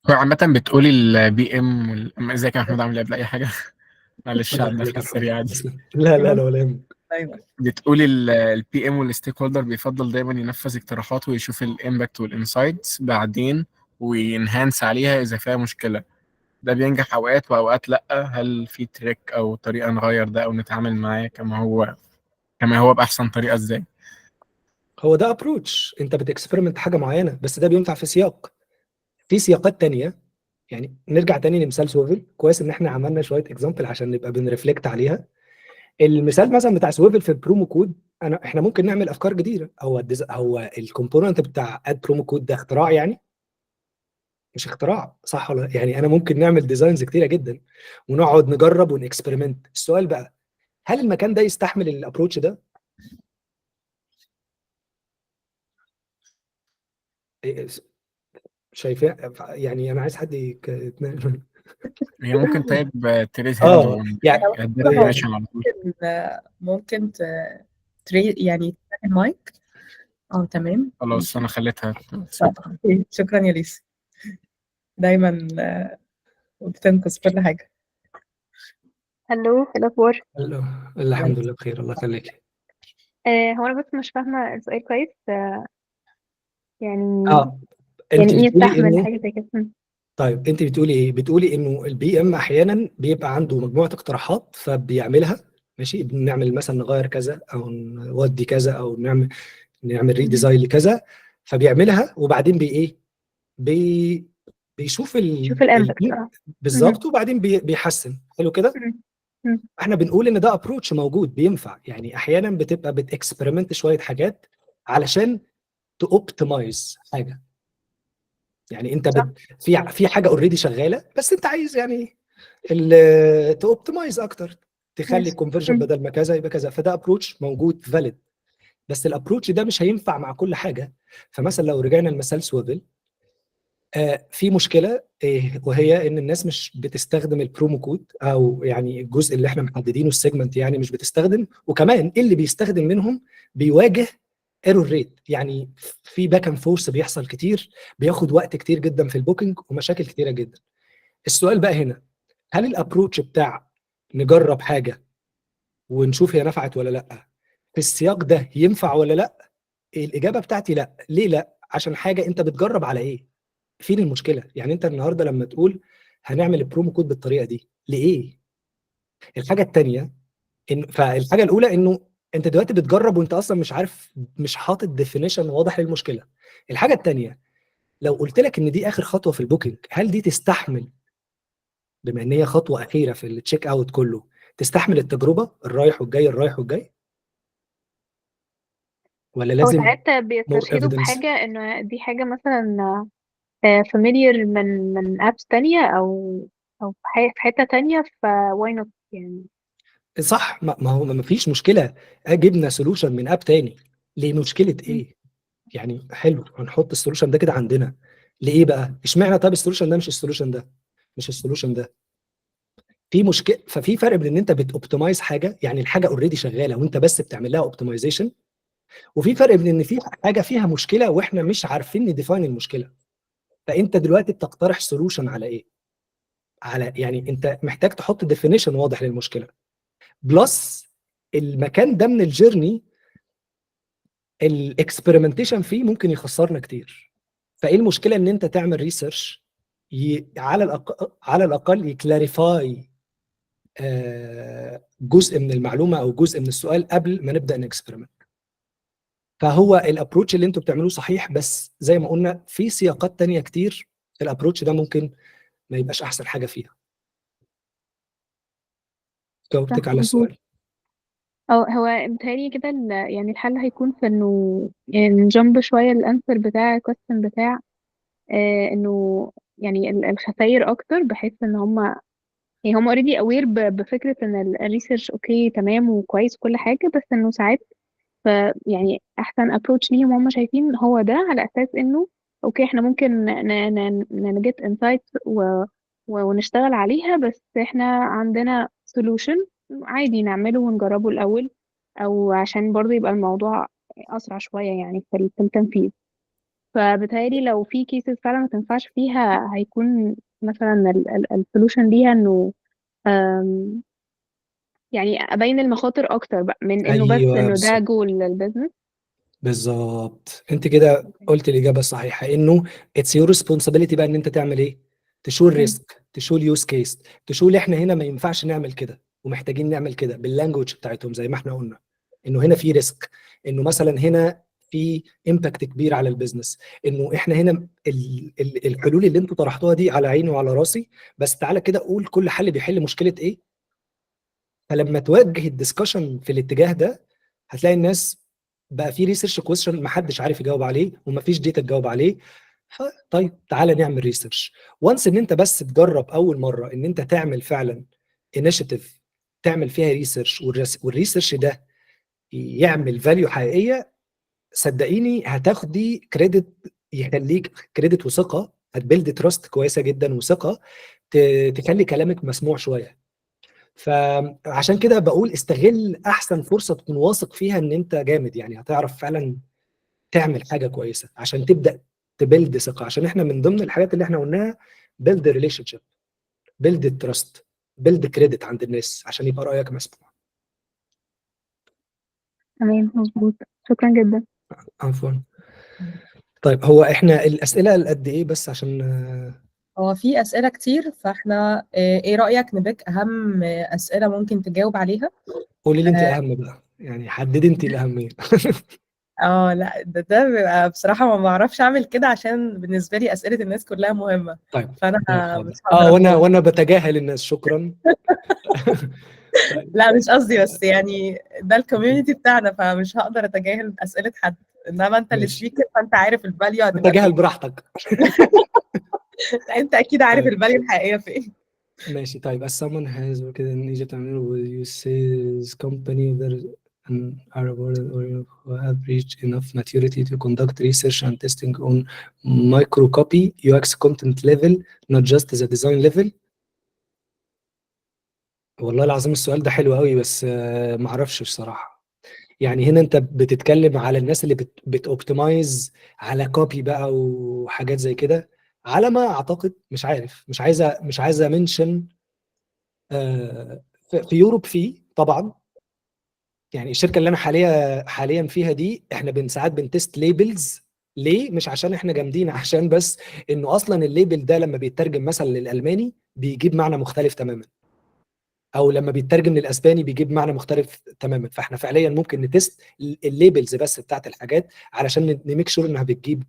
عامة بتقولي البي ام ازيك يا محمود، عامل ايه قبل اي حاجة؟ معلش على الدخلة السريعة دي. لا لا لا ولا يهمك. بتقولي البي ام والستيك هولدر بيفضل دايما ينفذ اقتراحاته ويشوف الامباكت والانسايتس بعدين وينهانس عليها اذا فيها مشكلة. ده بينجح اوقات واوقات لا، هل في تريك او طريقه نغير ده او نتعامل معاه كما هو باحسن طريقه ازاي؟ هو ده ابروتش، انت بتكسبيرمنت حاجه معينه، بس ده بينفع في سياق. في سياقات تانية، يعني نرجع تاني لمثال سويفل. كويس ان احنا عملنا شويه اكزامبل عشان نبقى بنرفلكت عليها. المثال مثلا بتاع سويفل في البرومو كود، احنا ممكن نعمل افكار جديده. هو الكومبوننت بتاع اد برومو كود ده اختراع يعني؟ مش اختراع، صح ولا لا؟ يعني انا ممكن نعمل ديزاينز كتيره جدا ونقعد نجرب ونكسبيرمنت. السؤال بقى، هل المكان ده يستحمل الابروتش ده؟ إيه، شايفاه؟ يعني انا عايز حد هي ممكن طيب تريز هاند اه يعني واديها ديفينيشن على طول. ممكن يعني تفتح المايك. تمام. خلاص انا خليتها شكرا يا ليس، دايما بتنقذ كل حاجة. الو، إيه الاخبار؟ الحمد لله بخير، الله يخليك. هو انا بس مش فاهمه السؤال كويس. يعني اه انت يعني ايه بتقولي يستحمل انه، حاجه زي كده؟ طيب انت بتقولي ايه؟ بتقولي انه البي ام احيانا بيبقى عنده مجموعه اقتراحات فبيعملها. ماشي، بنعمل مثلا نغير كذا او نودي كذا او نعمل ريديزاين لكذا، فبيعملها وبعدين ايه، بي بيشوف شوف الامباكت. مهم. بالظبط، وبعدين بيحسن. حلو كده. مهم. مهم. احنا بنقول ان ده ابروتش موجود بينفع. يعني احيانا بتبقى بتكسبيرمنت شويه حاجات علشان توبتمايز حاجه. يعني انت صح. في حاجه اوريدي شغاله، بس انت عايز يعني توبتمايز اكتر، تخلي يس. الكونفرجن مم. بدل ما كذا يبقى كذا. فده ابروتش موجود فاليد، بس الابروتش ده مش هينفع مع كل حاجه. فمثلا لو رجعنا لمثال سويفل، في مشكله وهي ان الناس مش بتستخدم البرومو كود، او يعني الجزء اللي احنا محددينه السيجمنت يعني مش بتستخدم. وكمان اللي بيستخدم منهم بيواجه ايرور ريت، يعني في باك اند فورس بيحصل كتير، بياخد وقت كتير جدا في البوكينج ومشاكل كتيره جدا. السؤال بقى هنا، هل الابروتش بتاع نجرب حاجه ونشوف هي نفعت ولا لا في السياق ده ينفع ولا لا؟ الاجابه بتاعتي لا. ليه لا؟ عشان حاجه انت بتجرب على ايه؟ فين المشكله؟ يعني انت النهارده لما تقول هنعمل البرومو كود بالطريقه دي لايه؟ الحاجه الثانيه، فالحاجه الاولى انه انت دلوقتي بتجرب وانت اصلا مش عارف، مش حاطط ديفينيشن واضح للمشكله. الحاجه الثانيه، لو قلت لك ان دي اخر خطوه في البوكينج، هل دي تستحمل، بما ان هي خطوه اخيره في التشيك اوت كله، تستحمل التجربه الرايح والجاي الرايح والجاي، ولا هو لازم ساعات مور بيستشهدوا ايفيدنس؟ بحاجه انه دي حاجه مثلا فاميليار من ابس تانية او في حته تانية، فواي نوت يعني. صح، ما هو ما فيش مشكله. جبنا سولوشن من اب تاني، ليه؟ مشكله مم. ايه؟ يعني حلو، هنحط السولوشن ده كده عندنا. ليه بقى؟ اشمعنى طب السولوشن ده مش السولوشن ده؟ مش السولوشن ده في مشكله. ففي فرق بين ان انت بتوبتمايز حاجه، يعني الحاجه اوريدي شغاله وانت بس بتعمل لها اوبتمايزيشن، وفي فرق بين ان في حاجه فيها مشكله واحنا مش عارفين نديفاين المشكله. فانت دلوقتي بتقترح سولوشن على ايه؟ على، يعني انت محتاج تحط ديفينيشن واضح للمشكله، بلس المكان ده من الجيرني الاكسبيرمنتيشن فيه ممكن يخسرنا كتير. فايه المشكله ان انت تعمل ريسيرش على الاقل يكلاريفاي جزء من المعلومه او جزء من السؤال قبل ما نبدا نكسبيرمنت. فهو الابروتش اللي انتوا بتعملوه صحيح، بس زي ما قلنا في سياقات تانية كتير الابروتش ده ممكن ما يبقاش احسن حاجه فيها. جاوبتك صح، على مظبوط. السؤال؟ هو بيتهيألي كده يعني الحل هيكون في انه يعني نجمب شويه الانسر بتاع الكويستشن بتاع انه يعني الخسائر اكتر، بحيث ان هم يعني هم اوريدي اوير بفكره ان الريسيرش اوكي تمام وكويس وكل حاجه، بس انه ساعات يعني احسن ابروتش ليهم هم شايفين هو ده، على اساس انه اوكي احنا ممكن نجيت انسايت ونشتغل عليها، بس احنا عندنا سولوشن عادي نعمله ونجربه الاول، او عشان برضو يبقى الموضوع اسرع شويه يعني في التنفيذ. فبالتالي لو في كيسز فعلا ما تنفعش فيها، هيكون مثلا السولوشن ليها انه أم، يعني ابين المخاطر اكتر بقى من انه بس ايوه انه ده بالظبط. جول للبزنس. بالظبط، انت كده قلت الاجابه الصحيحه، انه اتس يور ريسبونسابيلتي بقى ان انت تعمل ايه؟ تشور مم. ريسك. تشو اليوز كيس، تشو اللي احنا هنا ما ينفعش نعمل كده ومحتاجين نعمل كده باللانجوج بتاعتهم زي ما احنا قلنا، انه هنا في ريسك، انه مثلا هنا في امباكت كبير على البيزنس، انه احنا هنا الحلول اللي انتوا طرحتوها دي على عيني وعلى راسي، بس تعالى كده قول كل حل بيحل مشكله ايه. فلما توجه الدسكشن في الاتجاه ده هتلاقي الناس بقى في ريسيرش كويشن محدش عارف يجاوب عليه ومفيش داتا تجاوب عليه. طيب تعالى نعمل ريسيرش. وانس ان انت بس تجرب اول مره ان انت تعمل فعلا انيشيتيف تعمل فيها ريسيرش، والريسيرش ده يعمل فاليو حقيقيه، صدقيني هتاخدي كريدت، يخليك كريدت وثقه، هتبيلد تراست كويسه جدا وثقه تخلي كلامك مسموع شويه. فعشان كده بقول استغل احسن فرصه تكون واثق فيها ان انت جامد، يعني هتعرف فعلا تعمل حاجه كويسه عشان تبدا تبيلد ثقه، عشان احنا من ضمن الحاجات اللي احنا قلناها بيلد ريليشن شيب، بيلد تراست، بيلد كريدت عند الناس عشان يبقى رايك مسموع. تمام مظبوط، شكرا جدا. عفوا. طيب هو احنا الاسئله قد ايه بس عشان هو في أسئلة كتير، فاحنا ايه رأيك نبيك أهم أسئلة ممكن تجاوب عليها؟ قولي لي انت اهم بقى، يعني حددي انت الاهميه. لا ده بيبقى بصراحة ما بعرفش أعمل كده، عشان بالنسبة لي أسئلة الناس كلها مهمة، طيب فأنا حاضر. مش هقدر وانا أقول. وانا بتجاهل الناس، شكرا. طيب. لا مش قصدي، بس يعني ده الكوميونتي بتاعنا، فمش هقدر أتجاهل أسئلة حد، إنما أنت اللي ماشي، سبيكر فأنت عارف الفاليو هتبقى تجاهل فين. براحتك. أنت أكيد عارف طيب الفاليو الحقيقية فين. ماشي. طيب as someone has worked in Egypt and will you say this company there an Arab world or who have reached enough maturity to conduct research and testing on micro copy UX content level not just the design level. والله العظيم السؤال ده حلو قوي، بس ما اعرفش بصراحة. يعني هنا انت بتتكلم على الناس اللي بتوبتمايز على كوبي بقى وحاجات زي كده، على ما اعتقد. مش عارف، مش عايزه منشن. في يوروب فيه طبعا، يعني الشركه اللي انا حاليا فيها دي احنا ساعات بنتست ليبلز. ليه؟ مش عشان احنا جامدين، عشان بس انه اصلا الليبل ده لما بيترجم مثلا للالماني بيجيب معنى مختلف تماما، او لما بيترجم للاسباني بيجيب معنى مختلف تماما. فاحنا فعليا ممكن نتست الليبلز بس بتاعت الحاجات علشان نميك شور انها بتجيب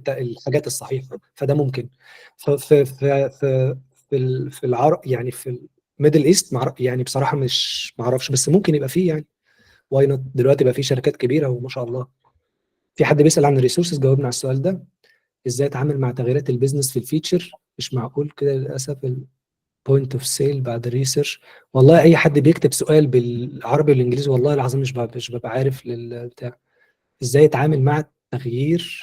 الحاجات الصحيحه. فده ممكن في العرب، يعني في الميدل ايست، يعني بصراحه مش معرفش، بس ممكن يبقى فيه يعني. واي نوت، دلوقتي بقى في شركات كبيره وما شاء الله. في حد بيسال عن الريسورسز، جاوبنا على السؤال ده. ازاي اتعامل مع تغييرات البيزنس في الفيتشر؟ مش معقول كده للاسف. بوينت اوف سيل بعد الريسيرش. والله اي حد بيكتب سؤال بالعربي والانجليزي والله العظيم مش ببقى عارف للبتاع. ازاي اتعامل مع التغيير؟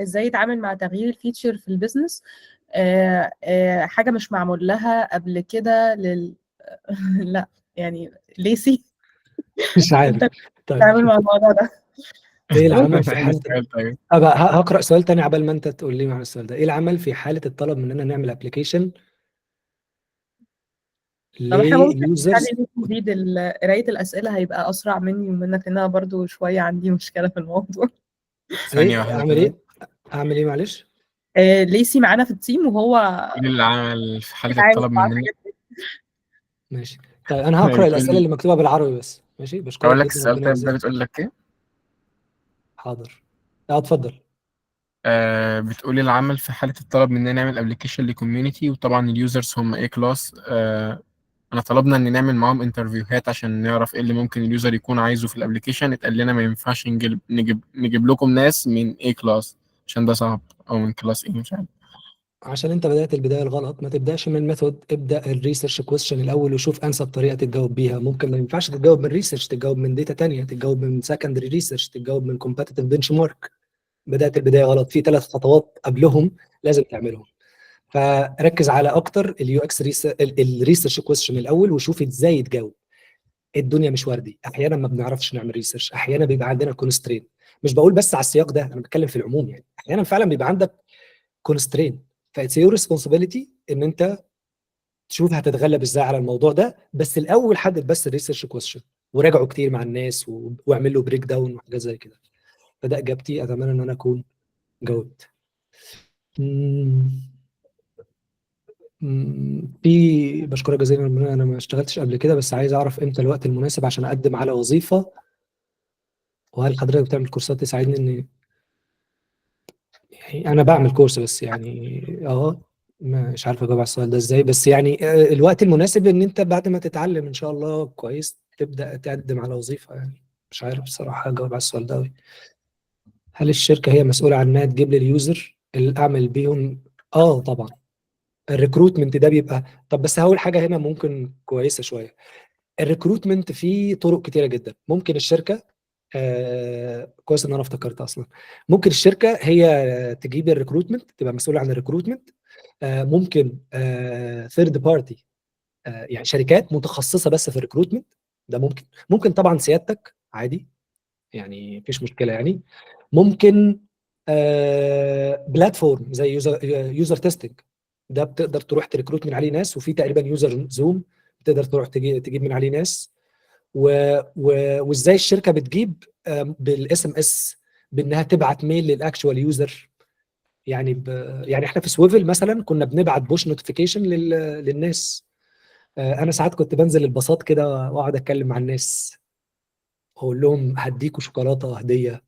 ازاي يتعامل مع تغيير الفيتشر في البيزنس؟ حاجة مش معمول لها قبل كده لا يعني ليسي. مش عارف. انت طيب بتتعامل مع الموضوع ده؟ ايه ممكن العمل في تاني حاله السؤال طيب؟ ابقى هقرا سؤال تاني عبال ما انت تقول لي معنى السؤال ده. ايه العمل في حاله الطلب مننا نعمل ابلكيشن طب احنا ممكن ليوزرز؟ نخلي نريد قراية الأسئلة، هيبقى أسرع مني ومنك، لأن أنا برضو شوية عندي مشكلة في الموضوع. ثانية ايه واحدة اعمل كده. ايه اعمل ايه معلش؟ ليسي معانا في التيم، وهو قولي العمل في حالة بيتعامل الطلب مع مننا. الحاجات دي. ماشي. طيب انا هقرا الاسئله بتقول، اللي مكتوبه بالعربي بس. ماشي، بشكرك أقول لك جدا، السؤال ربنا طيب ده يجزيك. بتقول لك إيه؟ حاضر. اتفضل. بتقولي العمل في حالة الطلب مننا نعمل ابلكيشن لكوميونتي، وطبعا اليوزرز هم ايه كلاس. انا طلبنا ان نعمل معاهم انترفيوهات عشان نعرف ايه اللي ممكن اليوزر يكون عايزه في الابلكيشن. اتقال لنا ما ينفعش نجيب لكم ناس من ايه كلاس عشان ده صعب، او من كلاس ايه مش عارف. عشان انت بدأت البداية الغلط. ما تبدأش من الميثود، ابدأ الريسيرش كويستشن الأول وشوف أنسب طريقة تتجاوب بيها. ممكن ما ينفعش تتجاوب من ريسيرش، تتجاوب من داتا تانية، تتجاوب من سكندري ريسيرش، تتجاوب من كومباتيتيف بنش مارك. بدأت البداية غلط. في 3 خطوات قبلهم لازم تعملهم. فركز على اكتر اليو اكس الريسيرش كويستشن الأول وشوف ازاي تجاوب. الدنيا مش وردي، احيانا ما بنعرفش نعمل ريسيرش، احيانا بيبقى عندنا كونسترين. مش بقول بس على السياق ده، انا بتكلم في العموم. يعني احيانا فعلا بيبقى عندك كونسترين، فاتس يور ريسبونسبيلتي ان انت تشوف هتتغلب ازاي على الموضوع ده. بس الاول حدد بس الريسيرش كويشن وراجعه كتير مع الناس واعمل له بريك داون وحاجات زي كده. فده اجابتي، اتمنى ان انا اكون جاوبت. مم. في بشكرك جزيلا، انا ما اشتغلتش قبل كده، بس عايز اعرف امتى الوقت المناسب عشان اقدم على وظيفه، وهل حضرتك بتعمل كورسات تساعدني ان يعني انا بعمل كورس بس يعني مش عارف اجاوب على السؤال ده ازاي، بس يعني الوقت المناسب ان انت بعد ما تتعلم ان شاء الله كويس تبدا تقدم على وظيفه يعني. مش عارف بصراحه اجاوب على السؤال ده أوي. هل الشركه هي مسؤوله عن انها تجيب لي اليوزر اللي اعمل بيهم؟ طبعا. الريكروتمنت ده بيبقى، طب بس هقول حاجه هنا ممكن كويسه شويه. الريكروتمنت فيه طرق كتيره جدا. ممكن الشركه كويس ان انا افتكرت اصلا. ممكن الشركه هي تجيب الريكروتمنت، تبقى مسؤوله عن الريكروتمنت. ممكن ثيرد بارتي، يعني شركات متخصصه بس في الريكروتمنت. ده ممكن طبعا سيادتك عادي، يعني مفيش مشكله يعني. ممكن بلاتفورم زي يوزر تيستنج، ده بتقدر تروح تريكروت من عليه ناس، وفي تقريبا يوزر زوم بتقدر تروح تجيب من عليه ناس. وازاي الشركه بتجيب بالاس ام اس، بانها تبعت ميل للاكشوال يوزر. يعني احنا في سويفل مثلا كنا بنبعت بوش نوتيفيكيشن للناس. انا ساعات كنت بنزل الباصات كده واقعد اتكلم مع الناس، اقول لهم هديكوا شوكولاته هديه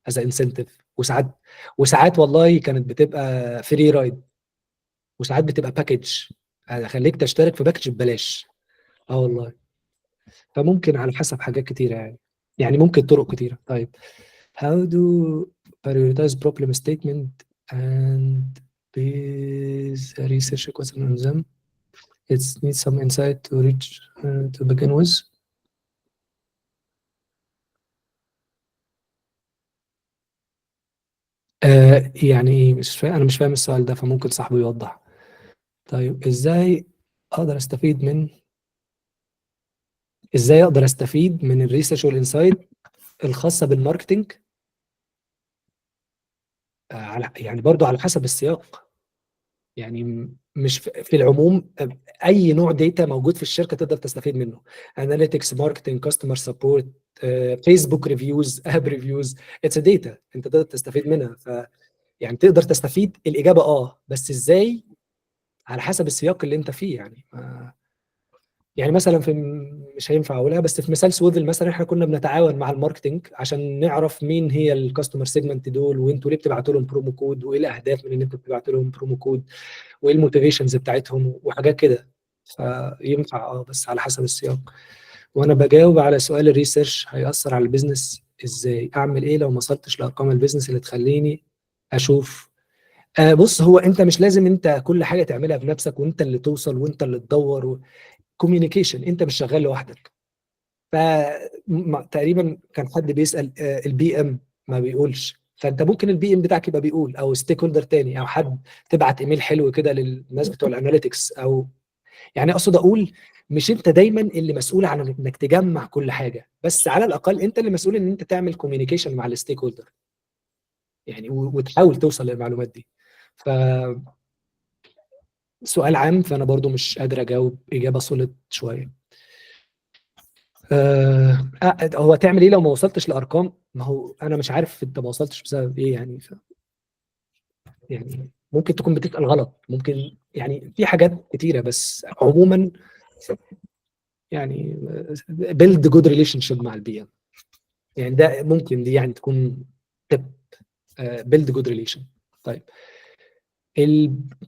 از انسنتيف. وساعات والله كانت بتبقى فري رايد، وساعات بتبقى باكج، هخليك تشترك في باكج ببلاش. والله. فممكن على حسب حاجات كتيره يعني ممكن طرق كتيره. طيب how do prioritize problem statement and base a research question on them? It needs some insight to reach to begin with. يعني انا مش فاهم السؤال ده، فممكن صاحبه يوضح. طيب ازاي اقدر استفيد من الريسيرش والانسايت الخاصه بالماركتنج؟ يعني برضو على حسب السياق. يعني مش في العموم، اي نوع داتا موجود في الشركه تقدر تستفيد منه. اناليتكس، ماركتنج، كاستمر سبورت، فيسبوك ريفيوز، اب ريفيوز، اتس داتا انت تقدر تستفيد منها. يعني تقدر تستفيد، الاجابه بس ازاي؟ على حسب السياق اللي انت فيه يعني. يعني مثلا مش هينفع اقولها، بس في مثال سويفل مثلا احنا كنا بنتعاون مع الماركتنج عشان نعرف مين هي الكاستمر سيجمنت دول، وانتوا ليه بتبعتوا لهم برومو كود، وايه الاهداف من ان انتوا بتبعتوا لهم برومو كود، وايه الموتيفيشنز بتاعتهم وحاجات كده. فينفع بس على حسب السياق. وانا بجاوب على سؤال الريسيرش هيأثر على البيزنس ازاي، اعمل ايه لو ما وصلتش لارقام البيزنس اللي تخليني اشوف. بص، هو انت مش لازم انت كل حاجه تعملها بنفسك وانت اللي توصل وانت اللي تدور. كوميونيكيشن، انت مش شغال لوحدك. فتقريبا كان حد بيسال البي ام ما بيقولش، فانت ممكن البي ام بتاعك يبقى بيقول، او ستيك هولدر تاني، او حد تبعت ايميل حلو كده للناس بتوع الاناليتكس. او يعني اقصد اقول مش انت دايما اللي مسؤول عن انك تجمع كل حاجه، بس على الاقل انت اللي مسؤول ان انت تعمل كوميونيكيشن مع الستيك هولدر يعني، وتحاول توصل للمعلومات دي. ف سؤال عام، فانا برضو مش قادر اجاوب اجابه سوليد شويه. هو تعمل ايه لو ما وصلتش لارقام؟ ما هو انا مش عارف انت ما وصلتش بسبب ايه يعني. يعني ممكن تكون بتسال غلط، ممكن يعني في حاجات كتيره، بس عموما يعني بيلد جود ريليشن شيب مع البي ام. يعني ده ممكن دي يعني تكون تب بيلد جود ريليشن. طيب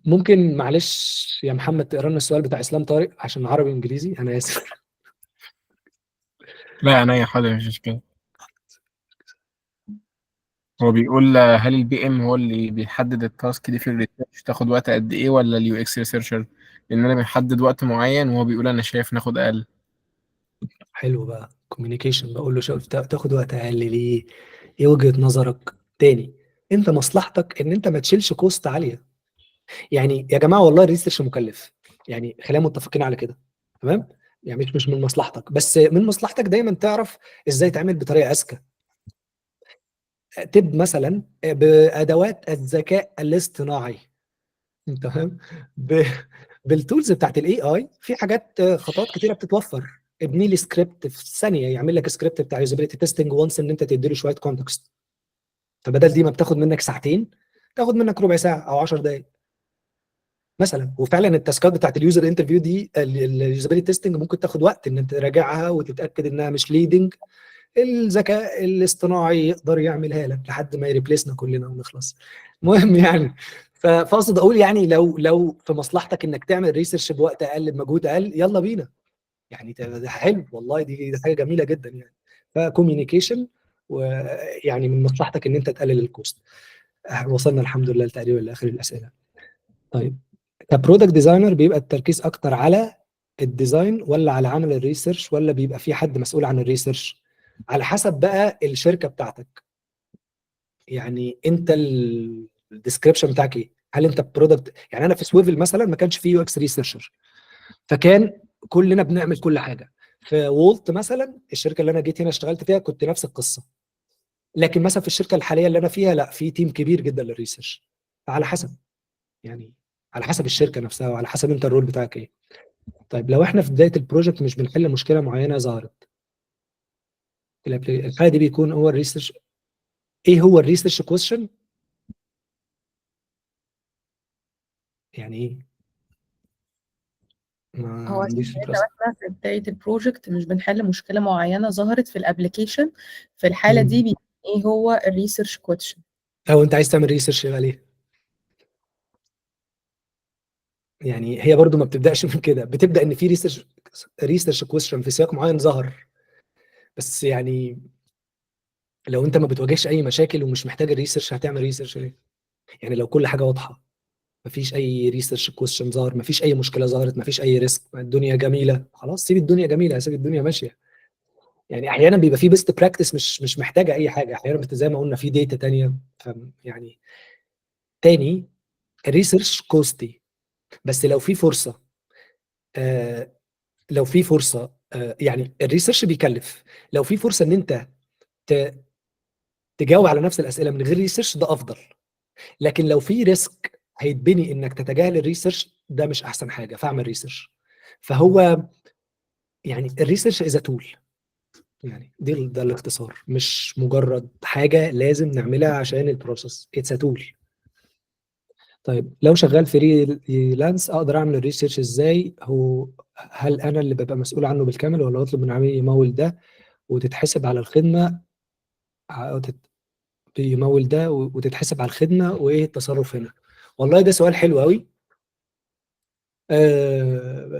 ممكن معلش يا محمد تقرا لنا السؤال بتاع اسلام طارق عشان عربي وانجليزي، انا اسف. لا عينيا حاضر مفيش مشكلة. هو بيقول هل البي ام هو اللي بيحدد التاسك دي في الريسيرش تاخد وقت قد ايه، ولا اليو اكس ريسيرشر؟ لان انا بنحدد وقت معين وهو بيقول انا شايف ناخد اقل. حلو بقى كوميونيكيشن، بقول له شوف تاخد وقت اقل ليه؟ ايه وجهة نظرك؟ تاني، انت مصلحتك ان انت ما تشيلش كوست عاليه. يعني يا جماعه والله الريسيرش مكلف، يعني خلينا متفقين على كده. تمام. يعني مش من مصلحتك، بس من مصلحتك دايما تعرف ازاي تعمل بطريقه اذكى. تب مثلا بادوات الذكاء الاصطناعي. تمام. ب... بالتولز بتاعت الاي اي، في حاجات خطوات كتيره بتتوفر. ابني لي سكريبت في ثانيه يعمل لك سكريبت بتاع يوزابيلتي تيستنج، وانس ان انت تدي له شويه كونتكست. فبدل دي ما بتاخد منك ساعتين، تاخد منك ربع ساعه او 10 دقائق. مثلا. وفعلا التاسكات بتاعت اليوزر انترفيو دي، اليوزابيلتي تيستنج، ممكن تاخد وقت ان انت تراجعها وتتاكد انها مش ليدنج. الذكاء الاصطناعي يقدر يعملها لك لحد ما يريبليسنا كلنا ونخلص. المهم يعني، فاقصد اقول يعني لو في مصلحتك انك تعمل ريسيرش بوقت اقل بمجهود اقل، يلا بينا يعني. ده حلو والله، دي حاجه جميله جدا يعني. فكوميونيكيشن، ويعني من مصلحتك ان انت تقلل الكوست. وصلنا الحمد لله تقريبا لاخر الاسئله. طيب، كبرودكت ديزاينر بيبقى التركيز اكتر على الديزاين ولا على عمل الريسيرش، ولا بيبقى في حد مسؤول عن الريسيرش؟ على حسب بقى الشركه بتاعتك. يعني انت الديسكريبشن بتاعك ايه؟ هل انت برودكت؟ يعني انا في سويفل مثلا ما كانش فيه يو اكس ريسيرشر، فكان كلنا بنعمل كل حاجه. في وولت مثلا، الشركه اللي انا جيت هنا اشتغلت فيها، كنت نفس القصه. لكن مثلا في الشركه الحاليه اللي انا فيها، لا، في تيم كبير جدا للريسيرش. فعلى حسب يعني، على حسب الشركه نفسها، وعلى حسب انت الرول بتاعك ايه. طيب، لو احنا في بدايه البروجكت مش بنحل مشكله معينه ظهرت، الحاله دي بيكون هو الريسيرش. ايه هو الريسيرش كويشن؟ يعني ايه؟ ما هو عشان عنديش لو فكره اصلا. احنا في بداية البروجكت مش بنحل مشكلة معينة ظهرت في الابليكيشن، في الحالة دي بيكون ايه هو الريسيرش كويشن. او انت عايز تعمل ريسيرش يبقى ليه؟ يعني هي برضو ما بتبداش من كده، بتبدا ان في ريسيرش كويشن في سياق معين ظهر. بس يعني لو انت ما بتواجهش اي مشاكل ومش محتاج الريسيرش، هتعمل ريسيرش ليه؟ يعني لو كل حاجه واضحه، مفيش اي ريسيرش كويشن ظهر، مفيش اي مشكله ظهرت، مفيش اي ريسك، الدنيا جميله، خلاص سيب الدنيا جميله، سيب الدنيا ماشيه. يعني احيانا بيبقى في بيست براكتس مش محتاجه اي حاجه، احيانا زي ما قلنا في داتا تانية. يعني تاني، الريسيرش كوستي، بس لو في فرصه، آه لو في فرصه، يعني الريسيرش بيكلف. لو في فرصه ان انت تجاوب على نفس الاسئله من غير ريسيرش، ده افضل. لكن لو في ريسك هيتبني انك تتجاهل الريسيرش، ده مش احسن حاجه، فاعمل ريسيرش. فهو يعني الريسيرش از تول، يعني ده الاختصار، مش مجرد حاجه لازم نعملها عشان البروسيس، اتس تول. طيب، لو شغال فريلانس اقدر اعمل الريسيرش ازاي؟ هل انا اللي ببقى مسؤول عنه بالكامل، ولا اطلب من عميل يمول ده وتتحسب على الخدمه، أو يمول ده وتتحسب على الخدمه، وايه التصرف هنا؟ والله ده سؤال حلو قوي.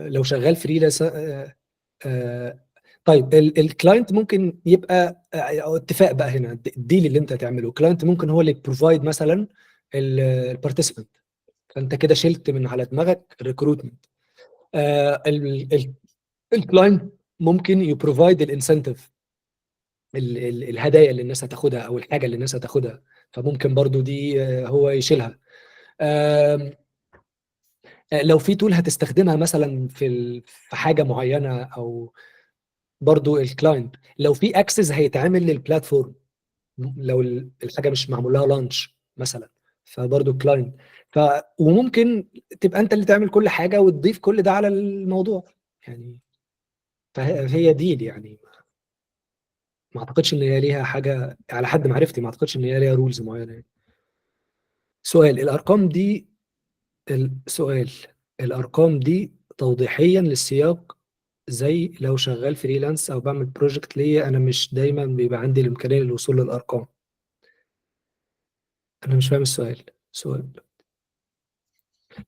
لو شغال فريلانس، طيب الكلاينت ممكن يبقى أو اتفاق بقى هنا، الديل اللي انت هتعمله، الكلاينت ممكن هو اللي بروفايد مثلا البارتيسيبنت، فانت كده شلت من على دماغك الريكروتمنت. الكلاينت ممكن يبروفايد الانسنتيف، الهدايا اللي الناس هتاخدها او الحاجه اللي الناس هتاخدها، فممكن برضو دي هو يشيلها. آم، لو في تول هتستخدمها مثلا في حاجه معينه، او برضو الكلاينت لو في اكسس هيتعمل للبلاتفورم، لو الحاجه مش معمول لها لانش مثلا، فبرضو الكلاينت. وممكن تبقى انت اللي تعمل كل حاجه وتضيف كل ده على الموضوع يعني. فهي ديل يعني. ما اعتقدش ان هي ليها حاجه، على حد معرفتي ما اعتقدش ان هي ليها رولز معينه يعني. سؤال الارقام دي السؤال الارقام دي توضيحيا للسياق، زي لو شغال فريلانس او بعمل بروجكت ليا، انا مش دايما بيبقى عندي الامكانيه للوصول للارقام. انا مش فاهم السؤال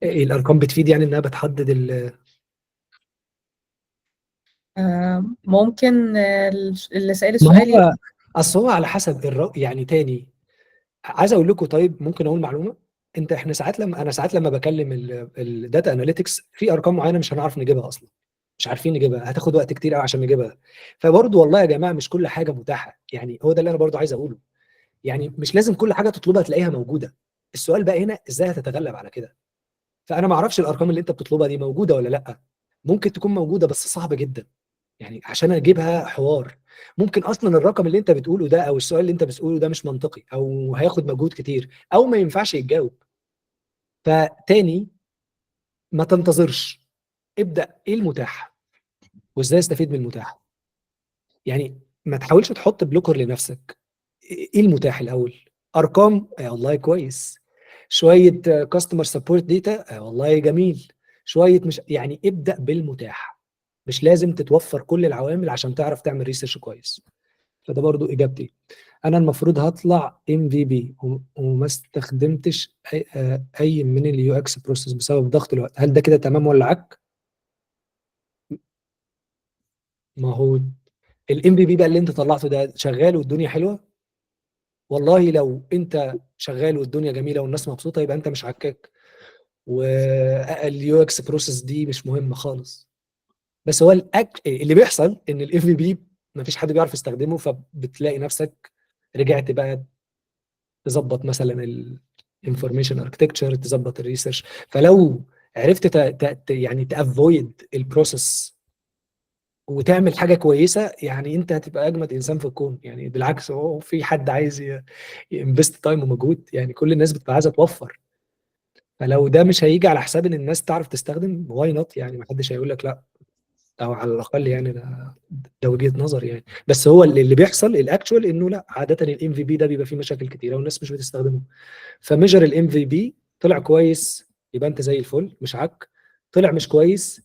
إيه الارقام بتفيد؟ يعني انها بتحدد ممكن اللي سأل ما السؤال هو اصل هو على حسب يعني تاني. عايز اقول لكم، طيب ممكن اقول معلومه. احنا ساعات لما بكلم الداتا اناليتكس في ارقام معينه مش هنعرف نجيبها اصلا، مش عارفين نجيبها، هتاخد وقت كتير قوي عشان نجيبها. فبرضه والله يا جماعه مش كل حاجه متاحه، يعني هو ده اللي انا برضه عايز اقوله. يعني مش لازم كل حاجه تطلبها تلاقيها موجوده. السؤال بقى هنا ازاي هتتغلب على كده. فانا ما اعرفش الارقام اللي انت بتطلبها دي موجوده ولا لا. ممكن تكون موجوده بس صعبه جدا، يعني عشان اجيبها حوار. ممكن اصلا الرقم اللي انت بتقوله ده او السؤال اللي انت بتقوله ده مش منطقي، او هياخد مجهود كتير، او ما ينفعش يتجاوب. فتاني، ما تنتظرش، ابدا ايه المتاح وازاي استفيد من المتاح. يعني ما تحاولش تحط بلوكر لنفسك. ايه المتاح الاول؟ ارقام، يا والله كويس. شويه كاستمر سبورت داتا، والله جميل. شويه مش يعني ابدا بالمتاح، مش لازم تتوفر كل العوامل عشان تعرف تعمل ريسيرش كويس. فده برضو اجابتي. انا المفروض هطلع MVP وما استخدمتش اي من اليو اكس بروسيس بسبب ضغط الوقت، هل ده كده تمام ولا عك؟ ما هو الام في بي بقى اللي انت طلعته ده شغال والدنيا حلوه، والله لو انت شغال والدنيا جميله والناس مبسوطه يبقى انت مش عكاك، واليو اكس بروسيس دي مش مهمه خالص. بس هو اللي بيحصل ان الاف في بي ما فيش حد بيعرف يستخدمه، فبتلاقي نفسك رجعت بقى تظبط مثلا الانفورميشن اركتكتشر، تظبط الريسيرش. فلو عرفت يعني تافويد البروسيس وتعمل حاجه كويسه، يعني انت هتبقى اجمد انسان في الكون. يعني بالعكس، هو في حد عايز ينفست تايم ومجهود؟ يعني كل الناس بتبقى عايزه توفر. فلو ده مش هيجي على حساب ان الناس تعرف تستخدم، واي نوت؟ يعني ما حدش هيقول لك لا، او على الاقل يعني ده وجهه نظر يعني. بس هو اللي بيحصل الاكشوال انه لا، عاده الام في بي ده بيبقى فيه مشاكل كتيره والناس مش بتستخدمه. فميجر الام في بي، طلع كويس يبقى انت زي الفل مش عك، طلع مش كويس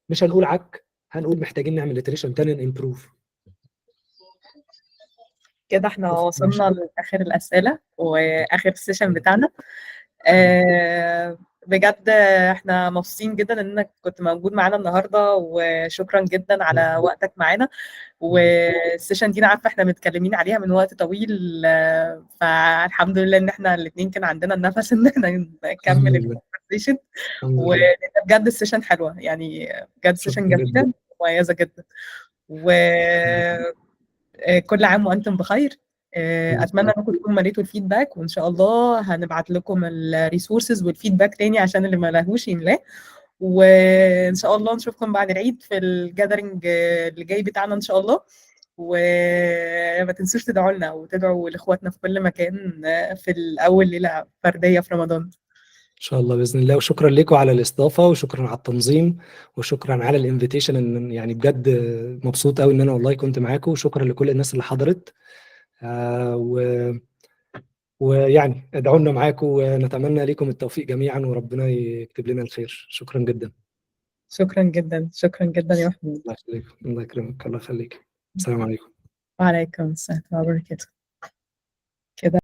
مش هنقول عك، هنقول محتاجين نعمل iteration تاني امبروف. كده احنا وصلنا لاخر الاسئله واخر السيشن بتاعنا. بجد احنا مبسوطين جدا انك كنت موجود معانا النهارده، وشكرا جدا على وقتك معانا. والسيشن دي انا عارفه احنا متكلمين عليها من وقت طويل، فالحمد لله ان احنا الاثنين كان عندنا النفس ان احنا نكمل الكونفرسيشن. وبجد السيشن حلوه يعني، بجد سيشن جميله مميزه جدا. وكل عام وانتم بخير. اتمنى انكم تكونوا مليتوا الفيدباك، وان شاء الله هنبعت لكم الريسورسز والفيدباك تاني عشان اللي ما لهوش يملاه. وان شاء الله نشوفكم بعد العيد في الجادرنج اللي جاي بتاعنا ان شاء الله. وما تنسوش تدعوا لنا وتدعوا لاخواتنا في كل مكان في الاول ليله فرديه في رمضان ان شاء الله باذن الله. وشكرا لكم على الاستضافه، وشكرا على التنظيم، وشكرا على الانفيتيشن. ان يعني بجد مبسوط قوي ان انا والله كنت معاكم. وشكرا لكل الناس اللي حضرت. ويعني ادعوا لنا معاكم، ونتمنى لكم التوفيق جميعا، وربنا يكتب لنا الخير. شكرا جدا. شكرا جدا، شكرا جدا يا محمود. الله يخليك، الله يكرمك، الله يخليك. السلام عليكم. وعليكم السلام ورحمه الله وبركاته. كده